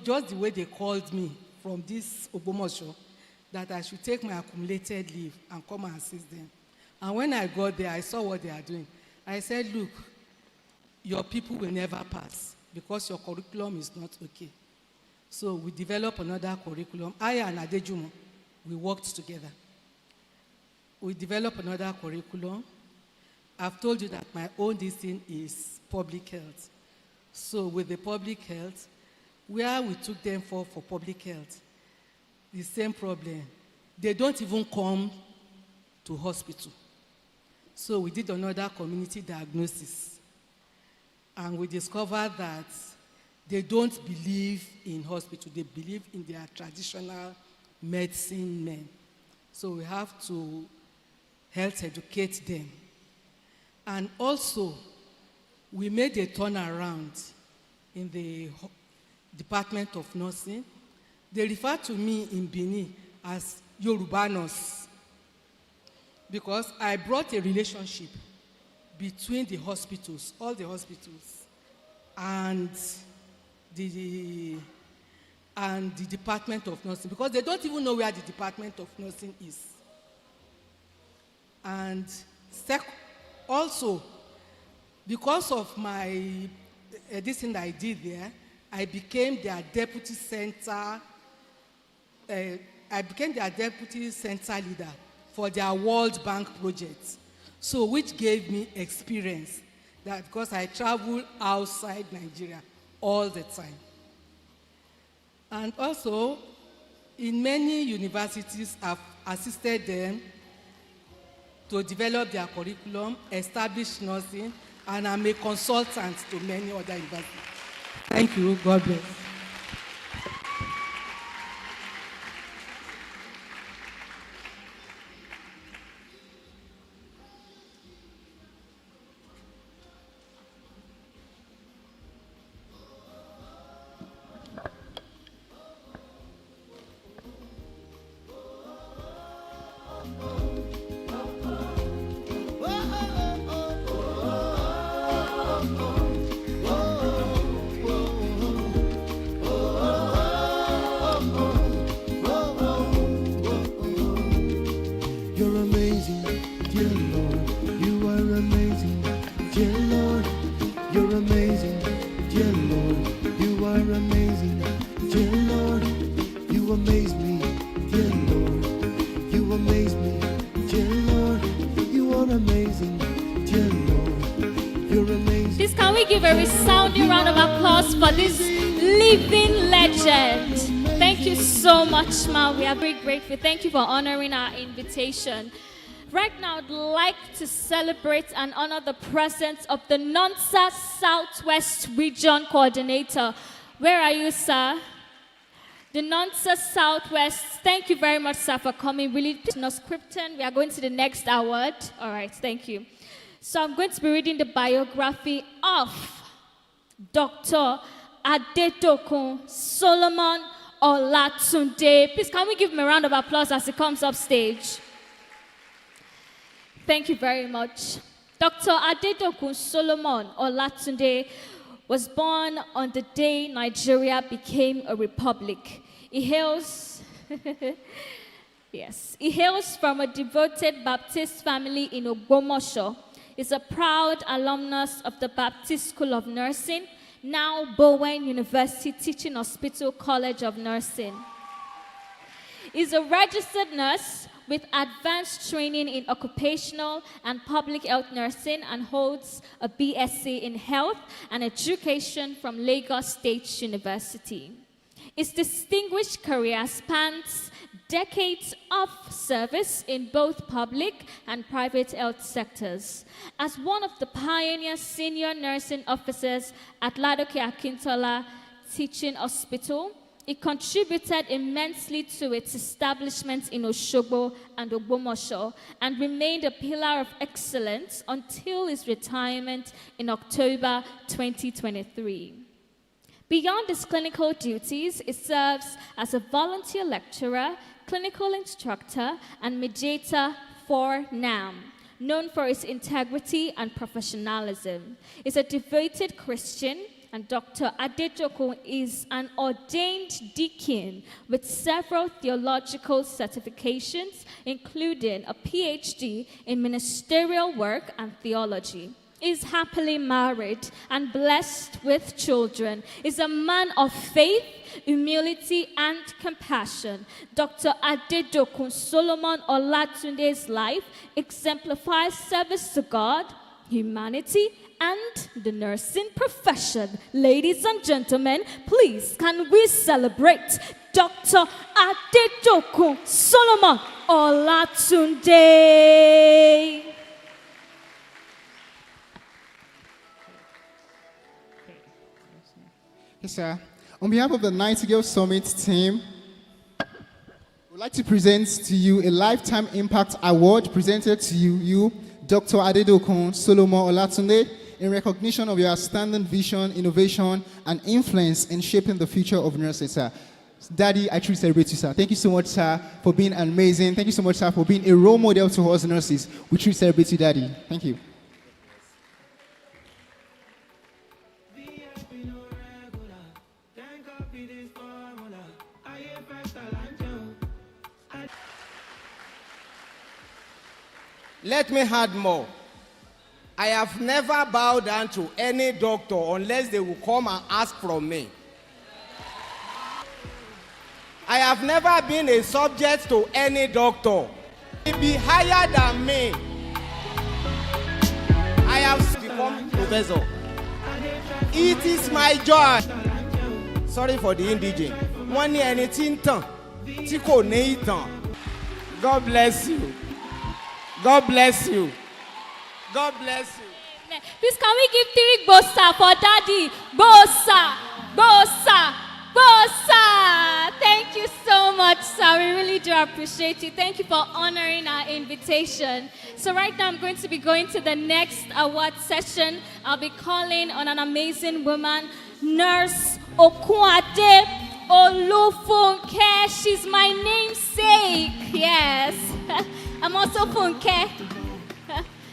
just the way they called me from this Ogbomoso, that I should take my accumulated leave and come and assist them. And when I got there, I saw what they are doing. I said, look, your people will never pass because your curriculum is not okay. So we developed another curriculum. I and Adejumo, we worked together. We developed another curriculum. I've told you that my own thing is public health. So with the public health, where we took them for public health, the same problem. They don't even come to hospital. So we did another community diagnosis. And we discovered that they don't believe in hospital. They believe in their traditional medicine men. So we have to health educate them. And also, we made a turnaround in the Department of Nursing. They refer to me in Benin as Yoruba nurse because I brought a relationship between the hospitals, all the hospitals, and the Department of Nursing, because they don't even know where the Department of Nursing is. And also, because of my this thing that I did there, I became their deputy center. I became their deputy center leader for their World Bank project. So, which gave me experience that because I travel outside Nigeria all the time. And also, in many universities, I've assisted them to develop their curriculum, establish nursing, and I'm a consultant to many other universities. Thank you. God bless. You're amazing, dear Lord. You are amazing, dear Lord. You're amazing, dear Lord. You are amazing, dear Lord. You amaze me, dear Lord. You amaze me, dear Lord. You are amazing, dear Lord. You're amazing. Please, can we give a resounding round of applause for this living legend? Thank you so much, Ma. We are very grateful. Thank you for honoring our invitation. Right now, I'd like to celebrate and honor the presence of the NONSA Southwest Region Coordinator. Where are you, sir? The NONSA Southwest. Thank you very much, sir, for coming. Really, no scripting. We are going to the next award. All right, thank you. So I'm going to be reading the biography of Dr. Adedokun Solomon Olatunde. Please, can we give him a round of applause as he comes up stage? Thank you very much. Dr. Adedokun Solomon Olatunde was born on the day Nigeria became a republic. He hails, he hails from a devoted Baptist family in Ogbomoso. He's a proud alumnus of the Baptist School of Nursing, now Bowen University Teaching Hospital College of Nursing. He's a registered nurse with advanced training in occupational and public health nursing and holds a BSc in health and education from Lagos State University. His distinguished career spans decades of service in both public and private health sectors. As one of the pioneer senior nursing officers at Ladoke Akintola Teaching Hospital, he contributed immensely to its establishment in Osogbo and Ogbomoso and remained a pillar of excellence until his retirement in October 2023. Beyond his clinical duties, he serves as a volunteer lecturer, clinical instructor, and mediator for NAM, known for his integrity and professionalism. He's a devoted Christian, and Dr. Adedokun is an ordained deacon with several theological certifications, including a PhD in ministerial work and theology. Is happily married and blessed with children. Is a man of faith, humility, and compassion. Dr. Adedokun Solomon Olatunde's life exemplifies service to God, humanity, and the nursing profession. Ladies and gentlemen, please can we celebrate Dr. Adedokun Solomon Olatunde. Yes, sir. On behalf of the Nightingales Summit team, we'd like to present to you a Lifetime Impact Award presented to you, Dr. Adedokun Solomon Olatunde, in recognition of your outstanding vision, innovation, and influence in shaping the future of nursing, sir. Daddy, I truly celebrate you, sir. Thank you so much, sir, for being amazing. Thank you so much, sir, for being a role model to us nurses. We truly celebrate you, Daddy. Thank you. Let me add more. I have never bowed down to any doctor unless they will come and ask from me. I have never been a subject to any doctor. He be higher than me. I have become professor. It is my joy. Sorry for the indigent. Wọ́n ní ẹni tí ń tàn, tí kò ní ìtàn. God bless you. God bless you. God bless you. Amen. Please, can we give 3 bossa for Daddy? Bossa, bossa, bossa. Thank you so much, sir. We really do appreciate you. Thank you for honoring our invitation. So right now, I'm going to be going to the next award session. I'll be calling on an amazing woman, Nurse Okunade Olufunke. She's my namesake. Yes. I'm also Funke.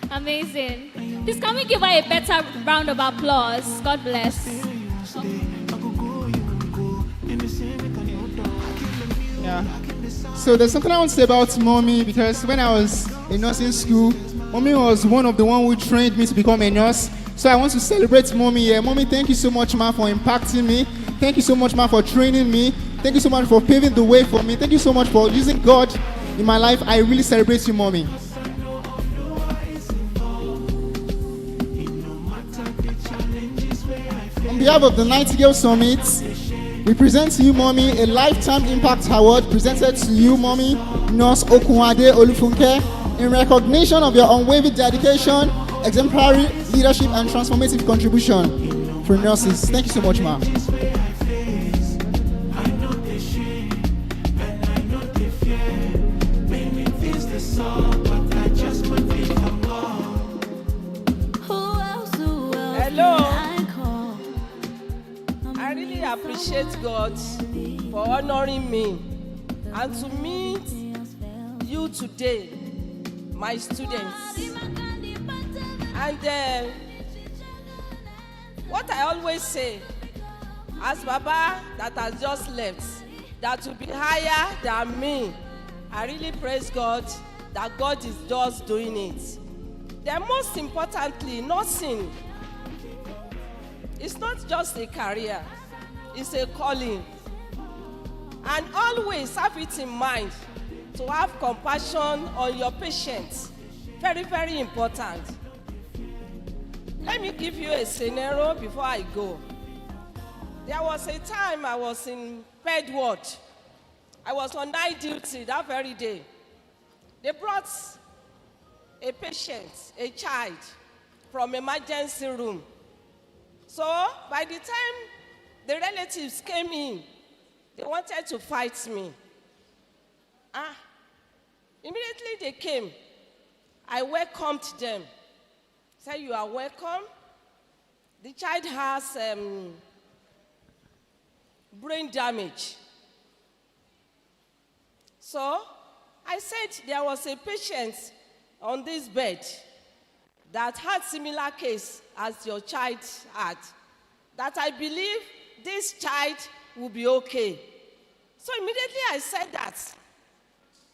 Amazing. Please, can we give her a better round of applause? God bless. Yeah. So there's something I want to say about Mommy, because when I was in nursing school, Mommy was one of the ones who trained me to become a nurse. So I want to celebrate Mommy here. Mommy, thank you so much, ma, for impacting me. Thank you so much, ma, for training me. Thank you so much for paving the way for me. Thank you so much for using God in my life. I really celebrate you, Mommy. On behalf of the Nightingales Summit, we present to you, Mommy, a Lifetime Impact Award presented to you, Mommy, Nurse Okunade Olufunke, in recognition of your unwavering dedication, exemplary leadership, and transformative contribution for nurses. Thank you so much, ma'am. Hello. I really appreciate God for honoring me and to meet you today, my students. And what I always say, as Baba that has just left, that will be higher than me, I really praise God that God is just doing it. Then most importantly, nursing is not just a career, it's a calling. And always have it in mind to have compassion on your patients. Very, very important. Let me give you a scenario before I go. There was a time I was in bed ward. I was on night duty that very day. They brought a patient, a child, from emergency room. So by the time the relatives came in, they wanted to fight me. Immediately they came. I welcomed them. Said, you are welcome. The child has brain damage. So I said there was a patient on this bed that had similar case as your child had, that I believe this child will be okay. So immediately I said that.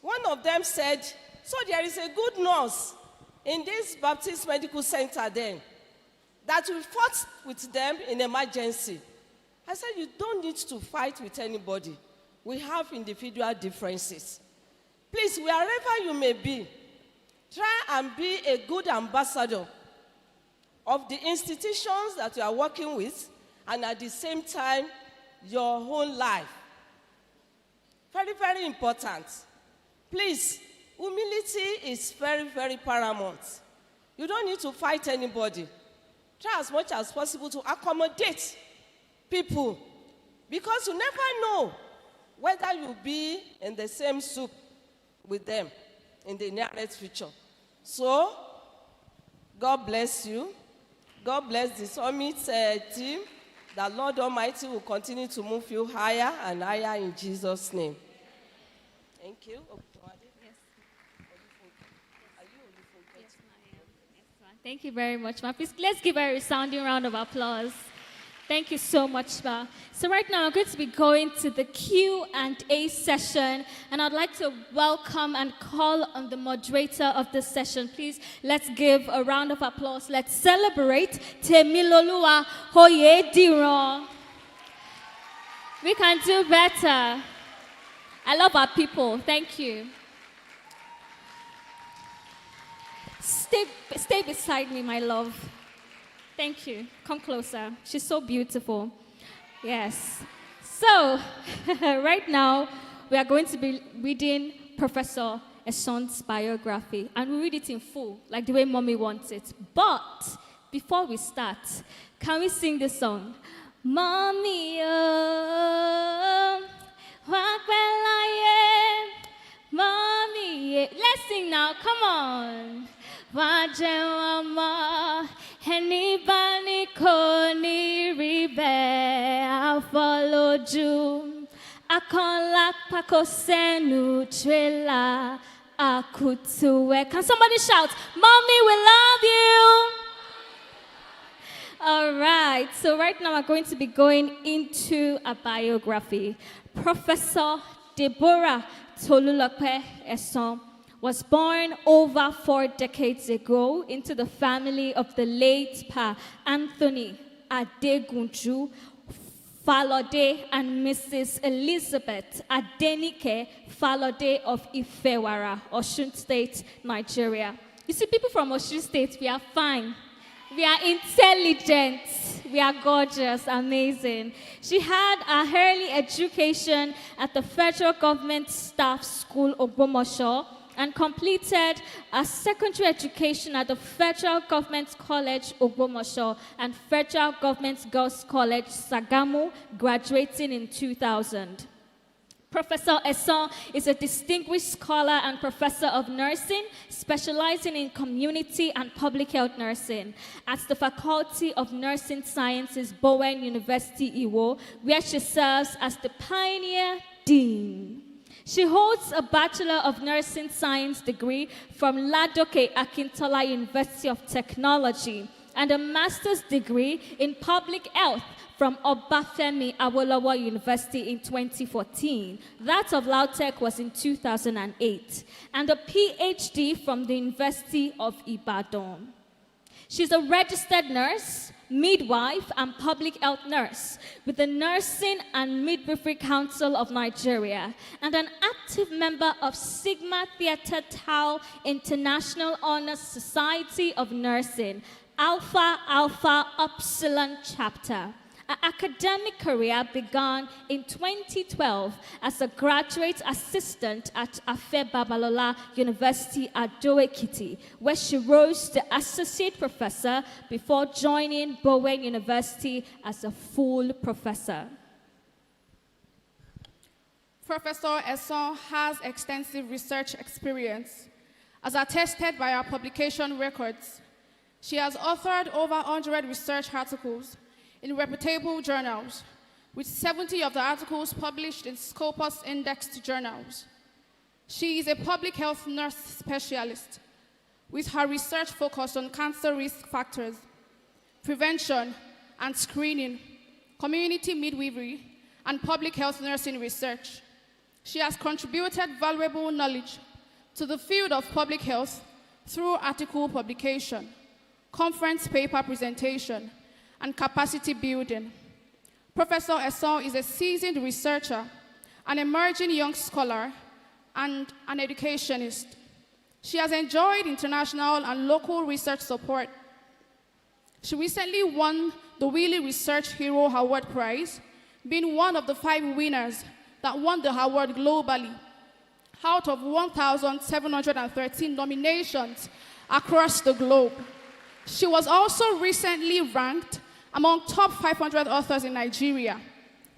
One of them said, so there is a good nurse in this Baptist Medical Center then that will fight with them in emergency. I said, you don't need to fight with anybody. We have individual differences. Please, wherever you may be, try and be a good ambassador of the institutions that you are working with, and at the same time, your own life. Very, very important. Please, humility is very, very paramount. You don't need to fight anybody. Try as much as possible to accommodate people, because you never know whether you'll be in the same soup with them in the nearest future. So, God bless you. God bless the summit team. The Lord Almighty will continue to move you higher and higher in Jesus' name. Thank you. Thank you very much, ma. Please, let's give her a resounding round of applause. Thank you so much, ma. So right now, I'm going to be going to the Q&A session, and I'd like to welcome and call on the moderator of this session. Please, let's give a round of applause. Let's celebrate Temiloluwa Hoyediran. We can do better. I love our people. Thank you. Stay beside me, my love. Thank you. Come closer. She's so beautiful. Yes. So, right now, we are going to be reading Professor Eson's biography. And we read it in full, like the way Mommy wants it. But, before we start, can we sing this song? Mommy, oh, Mommy, let's sing now. Come on. Wajewama, anybody koni ribe, I follow you. I can't pakosenu trela akutuwe. Can somebody shout, Mommy, we love you. All right, so right now we're going to be going into a biography. Professor Deborah Tolulope Eson was born over 4 decades ago into the family of the late Pa Anthony Adegunju Falode and Mrs. Elizabeth Adenike Falode of Ifewara, Osun State, Nigeria. You see, people from Osun State, we are fine. We are intelligent. We are gorgeous, amazing. She had a early education at the Federal Government Staff School, Ogbomoso, and completed a secondary education at the Federal Government College, Ogbomoso, and Federal Government Girls College, Sagamu, graduating in 2000. Professor Eson is a distinguished scholar and professor of nursing, specializing in community and public health nursing at the Faculty of Nursing Sciences, Bowen University, Iwo, where she serves as the Pioneer Dean. She holds a Bachelor of Nursing Science degree from Ladoke Akintola University of Technology and a Master's degree in Public Health from Obafemi Awolowo University in 2014. That of Lautech was in 2008. And a PhD from the University of Ibadan. She's a registered nurse, midwife, and public health nurse with the Nursing and Midwifery Council of Nigeria and an active member of Sigma Theta Tau International Honors Society of Nursing, Alpha Alpha Upsilon Chapter. Her academic career began in 2012 as a graduate assistant at Afe Babalola University at Ado-Ekiti, where she rose to associate professor before joining Bowen University as a full professor. Professor Eson has extensive research experience, as attested by her publication records. She has authored over 100 research articles in reputable journals, with 70 of the articles published in Scopus indexed journals. She is a public health nurse specialist, with her research focused on cancer risk factors, prevention and screening, community midwifery, and public health nursing research. She has contributed valuable knowledge to the field of public health through article publication, conference paper presentation, and capacity building. Professor Eson is a seasoned researcher, an emerging young scholar, and an educationist. She has enjoyed international and local research support. She recently won the Wiley Research Hero Award Prize, being one of the 5 winners that won the award globally out of 1,713 nominations across the globe. She was also recently ranked among top 500 authors in Nigeria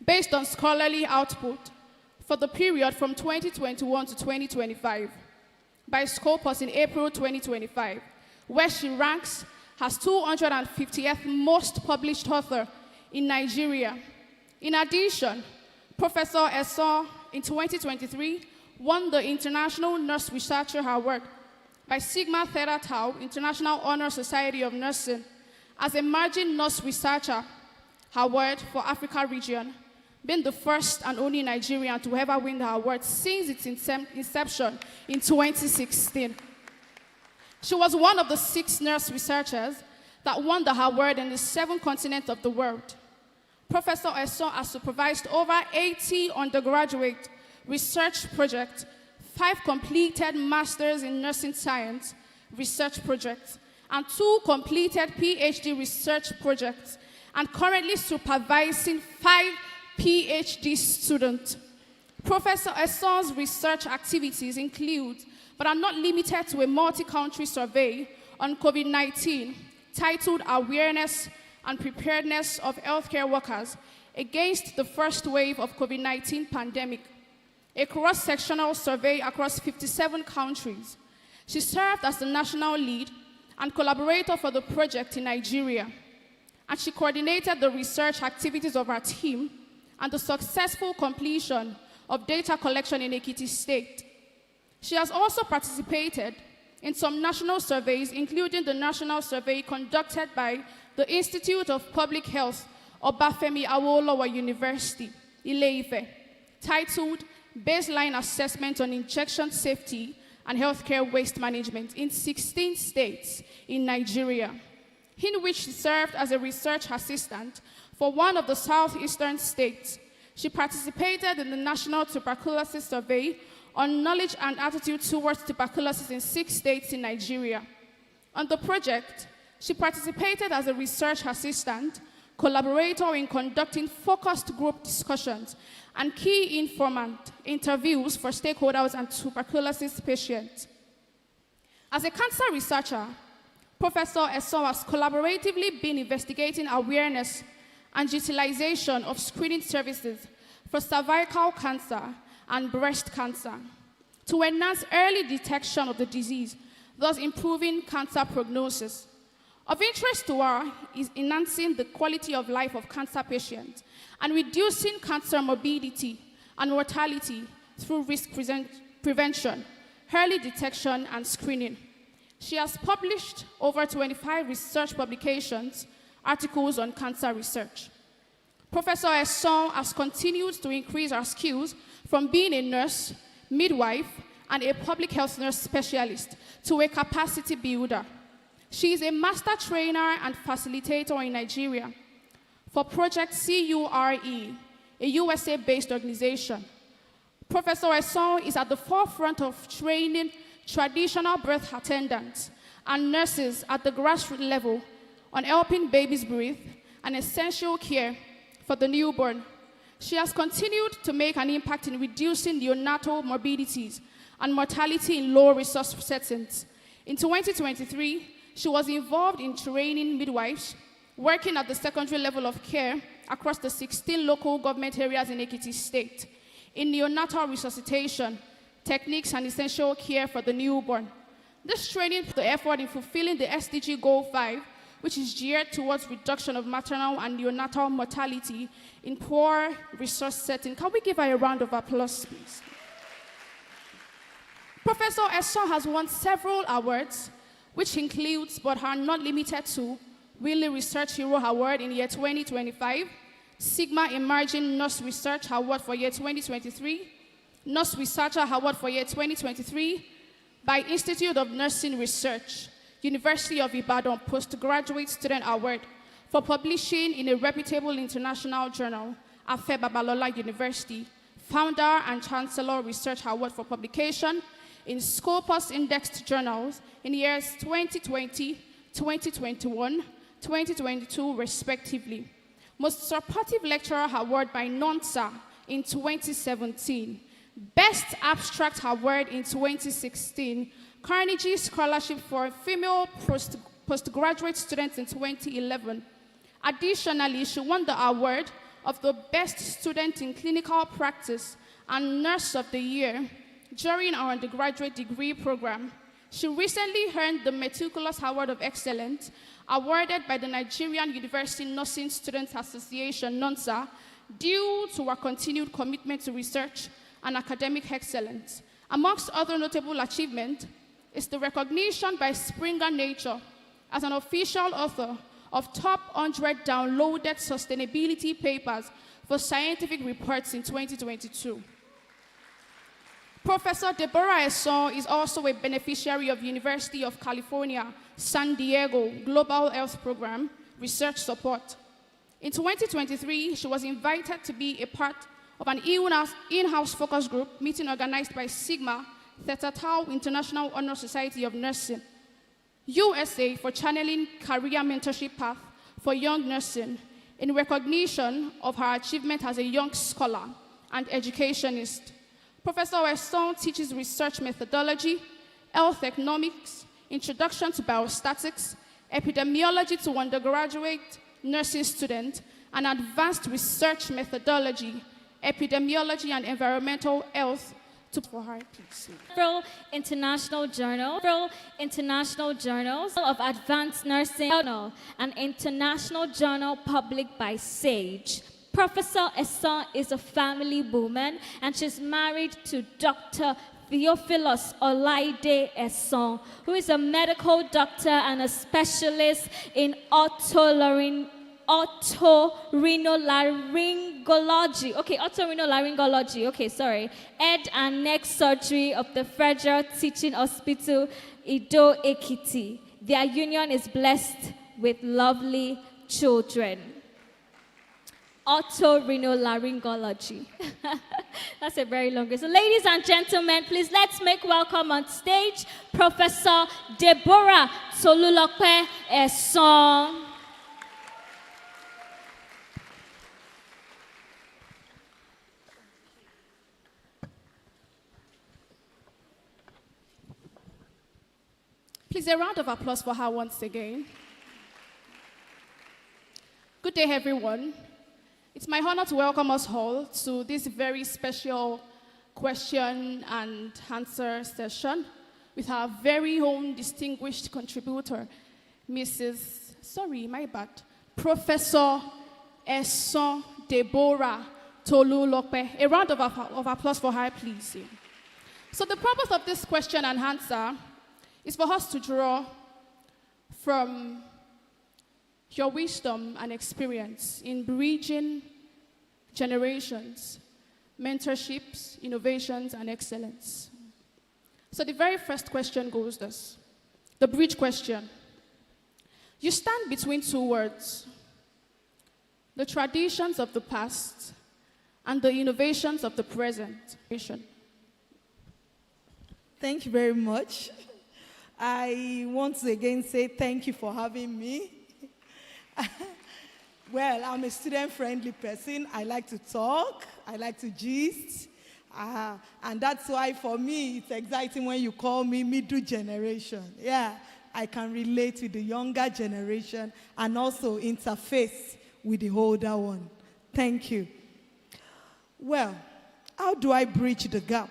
based on scholarly output for the period from 2021 to 2025 by Scopus in April 2025, where she ranks as 250th most published author in Nigeria. In addition, Professor Esson in 2023 won the International Nurse Researcher Award by Sigma Theta Tau International Honor Society of Nursing as Emerging Nurse Researcher Award for Africa region, being the first and only Nigerian to ever win the award since its inception in 2016. She was one of the 6 nurse researchers that won the award in the 7 continents of the world. Professor Esson has supervised over 80 undergraduate research projects, 5 completed Masters in Nursing Science research projects, and 2 completed PhD research projects, and currently supervising 5 PhD students. Professor Esson's research activities include, but are not limited to, a multi-country survey on COVID-19 titled Awareness and Preparedness of Healthcare Workers Against the First Wave of COVID-19 Pandemic, a cross-sectional survey across 57 countries. She served as the national lead and collaborator for the project in Nigeria, and she coordinated the research activities of her team and the successful completion of data collection in Ekiti State. She has also participated in some national surveys, including the national survey conducted by the Institute of Public Health, Obafemi Awolowo University, Ile-Ife, titled Baseline Assessment on Injection Safety and Healthcare Waste Management in 16 states in Nigeria, in which she served as a research assistant for one of the southeastern states. She participated in the National Tuberculosis Survey on knowledge and attitude towards tuberculosis in 6 states in Nigeria. On the project, she participated as a research assistant, collaborator in conducting focused group discussions and key informant interviews for stakeholders and tuberculosis patients. As a cancer researcher, Professor Esson has collaboratively been investigating awareness and utilization of screening services for cervical cancer and breast cancer to enhance early detection of the disease, thus improving cancer prognosis. Of interest to her is enhancing the quality of life of cancer patients and reducing cancer morbidity and mortality through risk prevention, early detection, and screening. She has published over 25 research publications, articles on cancer research. Professor Esson has continued to increase her skills from being a nurse, midwife, and a public health nurse specialist to a capacity builder. She is a master trainer and facilitator in Nigeria for Project CURE, a USA-based organization. Professor Esson is at the forefront of training traditional birth attendants and nurses at the grassroots level on helping babies breathe and essential care for the newborn. She has continued to make an impact in reducing neonatal morbidities and mortality in low-resource settings. In 2023, she was involved in training midwives, working at the secondary level of care across the 16 local government areas in Ekiti State, in neonatal resuscitation, techniques, and essential care for the newborn. This training put the effort in fulfilling the SDG Goal 5, which is geared towards reduction of maternal and neonatal mortality in poor resource settings. Can we give her a round of applause, please? Professor Esson has won several awards, which includes, but are not limited to, Wiley Research Hero Award in year 2025, Sigma Emerging Nurse Research Award for year 2023, Nurse Researcher Award for year 2023 by Institute of Nursing Research, University of Ibadan Postgraduate Student Award for publishing in a reputable international journal, Afe Babalola University, Founder and Chancellor Research Award for publication in Scopus indexed journals in years 2020, 2021, 2022, respectively. Most Supportive Lecturer Award by NONSA in 2017. Best Abstract Award in 2016. Carnegie Scholarship for Female Postgraduate Students in 2011. Additionally, she won the award of the Best Student in Clinical Practice and Nurse of the Year during our undergraduate degree program. She recently earned the Meticulous Award of Excellence, awarded by the Nigerian University Nursing Students Association, NONSA, due to her continued commitment to research and academic excellence. Amongst other notable achievements is the recognition by Springer Nature as an official author of top 100 downloaded sustainability papers for scientific reports in 2022. Professor Deborah Esson is also a beneficiary of University of California, San Diego Global Health Program research support. In 2023, she was invited to be a part of an in-house focus group meeting organized by Sigma Theta Tau International Honor Society of Nursing, USA, for channeling career mentorship path for young nursing in recognition of her achievement as a young scholar and educationist. Professor Esson teaches research methodology, health economics, introduction to biostatics, epidemiology to undergraduate nursing students, and advanced research methodology, epidemiology, and environmental health for her. Several international journals of advanced nursing, an international journal published by SAGE. Professor Esson is a family woman, and she's married to Dr. Theophilus Olaide Esson, who is a medical doctor and a specialist in otorhinolaryngology. Head and neck surgery of the Federal Teaching Hospital, Ido Ekiti. Their union is blessed with lovely children. Otorhinolaryngology. That's a very long name. So ladies and gentlemen, please let's make welcome on stage Professor Deborah Tolulope Esson. Please, a round of applause for her once again. Good day, everyone. It's my honor to welcome us all to this very special question and answer session with our very own distinguished contributor, Professor Esson Deborah Tolulope. A round of applause for her, please. So the purpose of this question and answer is for us to draw from your wisdom and experience in bridging generations, mentorships, innovations, and excellence. So the very first question goes this, the bridge question. You stand between two words, the traditions of the past and the innovations of the present. Thank you very much. I want to again say thank you for having me. Well, I'm a student-friendly person. I like to talk. I like to gist. And that's why, for me, it's exciting when you call me middle generation. Yeah, I can relate with the younger generation and also interface with the older one. Thank you. Well, how do I bridge the gap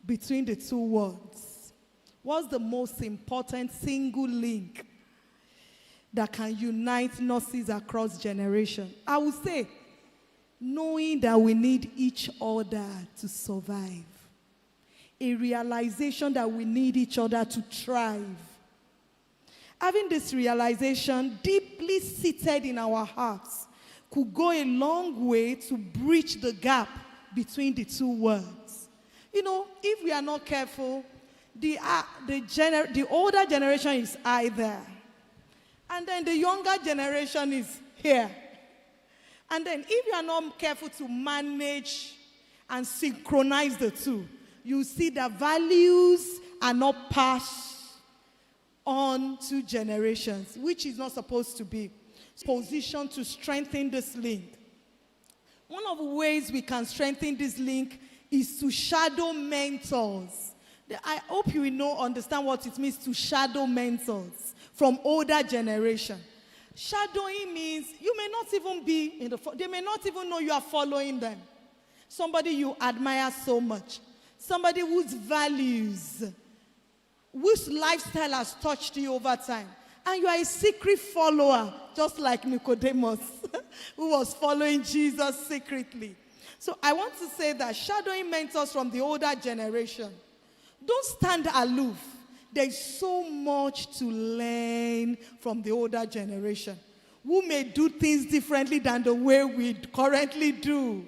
between the two worlds? What's the most important single link that can unite nurses across generations? I would say, knowing that we need each other to survive. A realization that we need each other to thrive. Having this realization deeply seated in our hearts could go a long way to bridge the gap between the two worlds. You know, if we are not careful, the older generation is either, and then the younger generation is here. And then if you are not careful to manage and synchronize the two, you see that values are not passed on to generations, which is not supposed to be. Positioned to strengthen this link. One of the ways we can strengthen this link is to shadow mentors. I hope you will understand what it means to shadow mentors from older generation. Shadowing means you may not even be they may not even know you are following them. Somebody you admire so much. Somebody whose values, whose lifestyle has touched you over time. And you are a secret follower, just like Nicodemus, who was following Jesus secretly. So I want to say that shadowing mentors from the older generation, don't stand aloof. There's so much to learn from the older generation, who may do things differently than the way we currently do.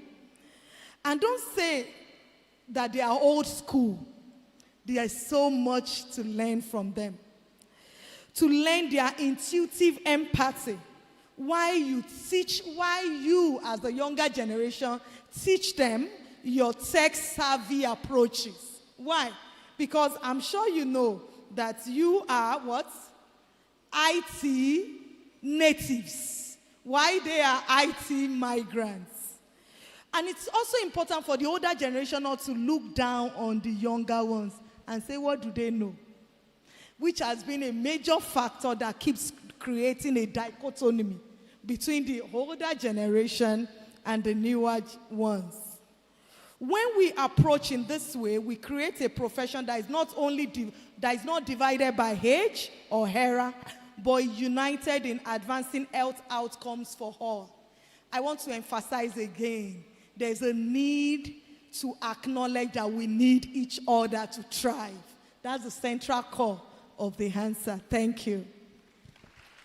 And don't say that they are old school. There is so much to learn from them. To learn their intuitive empathy. Why you as the younger generation teach them your tech-savvy approaches. Why? Because I'm sure you know that you are what? IT natives. Why they are IT migrants. And it's also important for the older generation not to look down on the younger ones and say, what do they know? Which has been a major factor that keeps creating a dichotomy between the older generation and the newer ones. When we approach in this way, we create a profession that is not divided by age or era, but united in advancing health outcomes for all. I want to emphasize again, there's a need to acknowledge that we need each other to thrive. That's the central core of the answer. Thank you.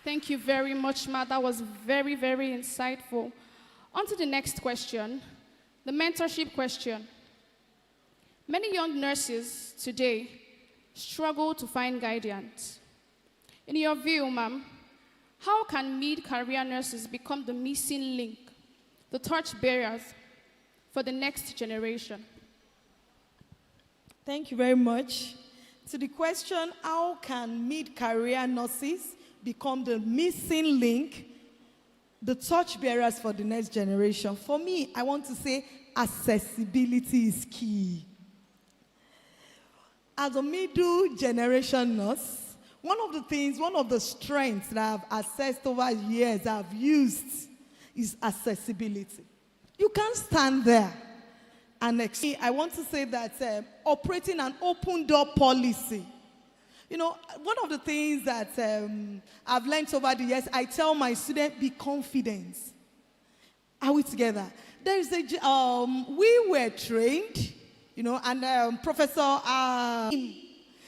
Thank you very much, Ma. That was very, very insightful. On to the next question, the mentorship question. Many young nurses today struggle to find guidance. In your view, ma'am, how can mid-career nurses become the missing link, the torch bearers for the next generation? Thank you very much. To the question, how can mid-career nurses become the missing link, the torchbearers for the next generation? For me, I want to say accessibility is key. As a middle generation nurse, one of the strengths that I've assessed over years, I've used, is accessibility. You can't stand there. And I want to say that operating an open door policy. You know, one of the things that I've learned over the years, I tell my students, be confident. Are we together? There is we were trained, you know, and Professor,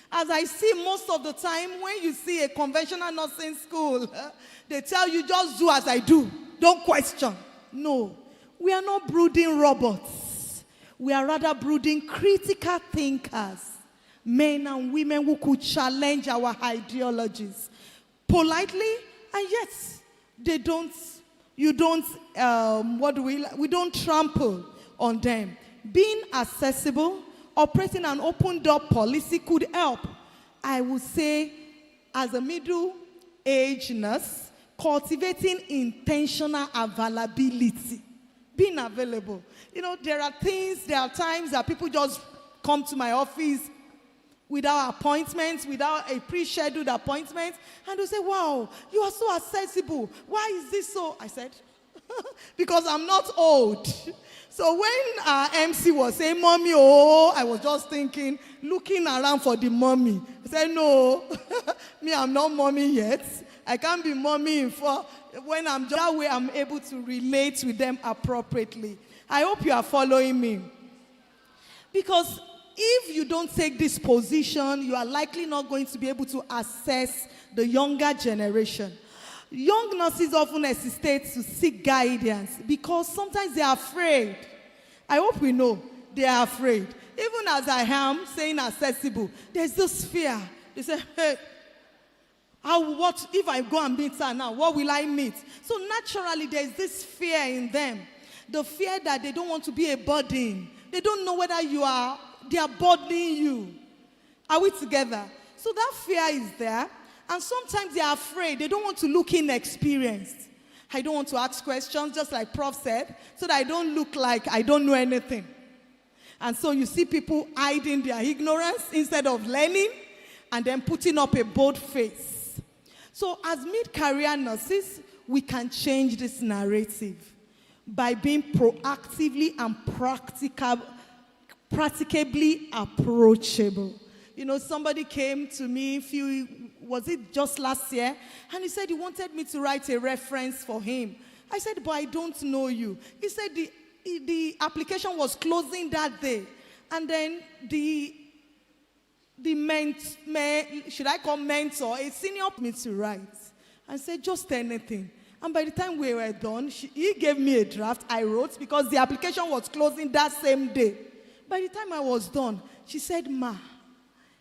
as I see most of the time, when you see a conventional nursing school, they tell you, just do as I do. Don't question. No, we are not brooding robots. We are rather brooding critical thinkers, men and women who could challenge our ideologies politely, and yet we don't trample on them. Being accessible, operating an open door policy could help. I would say, as a middle-aged nurse, cultivating intentional availability. Being available. You know, there are times that people just come to my office without appointments, without a pre-scheduled appointment, and they say, wow, you are so accessible. Why is this so? I said, because I'm not old. So when MC was saying, mommy, oh, I was just thinking, looking around for the mommy. I said, no, me, I'm not mommy yet. I can't be mommy when I'm that way, I'm able to relate with them appropriately. I hope you are following me. Because if you don't take this position, you are likely not going to be able to assess the younger generation. Young nurses often hesitate to seek guidance because sometimes they are afraid. I hope we know they are afraid. Even as I am saying accessible, there's this fear. They say, hey, what if I go and meet her now? What will I meet? So naturally, there's this fear in them. The fear that they don't want to be a burden. They don't know whether they are burdening you. Are we together? So that fear is there. And sometimes they are afraid. They don't want to look inexperienced. I don't want to ask questions, just like Prof said, so that I don't look like I don't know anything. And so you see people hiding their ignorance instead of learning and then putting up a bold face. So as mid-career nurses, we can change this narrative by being proactively and practicably approachable. You know, somebody came to me was it just last year? And he said he wanted me to write a reference for him. I said, but I don't know you. He said the application was closing that day. And then should I call mentor, a senior me to write. I said, just anything. And by the time we were done, he gave me a draft. I wrote because the application was closing that same day. By the time I was done, she said, Ma,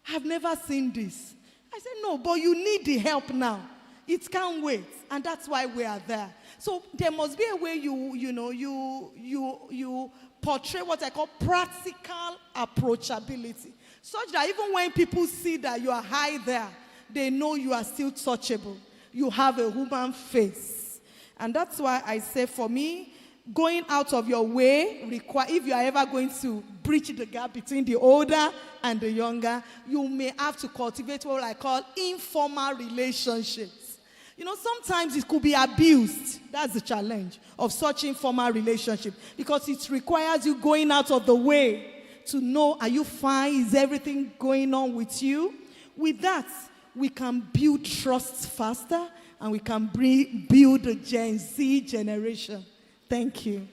I've never seen this. I said, no, but you need the help now. It can't wait. And that's why we are there. So there must be a way you portray what I call practical approachability. Such that even when people see that you are high there, they know you are still touchable. You have a human face. And that's why I say for me, going out of your way, if you are ever going to bridge the gap between the older and the younger, you may have to cultivate what I call informal relationships. You know, sometimes it could be abused. That's the challenge of such informal relationship, because it requires you going out of the way to know, are you fine? Is everything going on with you? With that, we can build trust faster, and we can build the Gen Z generation. Thank you.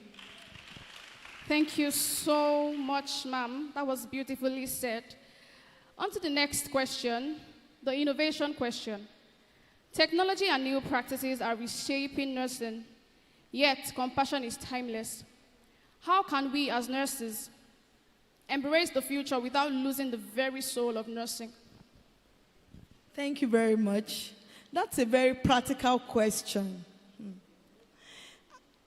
Thank you so much, ma'am. That was beautifully said. On to the next question, the innovation question. Technology and new practices are reshaping nursing, yet compassion is timeless. How can we as nurses embrace the future without losing the very soul of nursing? Thank you very much. That's a very practical question.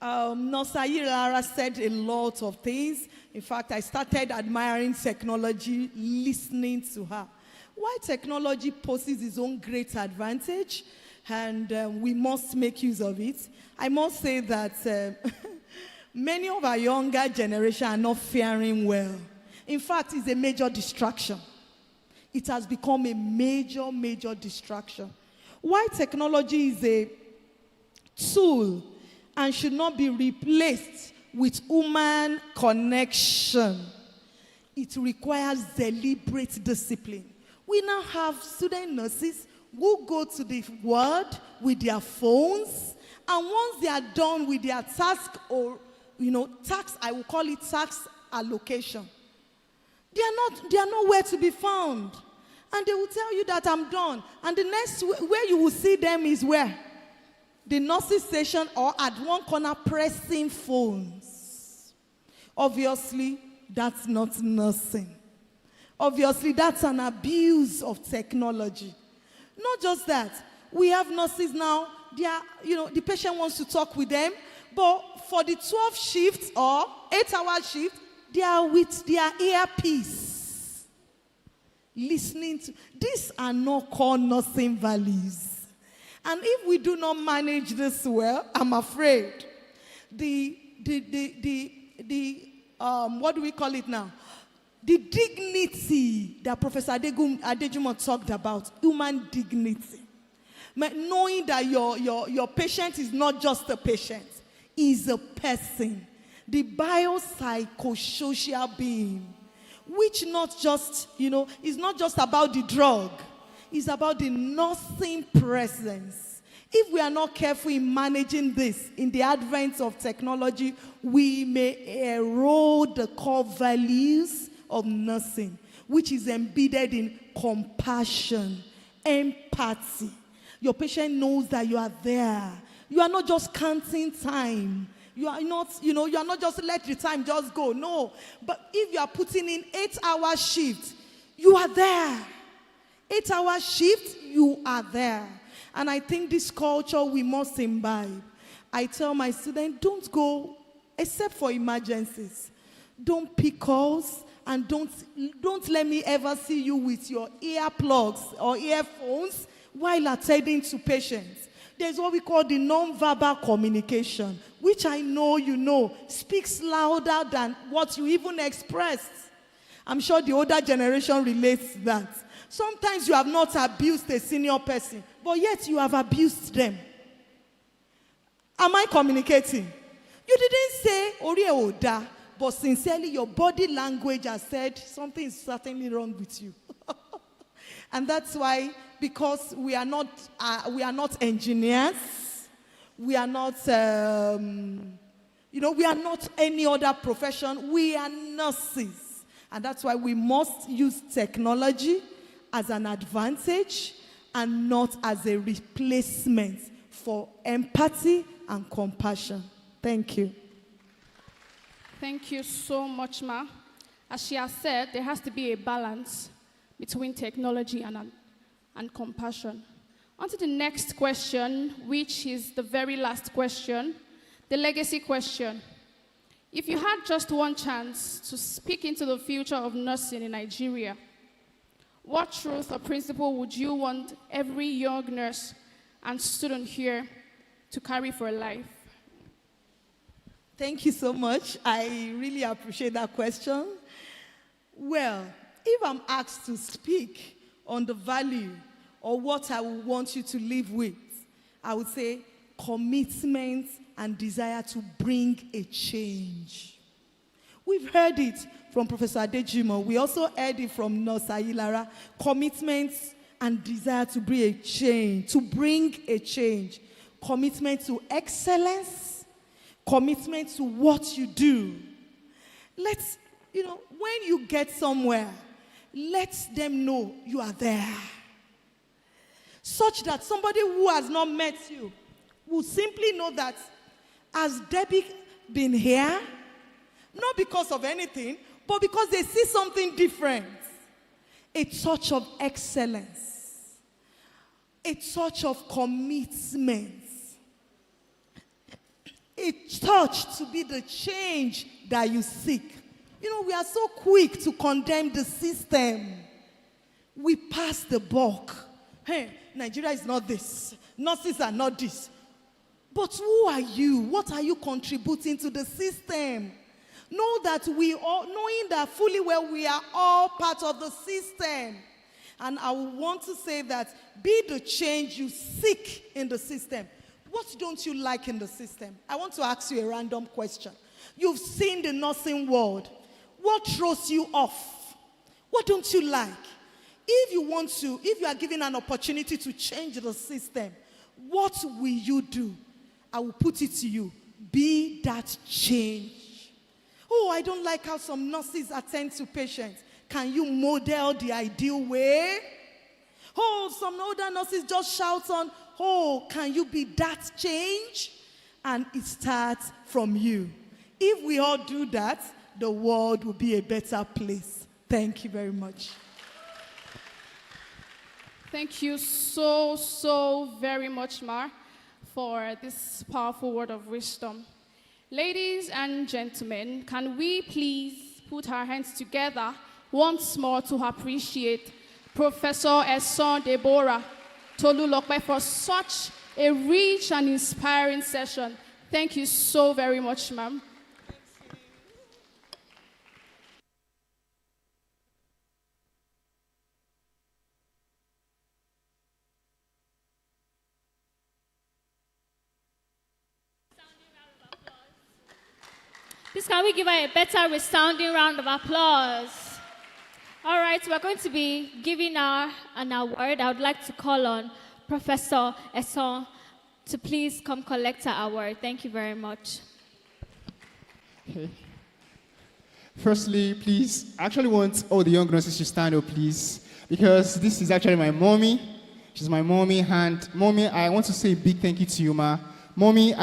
Nosayi Lara said a lot of things. In fact, I started admiring technology, listening to her. Why technology poses its own great advantage, and we must make use of it. I must say that many of our younger generation are not faring well. In fact, it's a major distraction. It has become a major, major distraction. Why technology is a tool and should not be replaced with human connection. It requires deliberate discipline. We now have student nurses who go to the ward with their phones, and once they are done with their task, or task, I will call it task allocation, they are nowhere to be found. And they will tell you that I'm done. And the next where you will see them is where? The nurses station, or at one corner pressing phones. Obviously, that's not nursing. Obviously, that's an abuse of technology. Not just that. We have nurses now, the patient wants to talk with them, but for the 12 shifts or 8-hour shift, they are with their earpiece. Listening to, these are not core nursing values. And if we do not manage this well, I'm afraid what do we call it now? The dignity that Professor Adejumo talked about, human dignity. Knowing that your patient is not just a patient, is a person. The biopsychosocial being, which not just, is not just about the drug. It's about the nursing presence. If we are not careful in managing this, in the advent of technology, we may erode the core values of nursing, which is embedded in compassion, empathy. Your patient knows that you are there. You are not just counting time. You are not, you are not just let the time just go. No. But if you are putting in 8-hour shift, you are there. 8-hour shift, you are there. And I think this culture we must imbibe. I tell my students, don't go, except for emergencies. Don't pick calls, and don't let me ever see you with your earplugs or earphones while attending to patients. There's what we call the non-verbal communication, which I know you know speaks louder than what you even expressed. I'm sure the older generation relates to that. Sometimes you have not abused a senior person, but yet you have abused them. Am I communicating? You didn't say Ori e oda, but sincerely your body language has said something is certainly wrong with you. And that's why, because we are not engineers, we are not, we are not any other profession. We are nurses. And that's why we must use technology as an advantage and not as a replacement for empathy and compassion. Thank you. Thank you so much, Ma. As she has said, there has to be a balance between technology and compassion. On to the next question, which is the very last question, the legacy question. If you had just one chance to speak into the future of nursing in Nigeria, what truth or principle would you want every young nurse and student here to carry for life? Thank you so much. I really appreciate that question. Well, if I'm asked to speak on the value or what I would want you to live with, I would say commitment and desire to bring a change. We've heard it from Professor Adejimo. We also heard it from Nurse Ayilara. Commitment and desire to bring a change, Commitment to excellence, commitment to what you do. When you get somewhere, let them know you are there. Such that somebody who has not met you will simply know that, has Debbie been here? Not because of anything, but because they see something different. A touch of excellence. A touch of commitment. A touch to be the change that you seek. We are so quick to condemn the system. We pass the buck. Hey, Nigeria is not this. Nurses are not this. But who are you? What are you contributing to the system? Know that knowing that fully well we are all part of the system. And I want to say that be the change you seek in the system. What don't you like in the system? I want to ask you a random question. You've seen the nursing world. What throws you off? What don't you like? If you are given an opportunity to change the system, what will you do? I will put it to you. Be that change. Oh, I don't like how some nurses attend to patients. Can you model the ideal way? Oh, some older nurses just shout on, oh, can you be that change? And it starts from you. If we all do that, the world will be a better place. Thank you very much. Thank you so very much, Mar, for this powerful word of wisdom. Ladies and gentlemen, can we please put our hands together once more to appreciate Professor Eson Deborah Tolulokpe for such a rich and inspiring session. Thank you so very much, ma'am. Please, can we give her a better resounding round of applause? All right, we're going to be giving her an award. I would like to call on Professor Eson to please come collect her award. Thank you very much. Okay. Firstly, please, I actually want all the young nurses to stand up, please, because this is actually my mommy. She's my mommy, and mommy, I want to say a big thank you to you, ma. Mommy,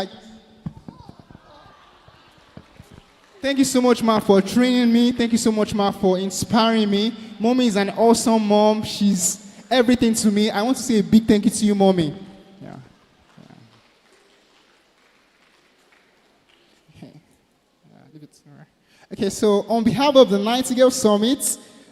thank you so much, ma, for training me. Thank you so much, ma, for inspiring me. Mommy is an awesome mom. She's everything to me. I want to say a big thank you to you, mommy. Yeah. Okay. Leave it. All right. Okay, so on behalf of the Nightingales Summit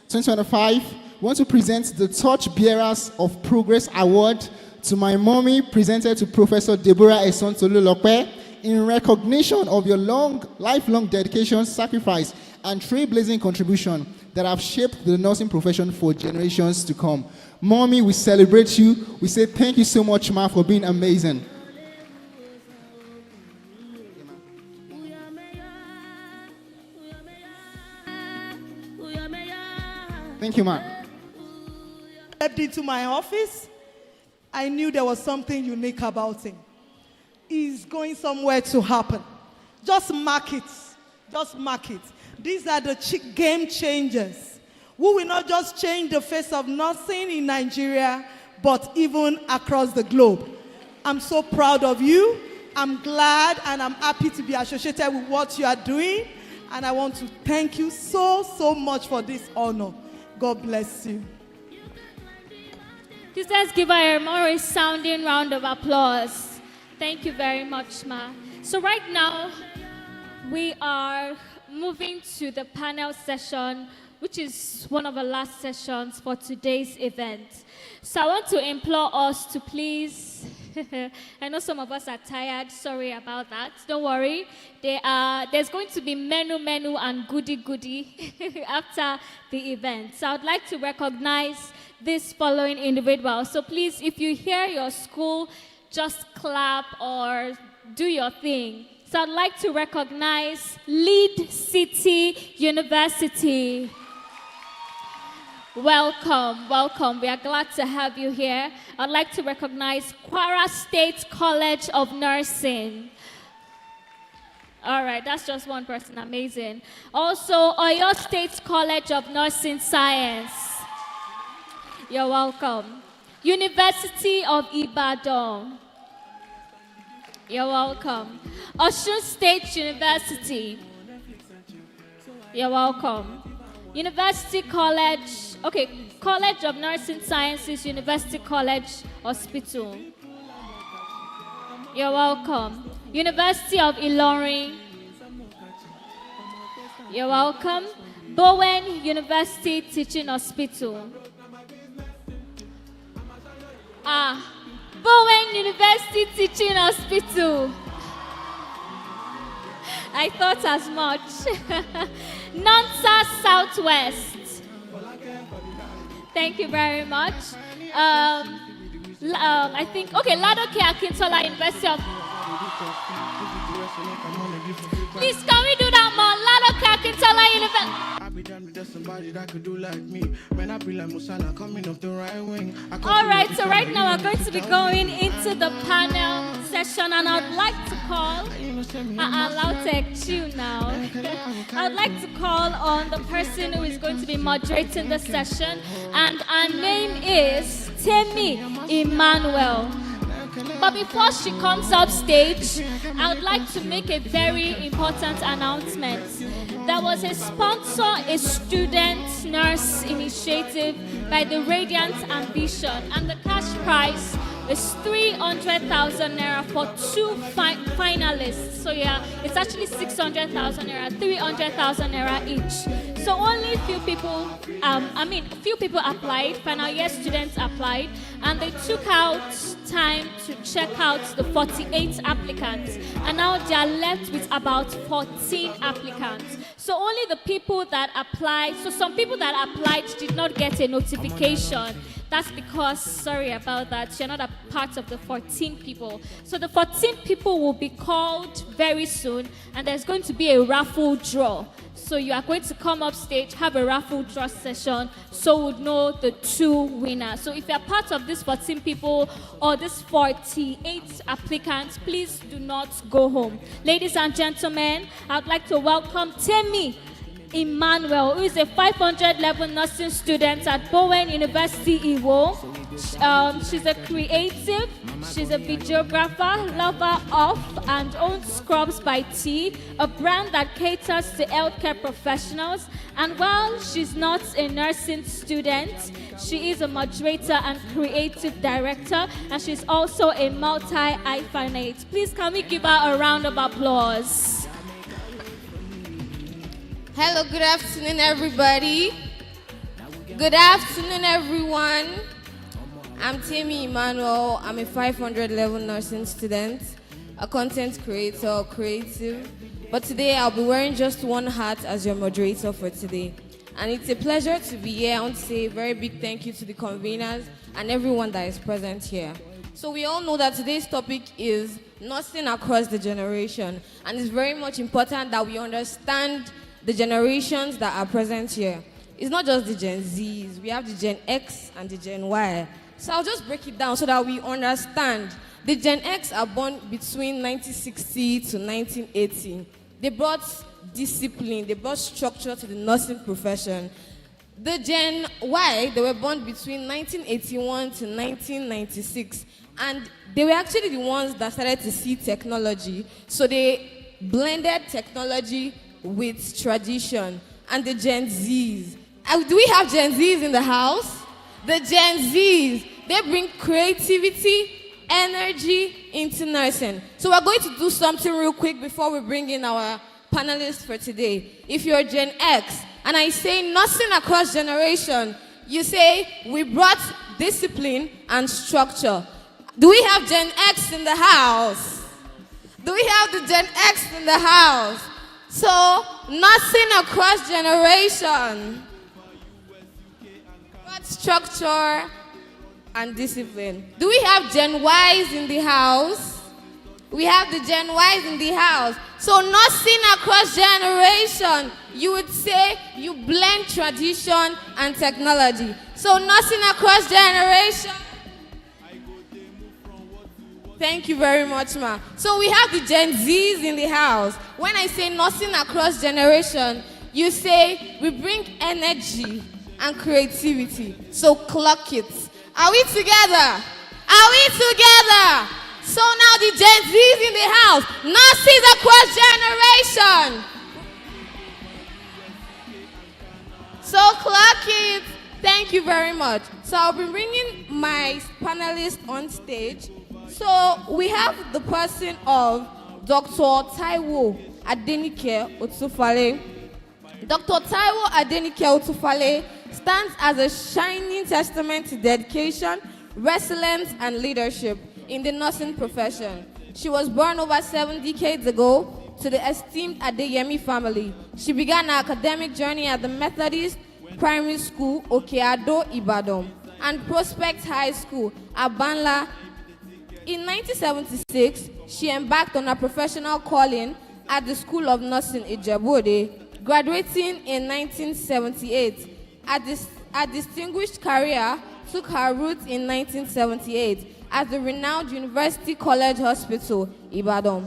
2025, want to present the Torch Bearers of Progress Award to my mommy, presented to Professor Deborah Eson Tolulope, in recognition of your lifelong dedication, sacrifice, and trailblazing contribution that have shaped the nursing profession for generations to come. Mommy, we celebrate you. We say thank you so much, Ma, for being amazing. Thank you, Ma. Stepped into my office, I knew there was something unique about him. He's going somewhere to happen. Just mark it. Just mark it. These are the game changers who will not just change the face of nursing in Nigeria, but even across the globe. I'm so proud of you. I'm glad and I'm happy to be associated with what you are doing. And I want to thank you so, so much for this honor. God bless you. Please let's give her a more resounding round of applause. Thank you very much, Ma. So right now, we are moving to the panel session, which is one of the last sessions for today's event. So I want to implore us to please, I know some of us are tired, sorry about that. Don't worry, there's going to be menu and goody after the event. So I'd like to recognize this following individual. So please, if you hear your school, just clap or do your thing. So I'd like to recognize Lead City University. Welcome, welcome. We are glad to have you here. I'd like to recognize Kwara State College of Nursing. All right, that's just one person, amazing. Also, Oyo State College of Nursing Science. You're welcome. University of Ibadan. You're welcome. Osun State University. You're welcome. University College, College of Nursing Sciences, University College Hospital. You're welcome. University of Ilorin. You're welcome. Bowen University Teaching Hospital. Bowen University Teaching Hospital. I thought as much. Nonsa Southwest. Thank you very much. I think, Ladoke Akintola University of... Please, can we do that more? Ladoke Akintola University... All right, so right now we're going to be going into the panel session, and I'd like to call, I'll take you now. I'd like to call on the person who is going to be moderating the session, and her name is Temi Emmanuel. But before she comes up stage, I would like to make a very important announcement. There was a sponsor, a student nurse initiative by the Radiant Ambition, and the cash prize is 300,000 naira for two finalists. So yeah, it's actually 600,000 naira, 300,000 naira each. So only few people, few people applied, final year students applied, and they took out time to check out the 48 applicants, and now they are left with about 14 applicants. So only the people that applied, so some people that applied did not get a notification. That's because, sorry about that, you're not a part of the 14 people. So the 14 people will be called very soon, and there's going to be a raffle draw. So you are going to come up stage, have a raffle draw session, so we'll know the two winners. So if you're part of these 14 people or these 48 applicants, please do not go home. Ladies and gentlemen, I'd like to welcome Temi Emmanuel, who is a 500 level nursing student at Bowen University, Iwo. She's a creative, she's a videographer, lover of and owns Scrubs by T, a brand that caters to healthcare professionals. And while she's not a nursing student, she is a moderator and creative director, and she's also a multi-hyphenate. Please can we give her a round of applause? Hello, good afternoon, everybody. Good Good afternoon, everyone. I'm Tammy Emmanuel. I'm a 500 level nursing student, a content creator, creative. But today I'll be wearing just one hat as your moderator for today. And it's a pleasure to be here. I want to say a very big thank you to the conveners and everyone that is present here. So we all know that today's topic is nursing across the generation. And it's very much important that we understand the generations that are present here. It's not just the Gen Zs. We have the Gen X and the Gen Y. So I'll just break it down so that we understand. The Gen X are born between 1960 to 1980. They brought discipline, they brought structure to the nursing profession. The Gen Y, they were born between 1981 to 1996. And they were actually the ones that started to see technology. So they blended technology with tradition. And the Gen Zs. Do we have Gen Zs in the house? The Gen Zs, they bring creativity, energy into nursing. So we're going to do something real quick before we bring in our panelists for today. If you're Gen X, and I say nursing across generation, you say we brought discipline and structure. Do we have Gen X in the house? Do we have the Gen X in the house? So, nursing across generation. Brought structure and discipline. Do we have Gen Ys in the house? We have the Gen Ys in the house. So nursing across generation, you would say you blend tradition and technology. So nursing across generation. Thank you very much, ma. So we have the Gen Zs in the house. When I say nursing across generation, you say we bring energy and creativity. So clock it. Are we together? Are we together? So now the Gen Zs in the house, nurses across generation. So clock it. Thank you very much. So I'll be bringing my panelists on stage. So we have the person of Dr. Taiwo Adenike Otufale. Dr. Taiwo Adenike Otufale stands as a shining testament to dedication, resilience, and leadership in the nursing profession. She was born over 7 decades ago to the esteemed Adeyemi family. She began her academic journey at the Methodist Primary School, Okeado, Ibadan, and Prospect High School, Abanla. In 1976, she embarked on her professional calling at the School of Nursing, Ijebu-Ode, graduating in 1978. A distinguished career took her roots in 1978 at the renowned University College Hospital, Ibadan,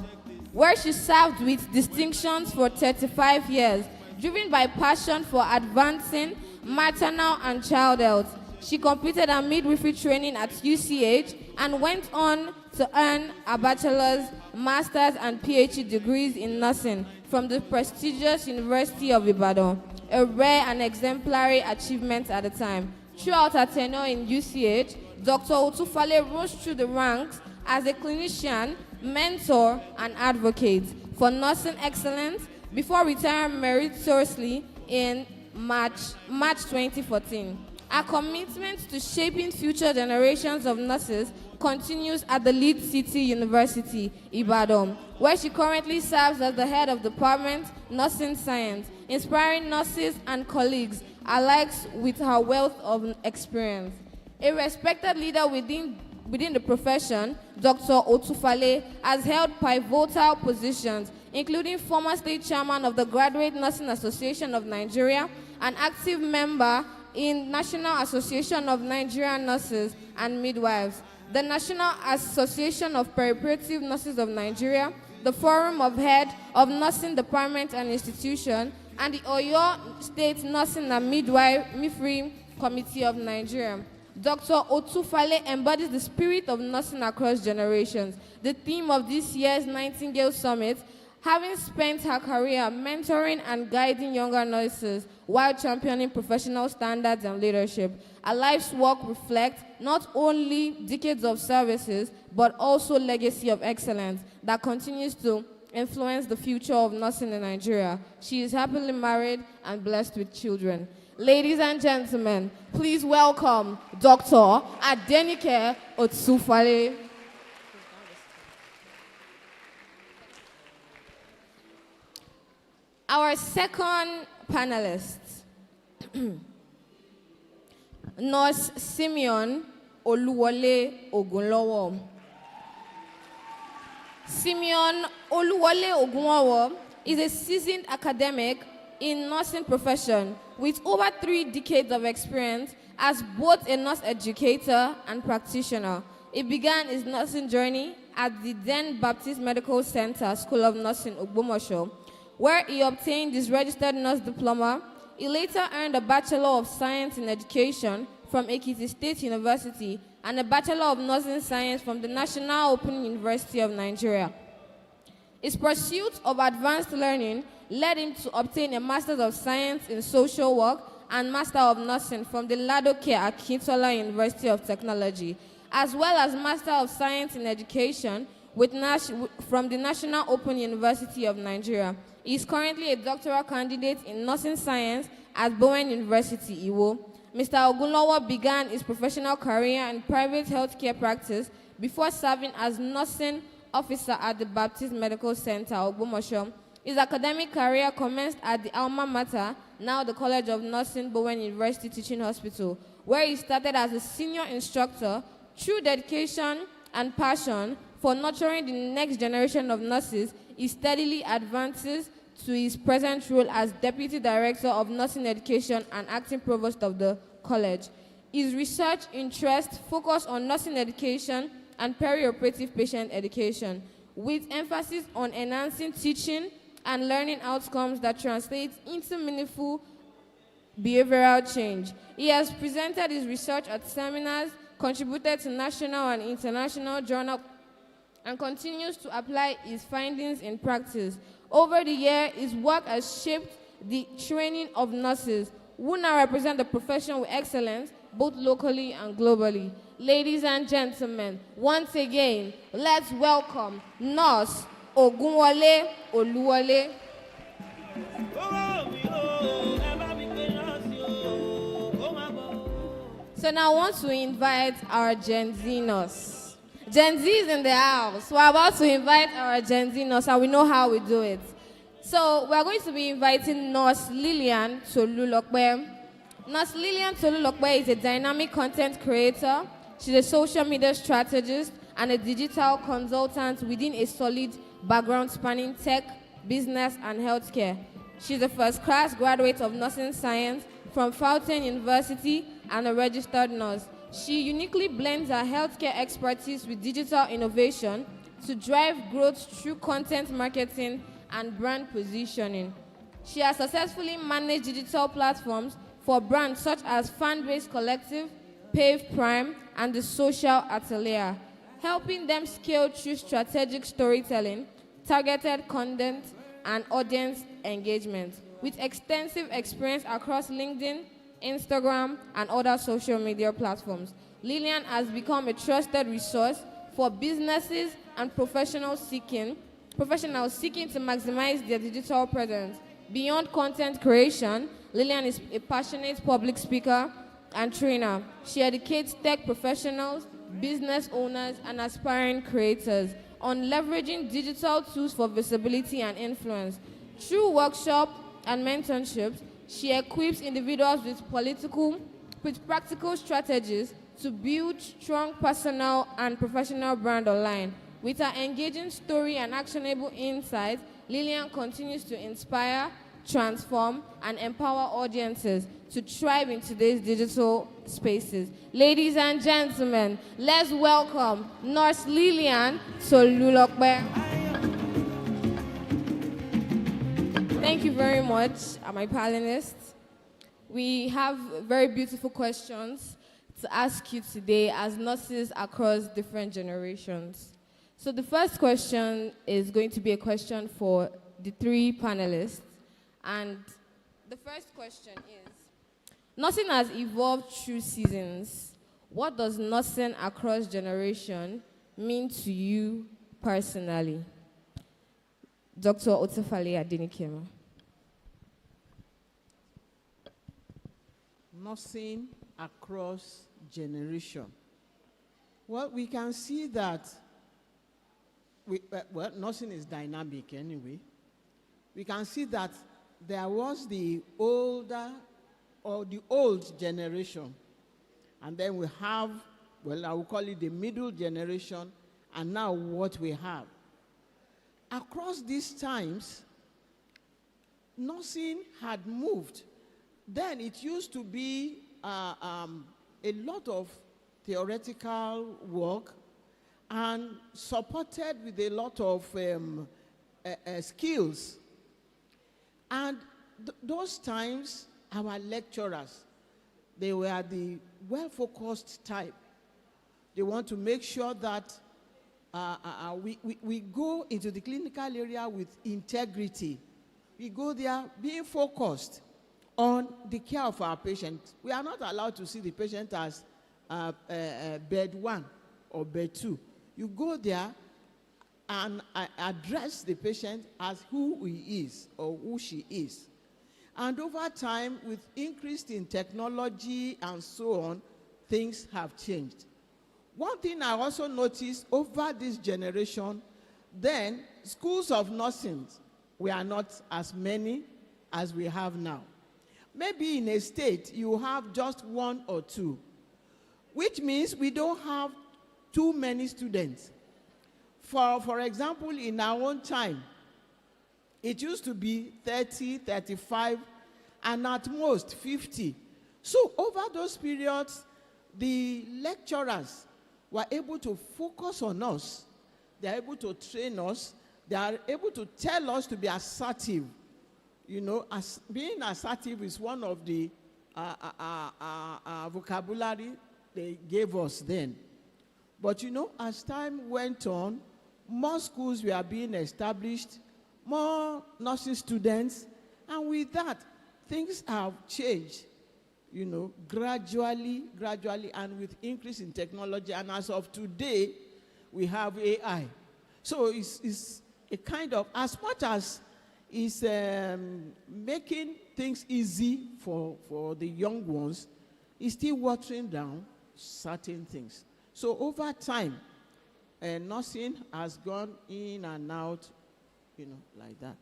where she served with distinctions for 35 years, driven by passion for advancing maternal and child health. She completed her midwifery training at UCH and went on to earn a bachelor's, master's, and PhD degrees in nursing from the prestigious University of Ibadan, a rare and exemplary achievement at the time. Throughout her tenure in UCH, Dr. Otufale rose through the ranks as a clinician, mentor, and advocate for nursing excellence before retiring meritoriously in March 2014. Her commitment to shaping future generations of nurses continues at the Lead City University, Ibadan, where she currently serves as the head of Department Nursing Science, inspiring nurses and colleagues alike with her wealth of experience. A respected leader within the profession, Dr. Otufale has held pivotal positions, including former state chairman of the Graduate Nursing Association of Nigeria, an active member in National Association of Nigerian Nurses and Midwives, the National Association of Perioperative Nurses of Nigeria, the Forum of Head of Nursing Department and Institution, and the Oyo State Nursing and Midwifery Committee of Nigeria. Dr. Otufale embodies the spirit of nursing across generations, the theme of this year's Nightingales Summit, having spent her career mentoring and guiding younger nurses while championing professional standards and leadership. Her life's work reflects not only decades of services, but also legacy of excellence that continues to influence the future of nursing in Nigeria. She is happily married and blessed with children. Ladies and gentlemen, please welcome Dr. Adenike Otsufale. Our second panelist, Nurse Simeon Oluwole Ogunlowo. Simeon Oluwole Ogunlowo is a seasoned academic in nursing profession with over 3 decades of experience as both a nurse educator and practitioner. He began his nursing journey at the then Baptist Medical Center School of Nursing, Ogbomoso, where he obtained his registered nurse diploma. He later earned a Bachelor of Science in Education from Ekiti State University and a Bachelor of Nursing Science from the National Open University of Nigeria. His pursuit of advanced learning led him to obtain a Master's of Science in Social Work and Master of Nursing from the Ladoke Akintola University of Technology, as well as Master of Science in Education from the National Open University of Nigeria. He is currently a doctoral candidate in nursing science at Bowen University, Iwo. Mr. Ogunlowo began his professional career in private healthcare practice before serving as nursing officer at the Baptist Medical Center, Ogbomoso. His academic career commenced at the alma mater, now the College of Nursing, Bowen University Teaching Hospital, where he started as a senior instructor. Through dedication and passion for nurturing the next generation of nurses, he steadily advances to his present role as Deputy Director of Nursing Education and Acting Provost of the college. His research interests focus on nursing education and perioperative patient education, with emphasis on enhancing teaching and learning outcomes that translate into meaningful behavioral change. He has presented his research at seminars, contributed to national and international journals, and continues to apply his findings in practice. Over the year, his work has shaped the training of nurses who now represent the profession with excellence, both locally and globally. Ladies and gentlemen, once again, let's welcome Nurse Ogunwole Oluwole. So now I want to invite our Gen Z nurse. Gen Z is in the house. We're about to invite our Gen Z nurse, and we know how we do it. So we're going to be inviting Nurse Lillian Tolulokpe. Nurse Lillian Tolulokpe is a dynamic content creator. She's a social media strategist and a digital consultant within a solid background spanning tech, business, and healthcare. She's a first-class graduate of nursing science from Fountain University and a registered nurse. She uniquely blends her healthcare expertise with digital innovation to drive growth through content marketing and brand positioning. She has successfully managed digital platforms for brands such as Fanbase Collective, Pave Prime, and the Social Atelier, helping them scale through strategic storytelling, targeted content, and audience engagement. With extensive experience across LinkedIn, Instagram, and other social media platforms, Lillian has become a trusted resource for businesses and professionals seeking to maximize their digital presence. Beyond content creation, Lillian is a passionate public speaker and trainer. She educates tech professionals, business owners, and aspiring creators on leveraging digital tools for visibility and influence. Through workshops and mentorships, she equips individuals with practical strategies to build strong personal and professional brand online. With her engaging story and actionable insights, Lillian continues to inspire, transform, and empower audiences to thrive in today's digital spaces. Ladies and gentlemen, let's welcome Nurse Lillian Tolulokpe. Thank you very much, my panelists. We have very beautiful questions to ask you today as nurses across different generations. So the first question is going to be a question for the 3 panelists. And the first question is, nursing has evolved through seasons. What does nursing across generation mean to you personally? Dr. Otefale Adenike. nursing across generation. Well, we can see that, nursing is dynamic anyway. We can see that there was the older or the old generation, and then we have, well, I will call it the middle generation, and now what we have. Across these times, nursing had moved. Then it used to be a lot of theoretical work and supported with a lot of skills. And those times, our lecturers, they were the well-focused type. They want to make sure that we go into the clinical area with integrity. We go there being focused on the care of our patient. We are not allowed to see the patient as bed 1 or bed 2. You go there and address the patient as who he is or who she is. And over time, with increase in technology and so on, things have changed. One thing I also noticed over this generation, then schools of nursing were not as many as we have now. Maybe in a state, you have just 1 or 2, which means we don't have too many students. For example, in our own time, it used to be 30, 35, and at most 50. So over those periods, the lecturers were able to focus on us. They are able to train us. They are able to tell us to be assertive. You know, being assertive is one of the vocabulary they gave us then. But you know, as time went on, more schools were being established, more nursing students, and with that, things have changed, you know, gradually, and with increase in technology. And as of today, we have AI. So it's a kind of, as much as it's making things easy for the young ones, it's still watering down certain things. So over time, nursing has gone in and out, you know, like that.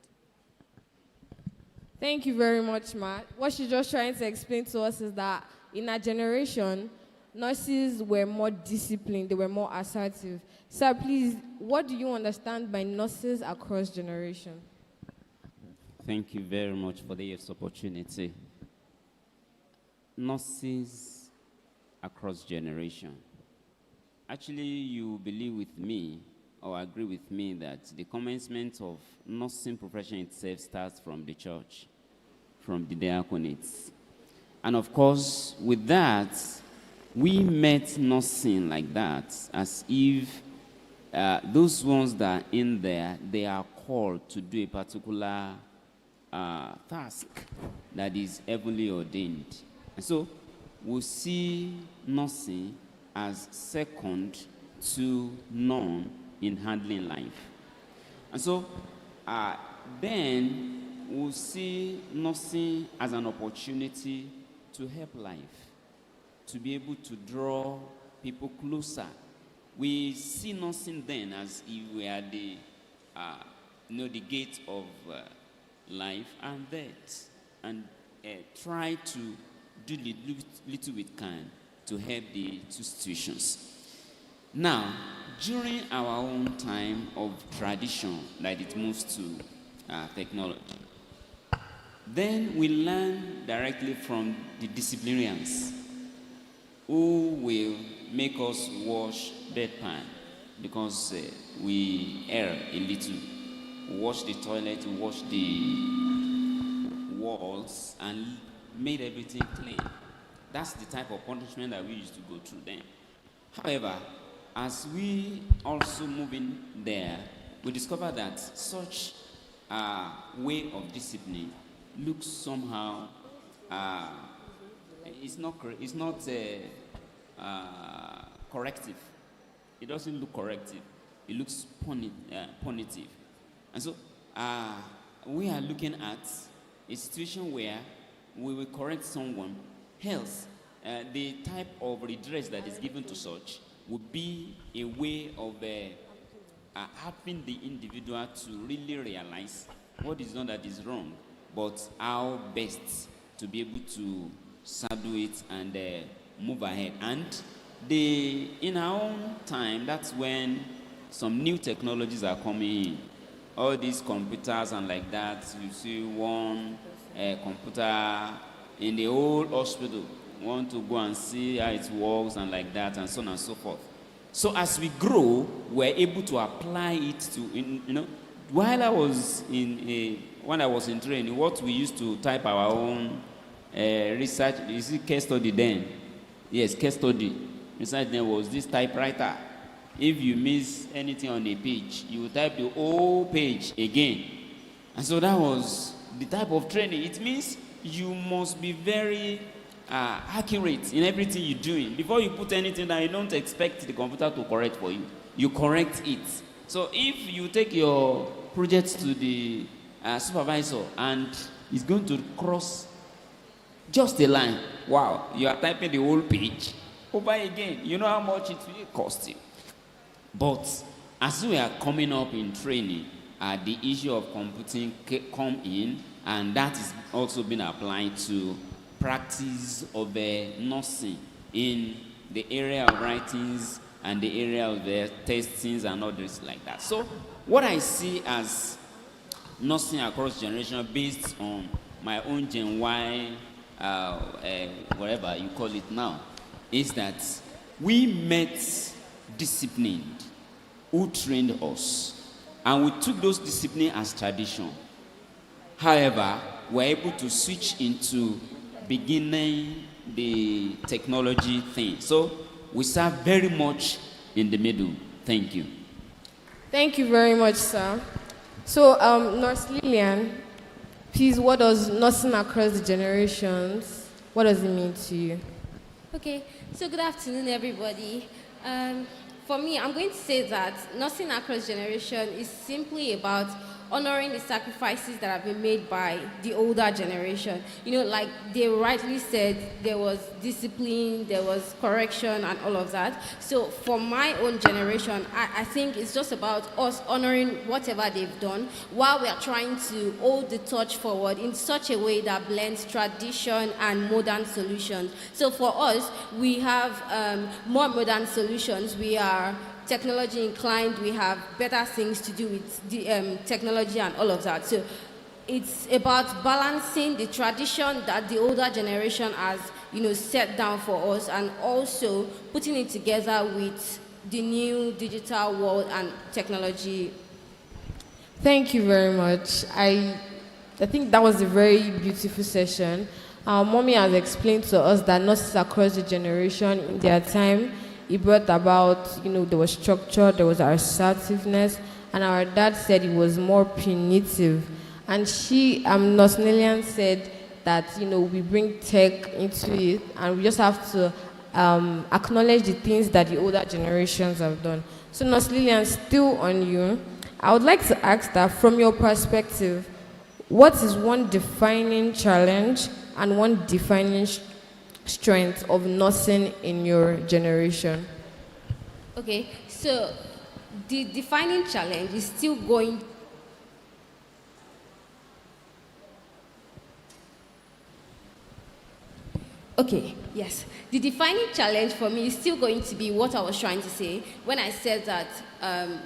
Thank you very much, Matt. What she's just trying to explain to us is that in our generation, nurses were more disciplined, they were more assertive. Sir, please, what do you understand by nurses across generation? Thank you very much for this opportunity. Nurses across generation. Actually, you believe with me or agree with me that the commencement of nursing profession itself starts from the church, from the diaconates. And of course, with that, we met nursing like that, as if those ones that are in there, they are called to do a particular task that is heavenly ordained. And so we see nursing as second to none in handling life. And so then we'll see nursing as an opportunity to help life, to be able to draw people closer. We see nursing then as if we are the, the gate of life and death, and try to do little we can to help the two situations. Now, during our own time of tradition, that it moves to technology, then we learn directly from the disciplinarians who will make us wash bedpan because we err a little. Wash the toilet, wash the walls, and made everything clean. That's the type of punishment that we used to go through then. However, as we also move in there, we discover that such way of discipline looks somehow, it's not corrective. It doesn't look corrective. It looks punitive. And so we are looking at a situation where we will correct someone, health, the type of redress that is given to such would be a way of helping the individual to really realize what is done that is wrong, but how best to be able to saddle it and move ahead. And in our own time, that's when some new technologies are coming in. All these computers and like that, you see one computer in the old hospital, want to go and see how it works and like that, and so on and so forth. So as we grow, we're able to apply it to, while I was when I was in training, what we used to type our own research, you see case study then? Yes, case study. Research then was this typewriter. If you miss anything on a page, you type the whole page again. And so that was the type of training. It means you must be very accurate in everything you're doing. Before you put anything down, you don't expect the computer to correct for you. You correct it. So if you take your project to the supervisor and he's going to cross just a line, wow, you are typing the whole page over again. You know how much it will cost you. But as we are coming up in training, the issue of computing come in, and that is also been applied to practice of nursing in the area of writings and the area of the testings and others like that. So what I see as nursing across generation based on my own Gen Y, whatever you call it now, is that we met disciplined who trained us, and we took those disciplines as tradition. However, we're able to switch into beginning the technology thing. So we serve very much in the middle. Thank you. Thank you very much, sir. So, Nurse Lillian, please, what does nursing across the generations, what does it mean to you? Okay, so good afternoon, everybody. For me, I'm going to say that nursing across generation is simply about honoring the sacrifices that have been made by the older generation. Like they rightly said, there was discipline, there was correction and all of that. So for my own generation, I think it's just about us honoring whatever they've done while we are trying to hold the torch forward in such a way that blends tradition and modern solutions. So for us, we have more modern solutions. We are technology inclined, we have better things to do with the technology and all of that. So it's about balancing the tradition that the older generation has, set down for us, and also putting it together with the new digital world and technology. Thank you very much. I think that was a very beautiful session. Our mommy has explained to us that nurses across the generation in their time, it brought about, there was structure, there was assertiveness, and our dad said it was more punitive. And Nurse Lillian said that, we bring tech into it, and we just have to acknowledge the things that the older generations have done. So Nurse Lillian, still on you, I would like to ask that from your perspective, what is one defining challenge and one defining strength of nursing in your generation? Okay, so the defining challenge is still going. Okay, yes. The defining challenge for me is still going to be what I was trying to say when I said that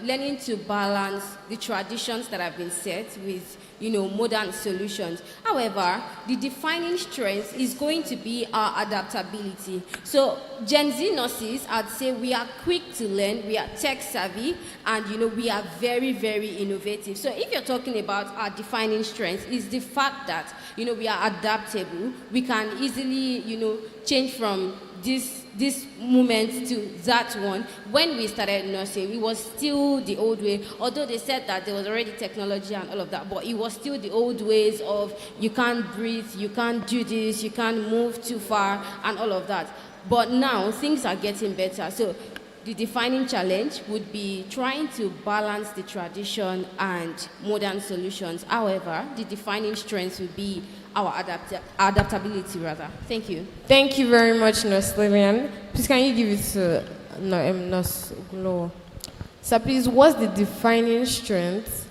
learning to balance the traditions that have been set with modern solutions. However, the defining strength is going to be our adaptability. So Gen Z nurses, I'd say we are quick to learn, we are tech savvy, and we are very, very innovative. So if you're talking about our defining strength, is the fact that we are adaptable, we can easily change from this moment to that one. When we started nursing, it was still the old way, although they said that there was already technology and all of that, but it was still the old ways of you can't breathe, you can't do this, you can't move too far and all of that. But now things are getting better. So the defining challenge would be trying to balance the tradition and modern solutions. However, the defining strength would be our adaptability rather. Thank you. Thank you very much, Nurse Lillian. Please, can you give it to Nurse Glow? So please, what's the defining strength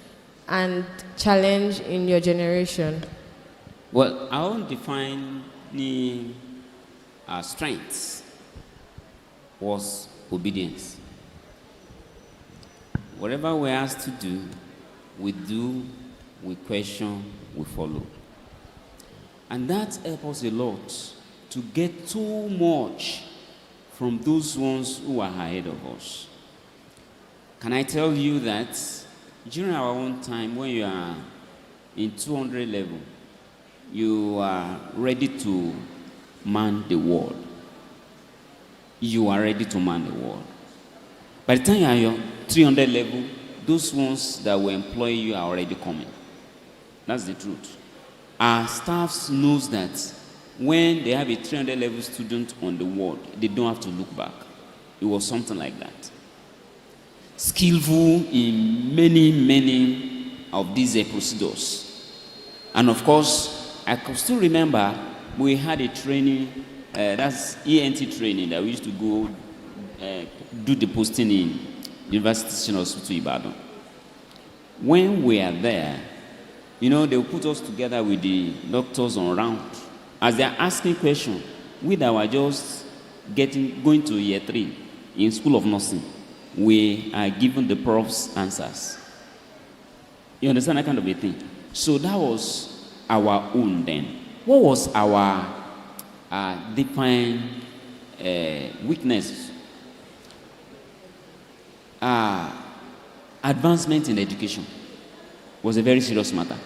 and challenge in your generation? Well, our own defining strength was obedience. Whatever we're asked to do, we question, we follow. And that helps us a lot to get too much from those ones who are ahead of us. Can I tell you that during our own time, when you are in 200 level, you are ready to man the world. You are ready to man the world. By the time you are your 300 level, those ones that will employ you are already coming. That's the truth. Our staff knows that when they have a 300 level student on the ward, they don't have to look back. It was something like that. Skillful in many of these procedures. And of course, I could still remember we had a training, that's ENT training that we used to go do the posting in University Teaching Hospital Ibadan. When we are there, you know, they will put us together with the doctors on round. As they are asking questions, we that were just going to year 3 in School of Nursing, we are given the prof's answers. You understand that kind of a thing? So that was our own then. What was our defined weakness? Advancement in education was a very serious matter.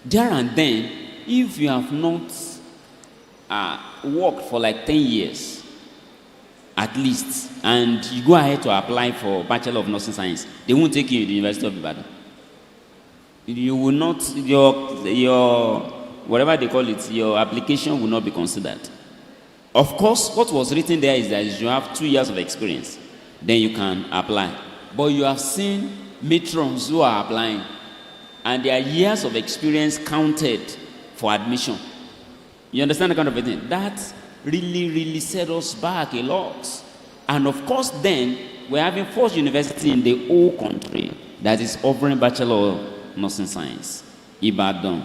There and then, if you have not worked for like 10 years, at least, and you go ahead to apply for Bachelor of Nursing Science, they won't take you to the University of Ibadan. You will not, your whatever they call it, your application will not be considered. Of course, what was written there is that you have 2 years of experience, then you can apply. But you have seen matrons who are applying, and their years of experience counted for admission. You understand the kind of a thing? That really set us back a lot. And of course, then, we're having first university in the whole country that is offering Bachelor of Nursing Science. Ibadan,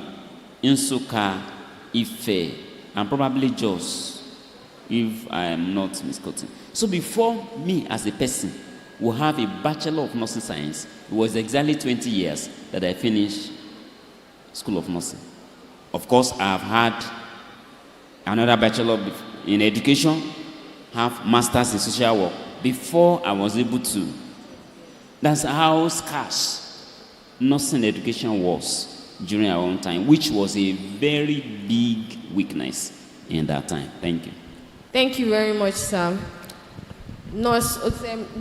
Nsukka, Ife, and probably Jos, if I am not misquoting. So before me as a person will have a Bachelor of Nursing Science, it was exactly 20 years that I finished School of Nursing. Of course, I have had another Bachelor in Education, have Masters in Social Work, before I was able to. That's how scarce nursing education was during our own time, which was a very big weakness in that time. Thank you. Thank you very much, Sam. Nurse,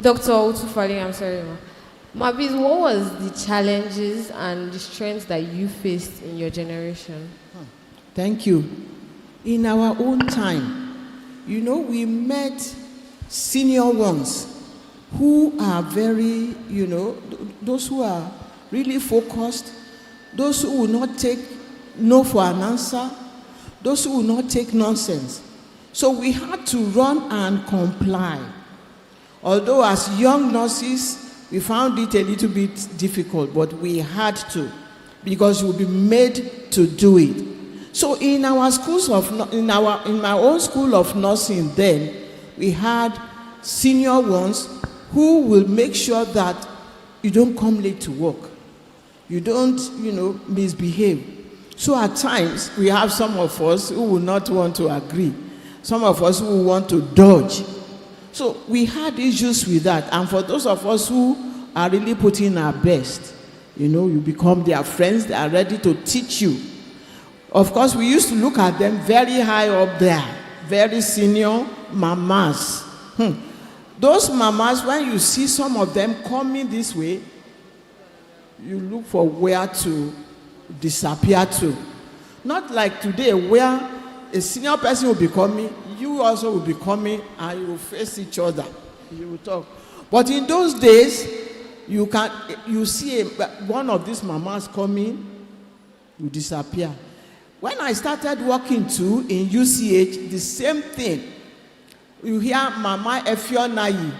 Dr. Otufali, I'm sorry. Mabiz, what was the challenges and the strengths that you faced in your generation? Thank you. In our own time, you know, we met senior ones who are very, you know, those who are really focused, those who will not take no for an answer, those who will not take nonsense. So we had to run and comply. Although as young nurses, we found it a little bit difficult, but we had to, because we'll be made to do it. So in our schools in my own school of nursing then, we had senior ones who will make sure that you don't come late to work. You don't, you know, misbehave. So at times, we have some of us who will not want to agree. Some of us who will want to dodge. So we had issues with that. And for those of us who are really putting our best, you know, you become their friends, they are ready to teach you. Of course, we used to look at them very high up there, very senior mamas. Those mamas, when you see some of them coming this way, you look for where to disappear to. Not like today, where a senior person will be coming, you also will be coming, and you will face each other. You will talk. But in those days, you see one of these mamas coming, you disappear. When I started working too in UCH, the same thing. You hear Mama Efionayi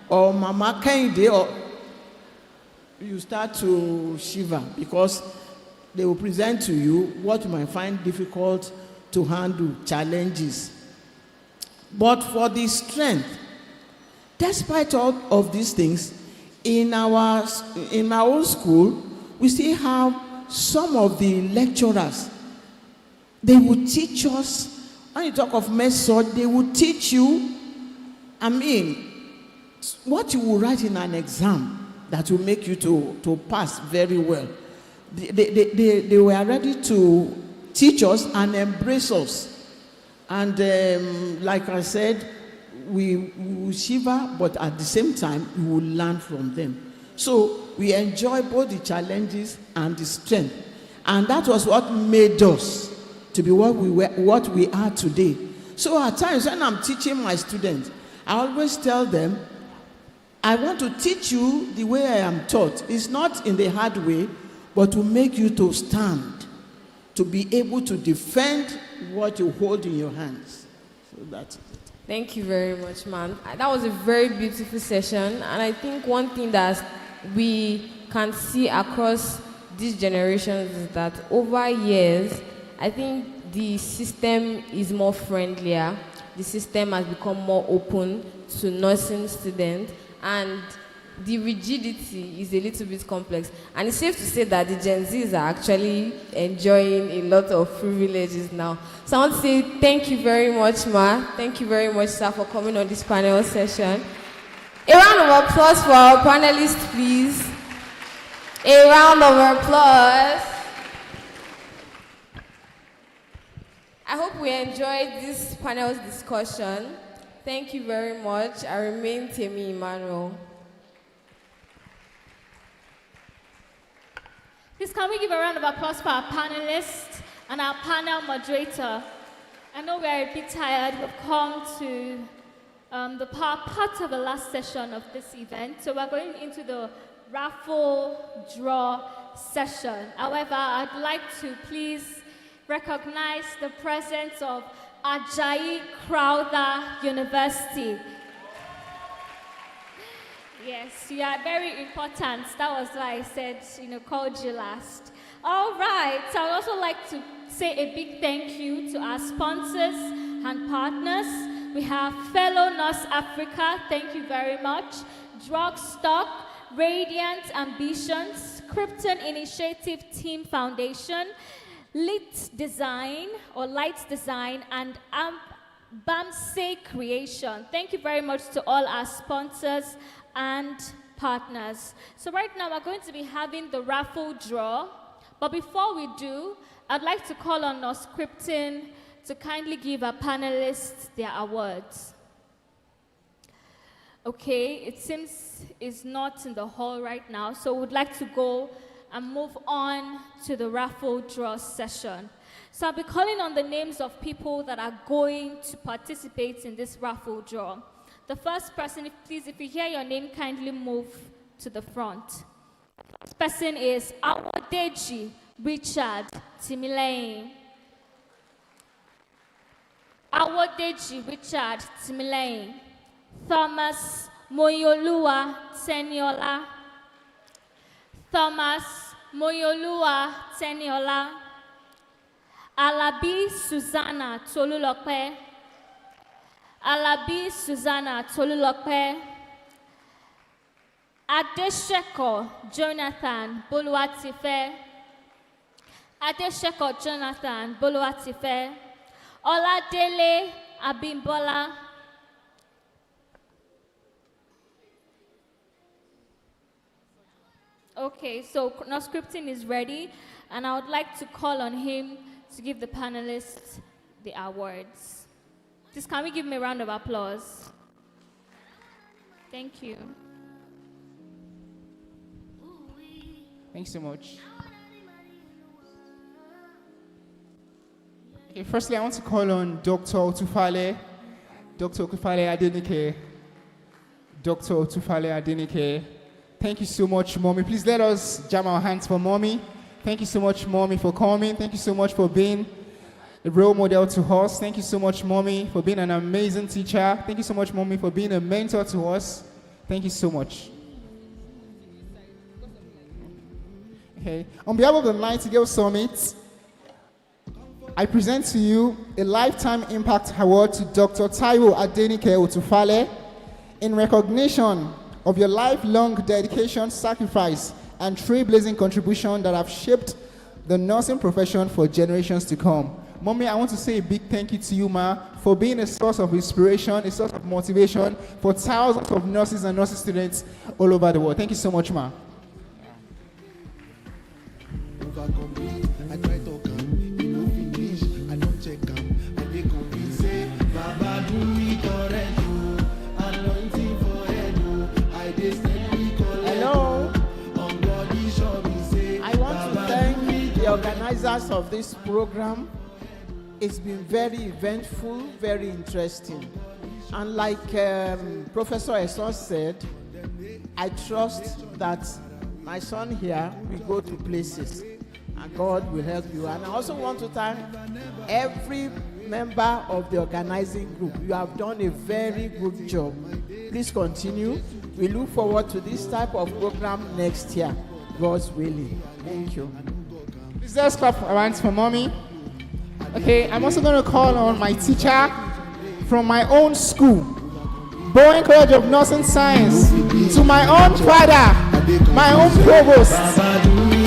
or Mama Kende, or you start to shiver because they will present to you what you might find difficult to handle, challenges. But for the strength, despite all of these things, in my own school, we still have some of the lecturers. They would teach us, when you talk of method, they would teach you, what you will write in an exam that will make you to pass very well. They were ready to teach us and embrace us. And like I said, we will shiver, but at the same time, we will learn from them. So we enjoy both the challenges and the strength. And that was what made us to be what we are today. So at times when I'm teaching my students, I always tell them, I want to teach you the way I am taught. It's not in the hard way, but to make you to stand, to be able to defend what you hold in your hands. So that's it. Thank you very much, man. That was a very beautiful session. And I think one thing that we can see across these generations is that over years, I think the system is more friendlier. The system has become more open to nursing students, and the rigidity is a little bit complex. And it's safe to say that the Gen Zs are actually enjoying a lot of privileges now. So I want to say thank you very much, Ma. Thank you very much, sir, for coming on this panel session. A round of applause for our panelists, please. A round of applause. I hope we enjoyed this panel's discussion. Thank you very much. I remain Temi Emmanuel. Please can we give a round of applause for our panelists and our panel moderator. I know we are a bit tired. We've come to the part of the last session of this event. So we're going into the raffle draw session. However, I'd like to please recognize the presence of Ajayi Crowther University. Yes, you are very important. That was why I said, called you last. All right, so I'd also like to say a big thank you to our sponsors and partners. We have Fellow Nurse Africa, thank you very much. Drugstock, Radiant Ambitions, Krypton Initiative Team Foundation, Light Design, and Bamse Creation. Thank you very much to all our sponsors and partners. So right now we're going to be having the raffle draw, but before we do, I'd like to call on Nurse Krypton to kindly give our panelists their awards. Okay, it seems it's not in the hall right now, so we'd like to go and move on to the raffle draw session. So I'll be calling on the names of people that are going to participate in this raffle draw. The first person, if you hear your name, kindly move to the front. This person is Awodeji Richard Timileyin. Awodeji Richard Timileyin. Thomas Moyoluwa Teniola. Thomas Moyoluwa Teniola. Alabi Susanna Tolulope. Alabi Susanna Tolulope. Adesheko Jonathan Boluwatife. Adesheko Jonathan Boluwatife. Oladele Abimbola. Okay, so Nurse Krypton is ready, and I would like to call on him to give the panelists the awards. Just can we give him a round of applause? Thank you. Thanks so much. Okay, firstly, I want to call on Dr. Otufale. Dr. Otufale Adenike. Dr. Otufale Adenike. Thank you so much, Mommy. Please let us jam our hands for Mommy. Thank you so much, Mommy, for coming. Thank you so much for being a role model to us. Thank you so much, Mommy, for being an amazing teacher. Thank you so much, Mommy, for being a mentor to us. Thank you so much. Okay. On behalf of the Nightingales Summit, I present to you a Lifetime Impact Award to Dr. Taiwo Adenike Otufale in recognition of your lifelong dedication, sacrifice, and trailblazing contribution that have shaped the nursing profession for generations to come. Mommy, I want to say a big thank you to you, Ma, for being a source of inspiration, a source of motivation for thousands of nurses and nursing students all over the world. Thank you so much, Ma. Hello. I want to thank the organizers of this program. It's been very eventful, very interesting. And like Professor Eson said, I trust that my son here will go to places and God will help you. And I also want to thank every member of the organizing group. You have done a very good job. Please continue. We look forward to this type of program next year, God's willing. Thank you. Please just clap around for Mommy. Okay, I'm also going to call on my teacher from my own school, Bowen College of Nursing Science, to my own father, my own provost.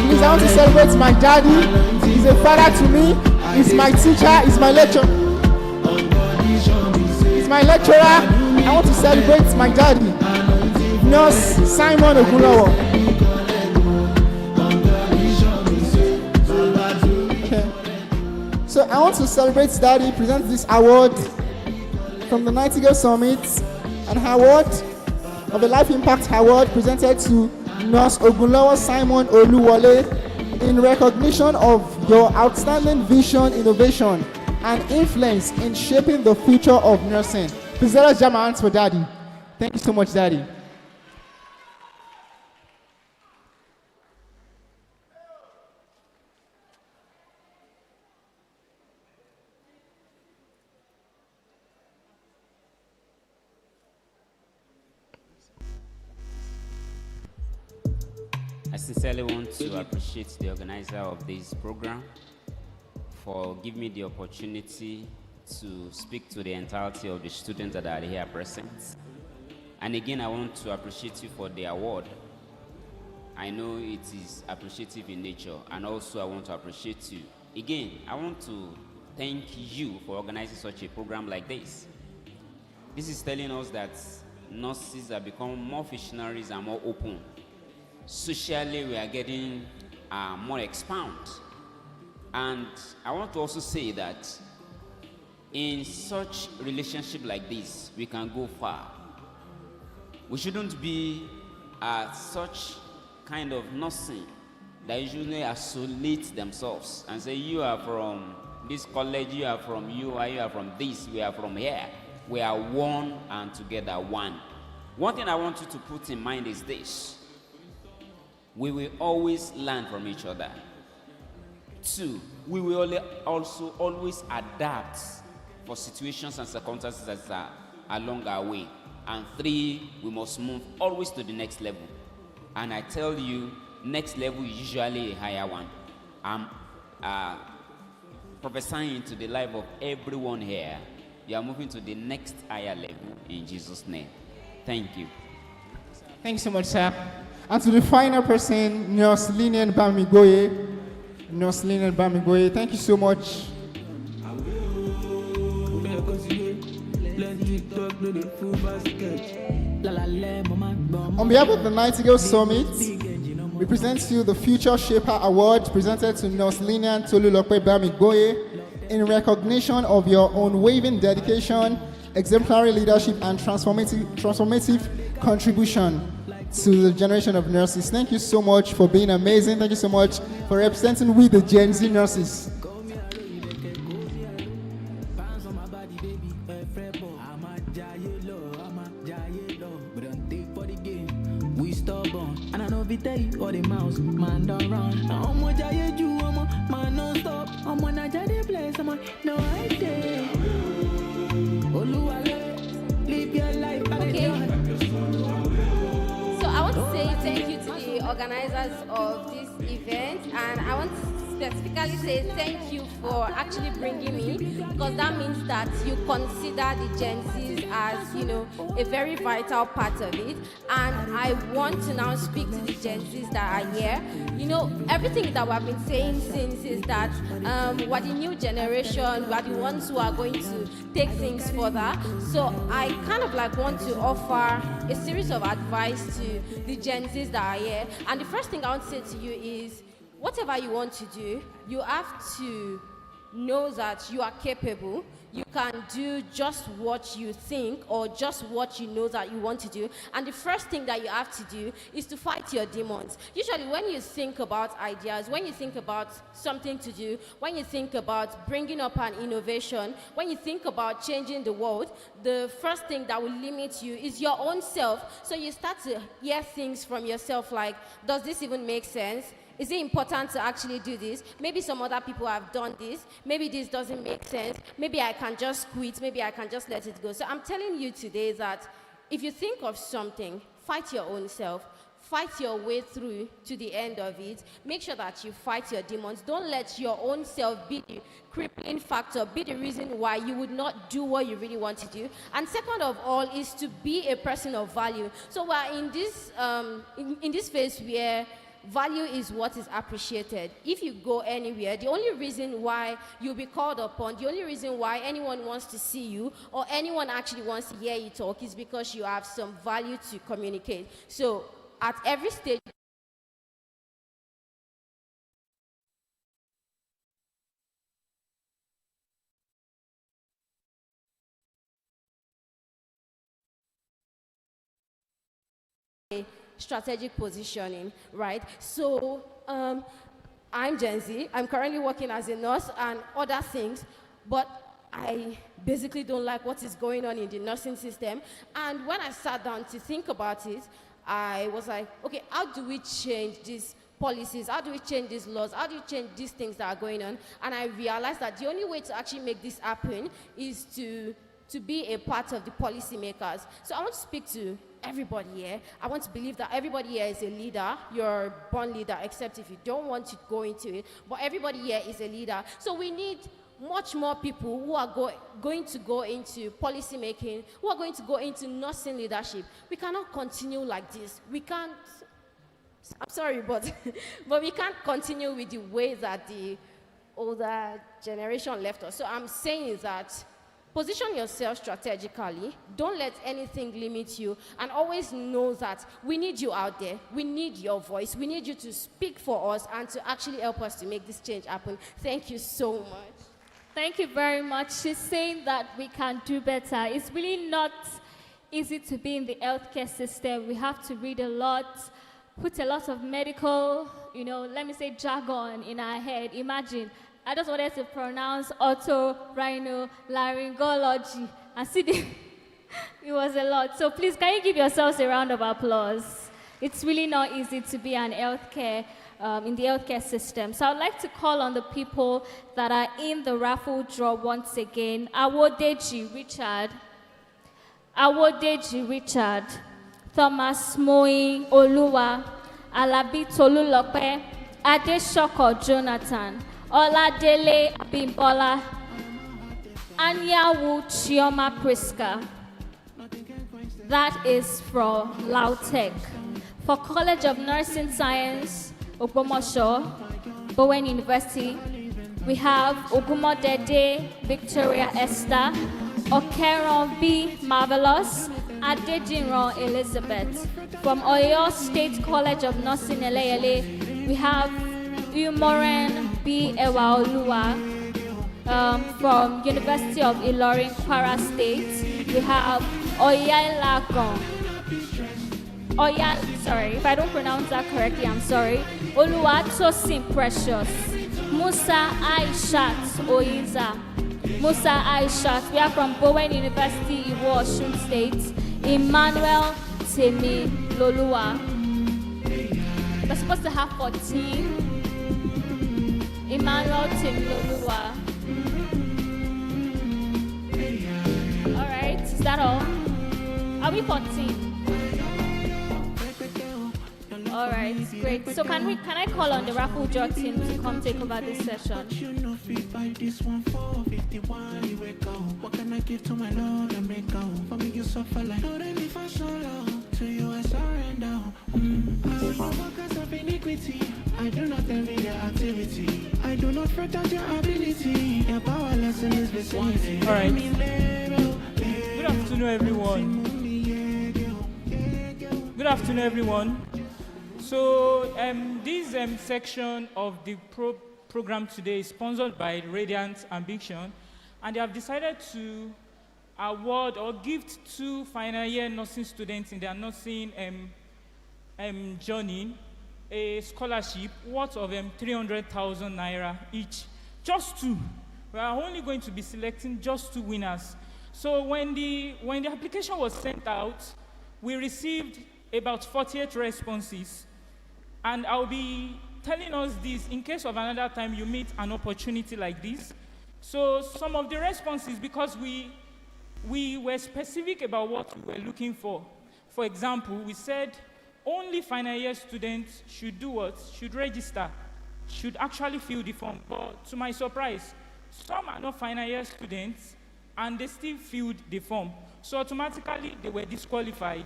Please, I want to celebrate my daddy. He's a father to me. He's my teacher. He's my lecturer. He's my lecturer. I want to celebrate my daddy, Nurse Simon Ogunlowo. So I want to celebrate Daddy, present this award from the Nightingales Summit, an award of a Life Impact Award presented to Nurse Ogunlowo Simon Oluwole in recognition of your outstanding vision, innovation, and influence in shaping the future of nursing. Please let us jam our hands for Daddy. Thank you so much, Daddy. I sincerely want to appreciate the organizer of this program for giving me the opportunity to speak to the entirety of the students that are here present. And again, I want to appreciate you for the award. I know it is appreciative in nature, and also I want to appreciate you. Again, I want to thank you for organizing such a program like this. This is telling us that nurses have become more visionaries and more open. Socially, we are getting more expound. And I want to also say that in such relationship like this, we can go far. We shouldn't be such kind of nursing that usually isolate themselves and say, you are from this college, you are from you are from this, we are from here. We are one and together one. One thing I want you to put in mind is this: we will always learn from each other. 2, we will also always adapt for situations and circumstances that are along our way. And 3, we must move always to the next level. And I tell you, next level is usually a higher one. I'm prophesying to the life of everyone here. You are moving to the next higher level in Jesus' name. Thank you. Thank you so much, sir. And to the final person, Nurse Linian Bamigoye. Nurse Linian Bamigoye, thank you so much. On behalf of the Nightingales Summit, we present to you the Future Shaper Award presented to Nurse Linian Tolulope Bamigoye in recognition of your unwavering dedication, exemplary leadership, and transformative contribution to the generation of nurses. Thank you so much for being amazing. Thank you so much for representing we the Gen Z nurses. we stubborn. And I know we tell you all the mouse, man don't run. Now I'm what I do, man non stop. I'm when I the place, I'm no idea. Oluwale, live your life. Okay. So I want to say thank you to the organizers of this event, and I want to specifically say thank you for actually bringing me, because that means that you consider the Gen Zs as, you know, a very vital part of it. And I want to now speak to the Gen Zs that are here. You know, everything that we've been saying since is that we're the new generation, we're the ones who are going to take things further. So I kind of like want to offer a series of advice to the Gen Zs that are here. And the first thing I want to say to you is, whatever you want to do, you have to know that you are capable. You can do just what you think or just what you know that you want to do. And the first thing that you have to do is to fight your demons. Usually when you think about ideas, when you think about something to do, when you think about bringing up an innovation, when you think about changing the world, the first thing that will limit you is your own self. So you start to hear things from yourself like, does this even make sense? Is it important to actually do this? Maybe some other people have done this. Maybe this doesn't make sense. Maybe I can just quit. Maybe I can just let it go. So I'm telling you today that if you think of something, fight your own self. Fight your way through to the end of it. Make sure that you fight your demons. Don't let your own self be the crippling factor, be the reason why you would not do what you really want to do. And second of all is to be a person of value. So we're in this phase where value is what is appreciated. If you go anywhere, the only reason why you'll be called upon, the only reason why anyone wants to see you or anyone actually wants to hear you talk is because you have some value to communicate. So at every stage, strategic positioning, right? So I'm Gen Z. I'm currently working as a nurse and other things, but I basically don't like what is going on in the nursing system. And when I sat down to think about it, I was like, okay, how do we change these policies? How do we change these laws? How do you change these things that are going on? And I realized that the only way to actually make this happen is to be a part of the policymakers. So I want to speak to everybody here. I want to believe that everybody here is a leader. You're a born leader, except if you don't want to go into it. But everybody here is a leader. So we need much more people who are going to go into policy making, who are going to go into nursing leadership. We cannot continue like this. We can't, I'm sorry, but we can't continue with the way that the older generation left us. So I'm saying that position yourself strategically. Don't let anything limit you. And always know that we need you out there. We need your voice. We need you to speak for us and to actually help us to make this change happen. Thank you so much. Thank you very much. She's saying that we can do better. It's really not easy to be in the healthcare system. We have to read a lot, put a lot of medical, let me say jargon in our head. Imagine, I just wanted to pronounce otorhinolaryngology. And see, it was a lot. So please, can you give yourselves a round of applause? It's really not easy to be in the healthcare system. So I'd like to call on the people that are in the raffle draw once again. Awodeji Richard, Thomas Moi Oluwa, Alabi Tolulope, Adeshoko Jonathan, Oladele Bimbola, Anyawu Chioma Priska. That is from Lautech. For College of Nursing Science, Ogbomoso, Bowen University, we have Ogumodede Victoria Esther, Okeron B. Marvelous, Adejinron Elizabeth. From Oyo State College of Nursing Eleyele, we have Umoren B. Ewaoluwa. From University of Ilorin, Kwara State, we have Oyalagon. Sorry, if I don't pronounce that correctly, I'm sorry. Oluwatosin Precious. Musa Aishat Oiza. Musa Aishat. We are from Bowen University, Iwo Osun State. Emmanuel Temi Lolua. We're supposed to have 14. Emmanuel Timlolua. All right, is that all? Are we 14? All right, great. So can I call on the raffle draw team to come take over this session? What can I give to my Lord and make go? For me, you suffer like no me for so long. To you, I surrender. Workers of iniquity, I do not envy their activity. I do not fret at your ability. Your powerless in this vicinity. All right. Good afternoon, everyone. Good afternoon, everyone. So this section of the program today is sponsored by Radiant Ambition, and they have decided to award or gift 2 final year nursing students in their nursing journey a scholarship worth of 300,000 naira each. Just 2. We are only going to be selecting just 2 winners. So when the application was sent out, we received about 48 responses. And I'll be telling us this in case of another time you meet an opportunity like this. So some of the responses, because we were specific about what we were looking for. For example, we said only final year students should do what? Should register, should actually fill the form. But to my surprise, some are not final year students and they still filled the form. So automatically they were disqualified.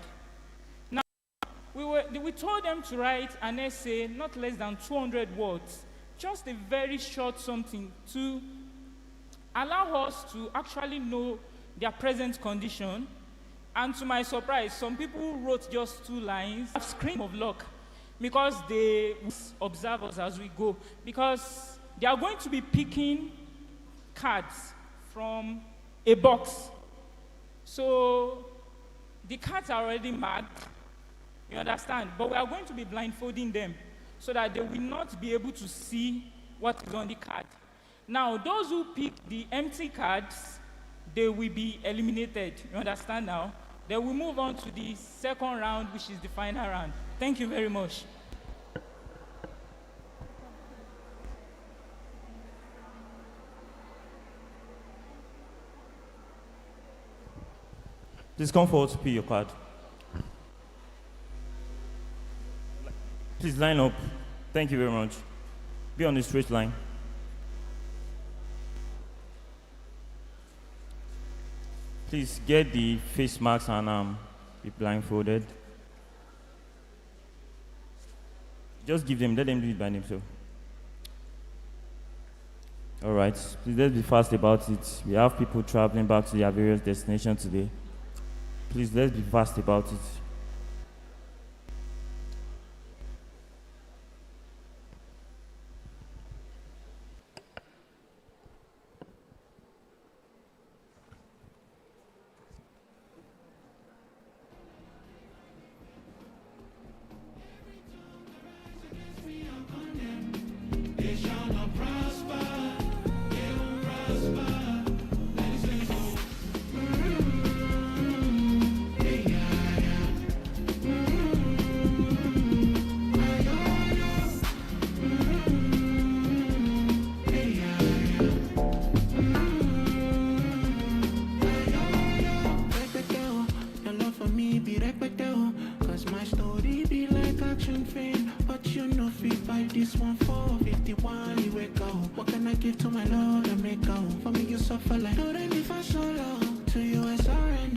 We told them to write an essay not less than 200 words, just a very short something to allow us to actually know their present condition. And to my surprise, some people wrote just 2 lines, a scream of luck, because they observe us as we go, because they are going to be picking cards from a box. So the cards are already marked. You understand? But we are going to be blindfolding them so that they will not be able to see what is on the card. Now, those who pick the empty cards, they will be eliminated. You understand now? Then we move on to the second round, which is the final round. Thank you very much. Please come forward to pick your card. Please line up. Thank you very much. Be on the straight line. Please get the face masks and be blindfolded. Just give them, let them do it by themselves. All right, please let's be fast about it. We have people traveling back to their various destinations today. Please let's be fast about it.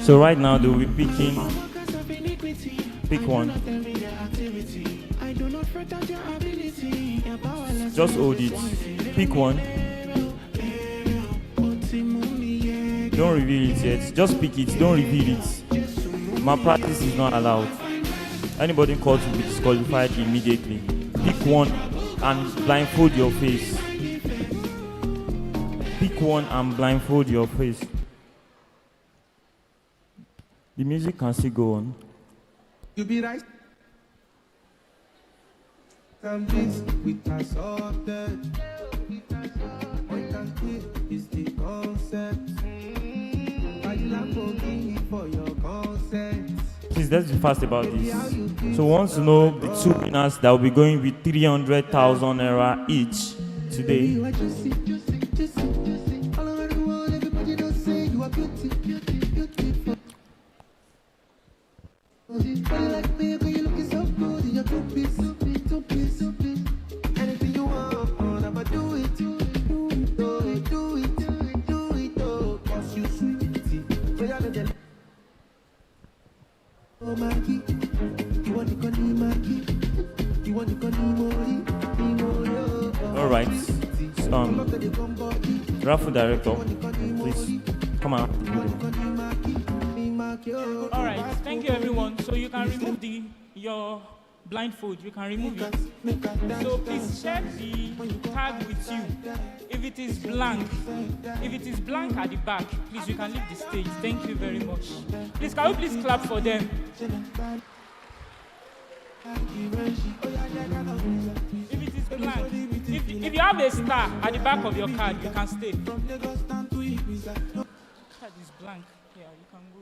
So right now they will be picking. Pick one. Just hold it. Pick one. Don't reveal it yet. Just pick it. Don't reveal it. Malpractice is not allowed. Anybody caught will be disqualified immediately. Pick one and blindfold your face. Pick one and blindfold your face. The music can still go on. You be right. With us up there. Is the concept. For your consent. Please let's be fast about this. So we want to know the two winners that will be going with 300,000 naira each today. All right. Raffle director, please come out. All right, thank you everyone. So you can remove your blindfold. You can remove it. So please check the tag with you. If it is blank at the back, please you can leave the stage. Thank you very much. Please can we please clap for them? If it is blank, if you have a star at the back of your card, you can stay. Card is blank. Yeah, you can go.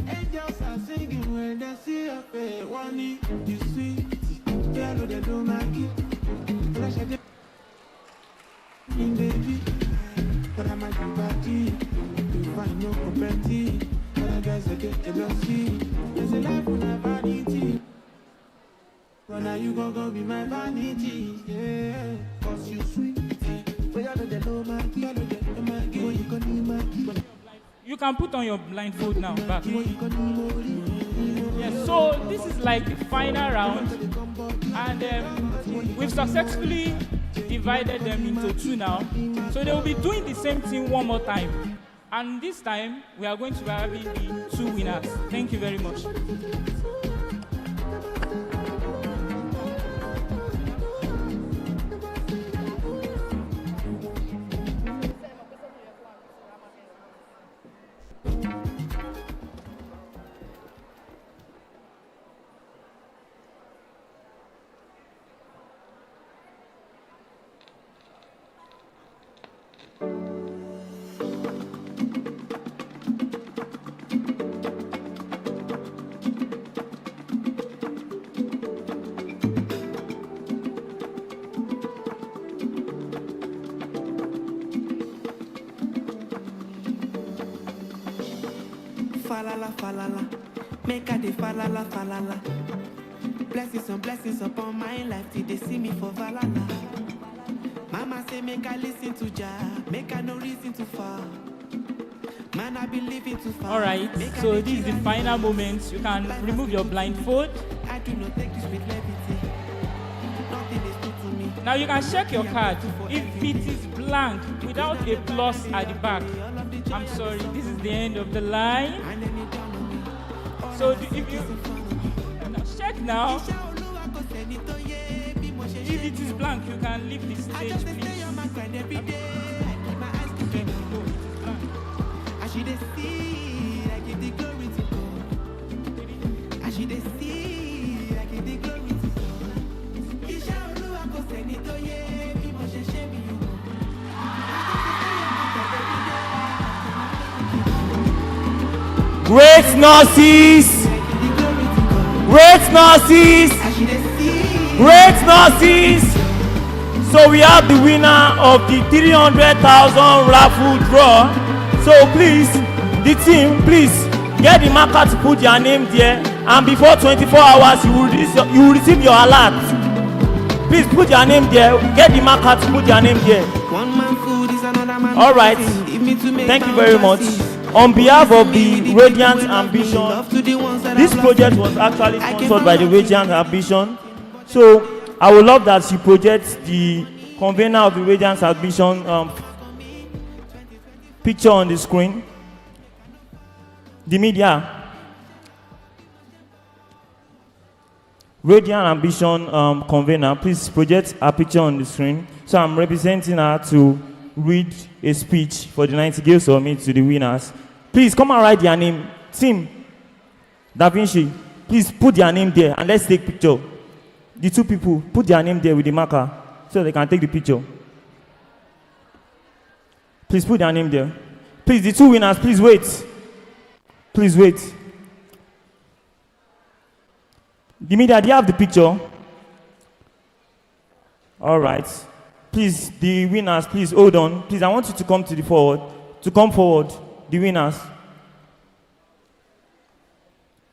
Angels are singing when they see a fair one. You sweet, yellow, they don't like it. Baby, but I'm a party. You find no competition. Other guys are get jealousy. There's a life without vanity. But now you go be my vanity. Yeah, cause you sweet. You can put on your blindfold now, back. Yes, so this is like the final round, and we've successfully divided them into two now. So they will be doing the same thing one more time. And this time, we are going to be having the two winners. Thank you very much. Falala, falala, make a de falala, falala. Blessings upon my life till they see me for valala. Mama say make I listen to Jah, make I no reason to fall. Man, I believe it too far. All right, so this is the final moment. You can remove your blindfold. I do not take this with levity. Nothing is new to me. Now you can check your card. If it is blank without a plus at the back, I'm sorry, this is the end of the line. So if you check now, if it is blank, you can leave the stage, please. Great nurses! Great nurses! Great nurses! So we have the winner of the 300,000 raffle draw. So please, the team, please get the marker to put your name there, and before 24 hours you will receive your alert. Please put your name there. Get the marker to put your name there. All right. Thank you very much. On behalf of the Radiant Ambition, this project was actually sponsored by the Radiant Ambition. So I would love that you project the convener of the Radiant Ambition picture on the screen. The media. Radiant Ambition convener, please project a picture on the screen. So I'm representing her to read a speech for the Nightingales Summit to the winners. Please come and write their name. Team Da Vinci, please put their name there and let's take picture. The two people, put their name there with the marker so they can take the picture. Please put their name there. Please, the two winners, please wait. Please wait. The media, do you have the picture? All right. Please, the winners, please hold on. Please, I want you to come to the forward. To come forward, the winners.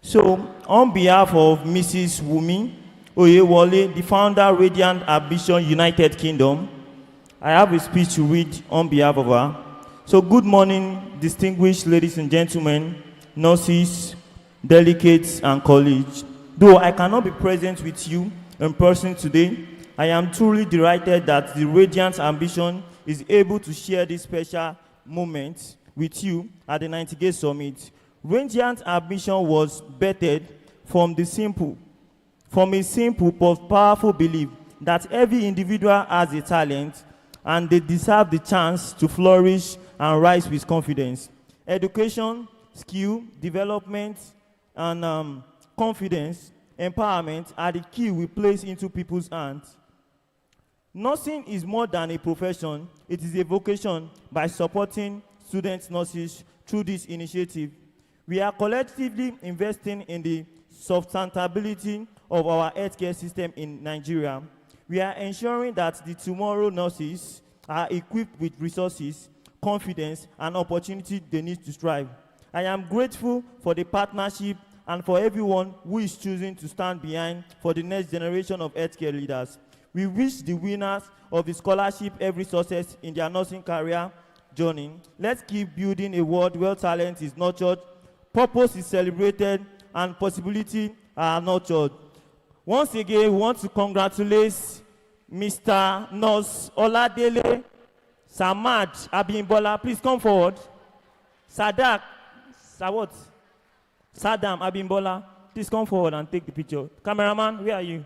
So, on behalf of Mrs. Wumi Oyewole, the founder, Radiant Ambition United Kingdom, I have a speech to read on behalf of her. So, good morning, distinguished ladies and gentlemen, nurses, delegates, and colleagues. Though I cannot be present with you in person today, I am truly delighted that the Radiant Ambition is able to share this special moment with you at the Nightingales Summit. Radiant Ambition was birthed from a simple but powerful belief that every individual has a talent and they deserve the chance to flourish and rise with confidence. Education, skill, development, and confidence, empowerment are the key we place into people's hands. Nursing is more than a profession, it is a vocation. By supporting student nurses through this initiative, we are collectively investing in the sustainability of our healthcare system in Nigeria. We are ensuring that the tomorrow nurses are equipped with resources, confidence, and opportunity they need to strive. I am grateful for the partnership and for everyone who is choosing to stand behind for the next generation of healthcare leaders. We wish the winners of the scholarship every success in their nursing career journey. Let's keep building a world where talent is nurtured, purpose is celebrated, and possibility are nurtured. Once again, we want to congratulate Mr. Nurse Oladele Samad Abimbola. Please come forward. Sadam Abimbola. Please come forward and take the picture. Cameraman, where are you?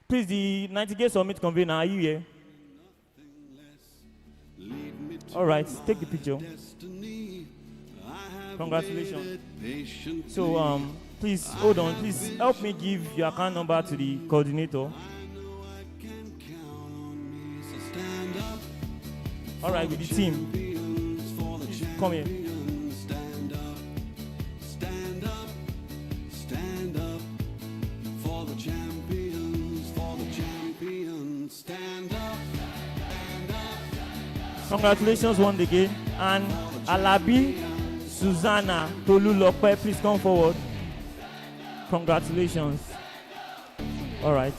Please, the Nightingales Summit convener, are you here? All right, take the picture. Congratulations. So, please, hold on. Please help me give your account number to the coordinator. All right, with the team. Please come here. Congratulations once again. And Alabi Susanna Tolulope, please come forward. Congratulations. All right.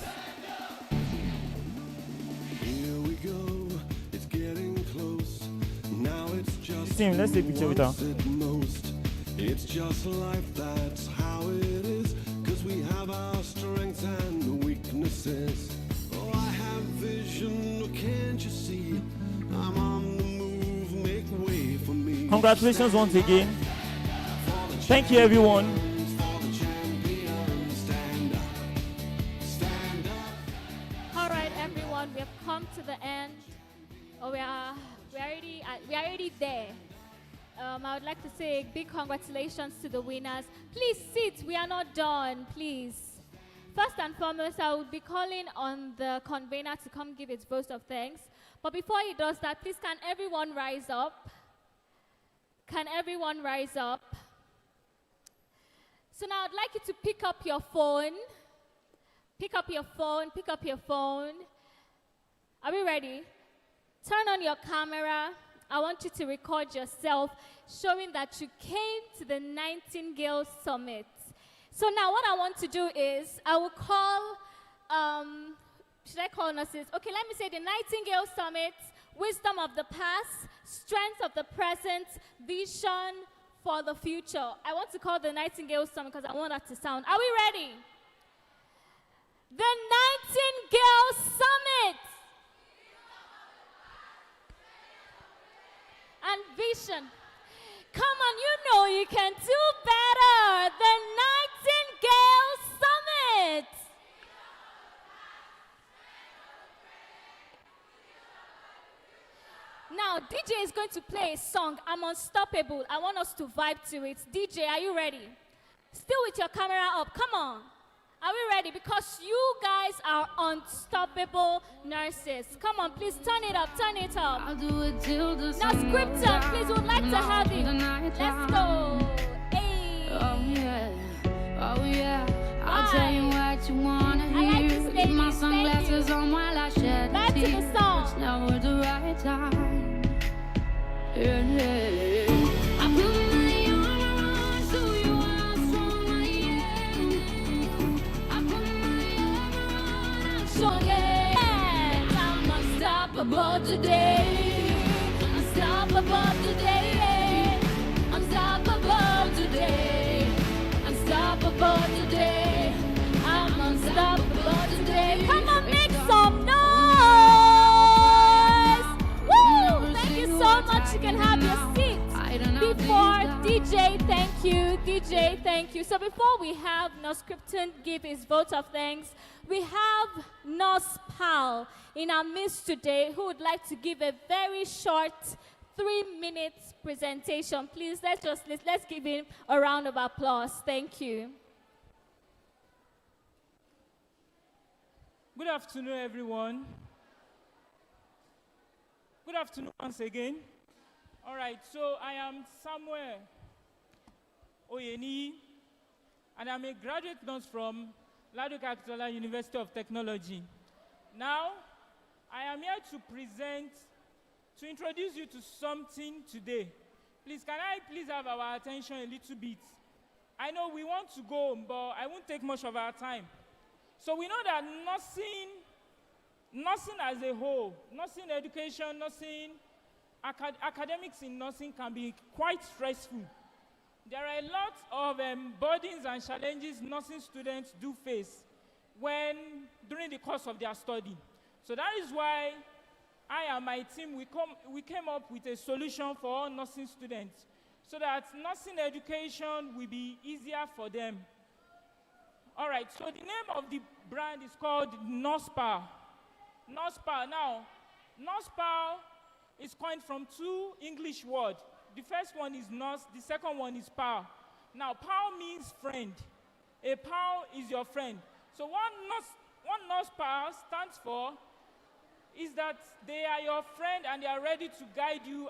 Here we go. It's getting close. Now it's just Team, let's take a picture with her. It's just life, that's how it is. 'Cause we have our strengths and weaknesses. Oh, I have vision, can't you see? I'm on the move, make way for me. Congratulations once again. Thank you, everyone. All right, everyone, we have come to the end. Oh, we are already there. I would like to say big congratulations to the winners. Please sit. We are not done. Please. First and foremost, I will be calling on the convener to come give its vote of thanks. But before he does that, please can everyone rise up? Can everyone rise up? So now I'd like you to pick up your phone. Pick up your phone, pick up your phone. Are we ready? Turn on your camera. I want you to record yourself showing that you came to the Nightingales Summit. So now what I want to do is I will call, should I call nurses? Okay, let me say the Nightingales Summit, wisdom of the past, strength of the present, vision for the future. I want to call the Nightingales Summit because I want that to sound. Are we ready? The Nightingales Summit. And vision. Come on, you know you can do better. The Nightingales Summit. Now, DJ is going to play a song, I'm Unstoppable. I want us to vibe to it. DJ, are you ready? Still with your camera up, come on. Are we ready? Because you guys are unstoppable nurses. Come on, please turn it up, turn it up. I'll do it till the Now, sun Scriptum, goes down. please, would like to have you. Let's go. Hey. Oh yeah, oh yeah. I'll tell you what you wanna I like hear. this Leave lady, my thank sunglasses you. on while I shed a Back to the tear. song. It's never the right time. Yeah, yeah. I put my armor on so you are strong, I am. I put my armor on so Yes, I'm unstoppable today. Unstoppable today. Unstoppable today. Unstoppable today. I'm unstoppable today. Come on, make some noise. Woo! Thank you so much. You can have your seat. Before DJ, thank you. DJ, thank you. So before we have Nurse Krypton give his vote of thanks, we have Nurse Pal in our midst today who would like to give a very short 3-minute presentation. Please, let's give him a round of applause. Thank you. Good afternoon, everyone. Good afternoon once again. All right, so I am Samuel Oyeni, and I'm a graduate nurse from Ladoke Akitola University of Technology. Now, I am here to introduce you to something today. Please, can I please have our attention a little bit? I know we want to go home, but I won't take much of our time. So we know that nursing as a whole, nursing education, nursing, academics in nursing can be quite stressful. There are a lot of burdens and challenges nursing students do face during the course of their study. So that is why I and my team, we came up with a solution for all nursing students so that nursing education will be easier for them. All right, so the name of the brand is called NursePal. NursePal. Now, NursePal is coined from 2 English words. The first one is nurse, the second one is pal. Now, pal means friend. A pal is your friend. So what NursePal stands for is that they are your friend and they are ready to guide you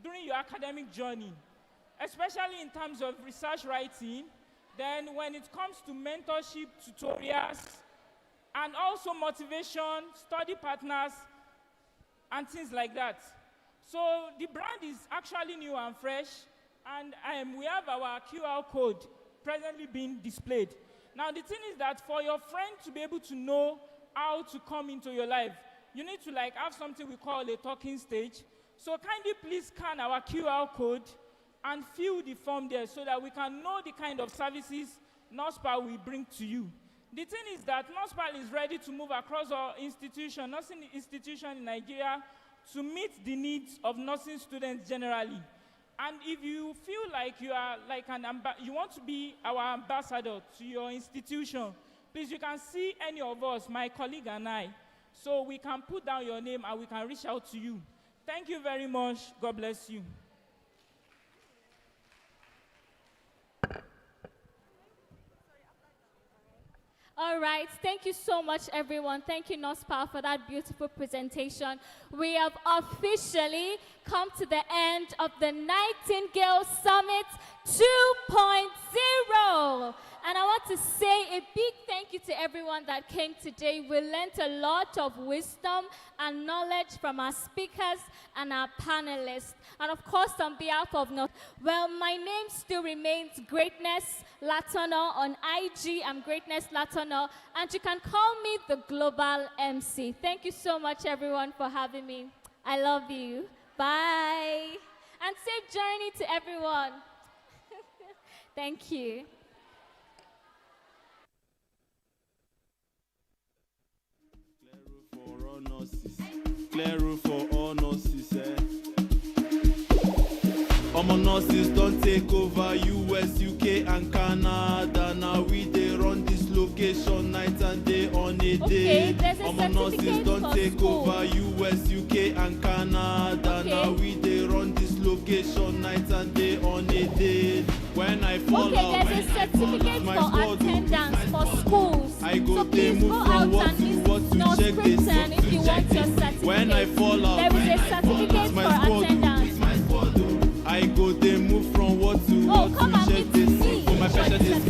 during your academic journey, especially in terms of research writing. Then when it comes to mentorship, tutorials, and also motivation, study partners, and things like that. So the brand is actually new and fresh, and we have our QR code presently being displayed. Now the thing is that for your friend to be able to know how to come into your life, you need to have something we call a talking stage. So kindly please scan our QR code and fill the form there so that we can know the kind of services NursePal will bring to you. The thing is that NursePal is ready to move across our nursing institution in Nigeria to meet the needs of nursing students generally. And if you feel like you are you want to be our ambassador to your institution, please, you can see any of us, my colleague and I, so we can put down your name and we can reach out to you. Thank you very much. God bless you. All right, thank you so much, everyone. Thank you, NursePal, for that beautiful presentation. We have officially come to the end of the Nightingales Summit 2.0. And I want to say a big thank you to everyone that came today. We learned a lot of wisdom and knowledge from our speakers and our panelists. And of course, on behalf of my name still remains Greatness Latono on IG. I'm Greatness Latono, and you can call me the Global MC. Thank you so much, everyone, for having me. I love you. Bye. And safe journey to everyone. Thank you. Clear road for all nurses, nurses don't take over US, UK and Canada. Now we they run this location night and day on a day. Nurses don't take over US, UK and Canada. Now we they run this location night and day on a day. When I fall out, there's a certificate for attendance. I go So they please move go from out what and to use what to North check this. Britain if you want your certificate. When I fall out, There is a certificate my for squad, attendance. I go they move from what to Oh, what come to and check meet this. me For my for the pressure this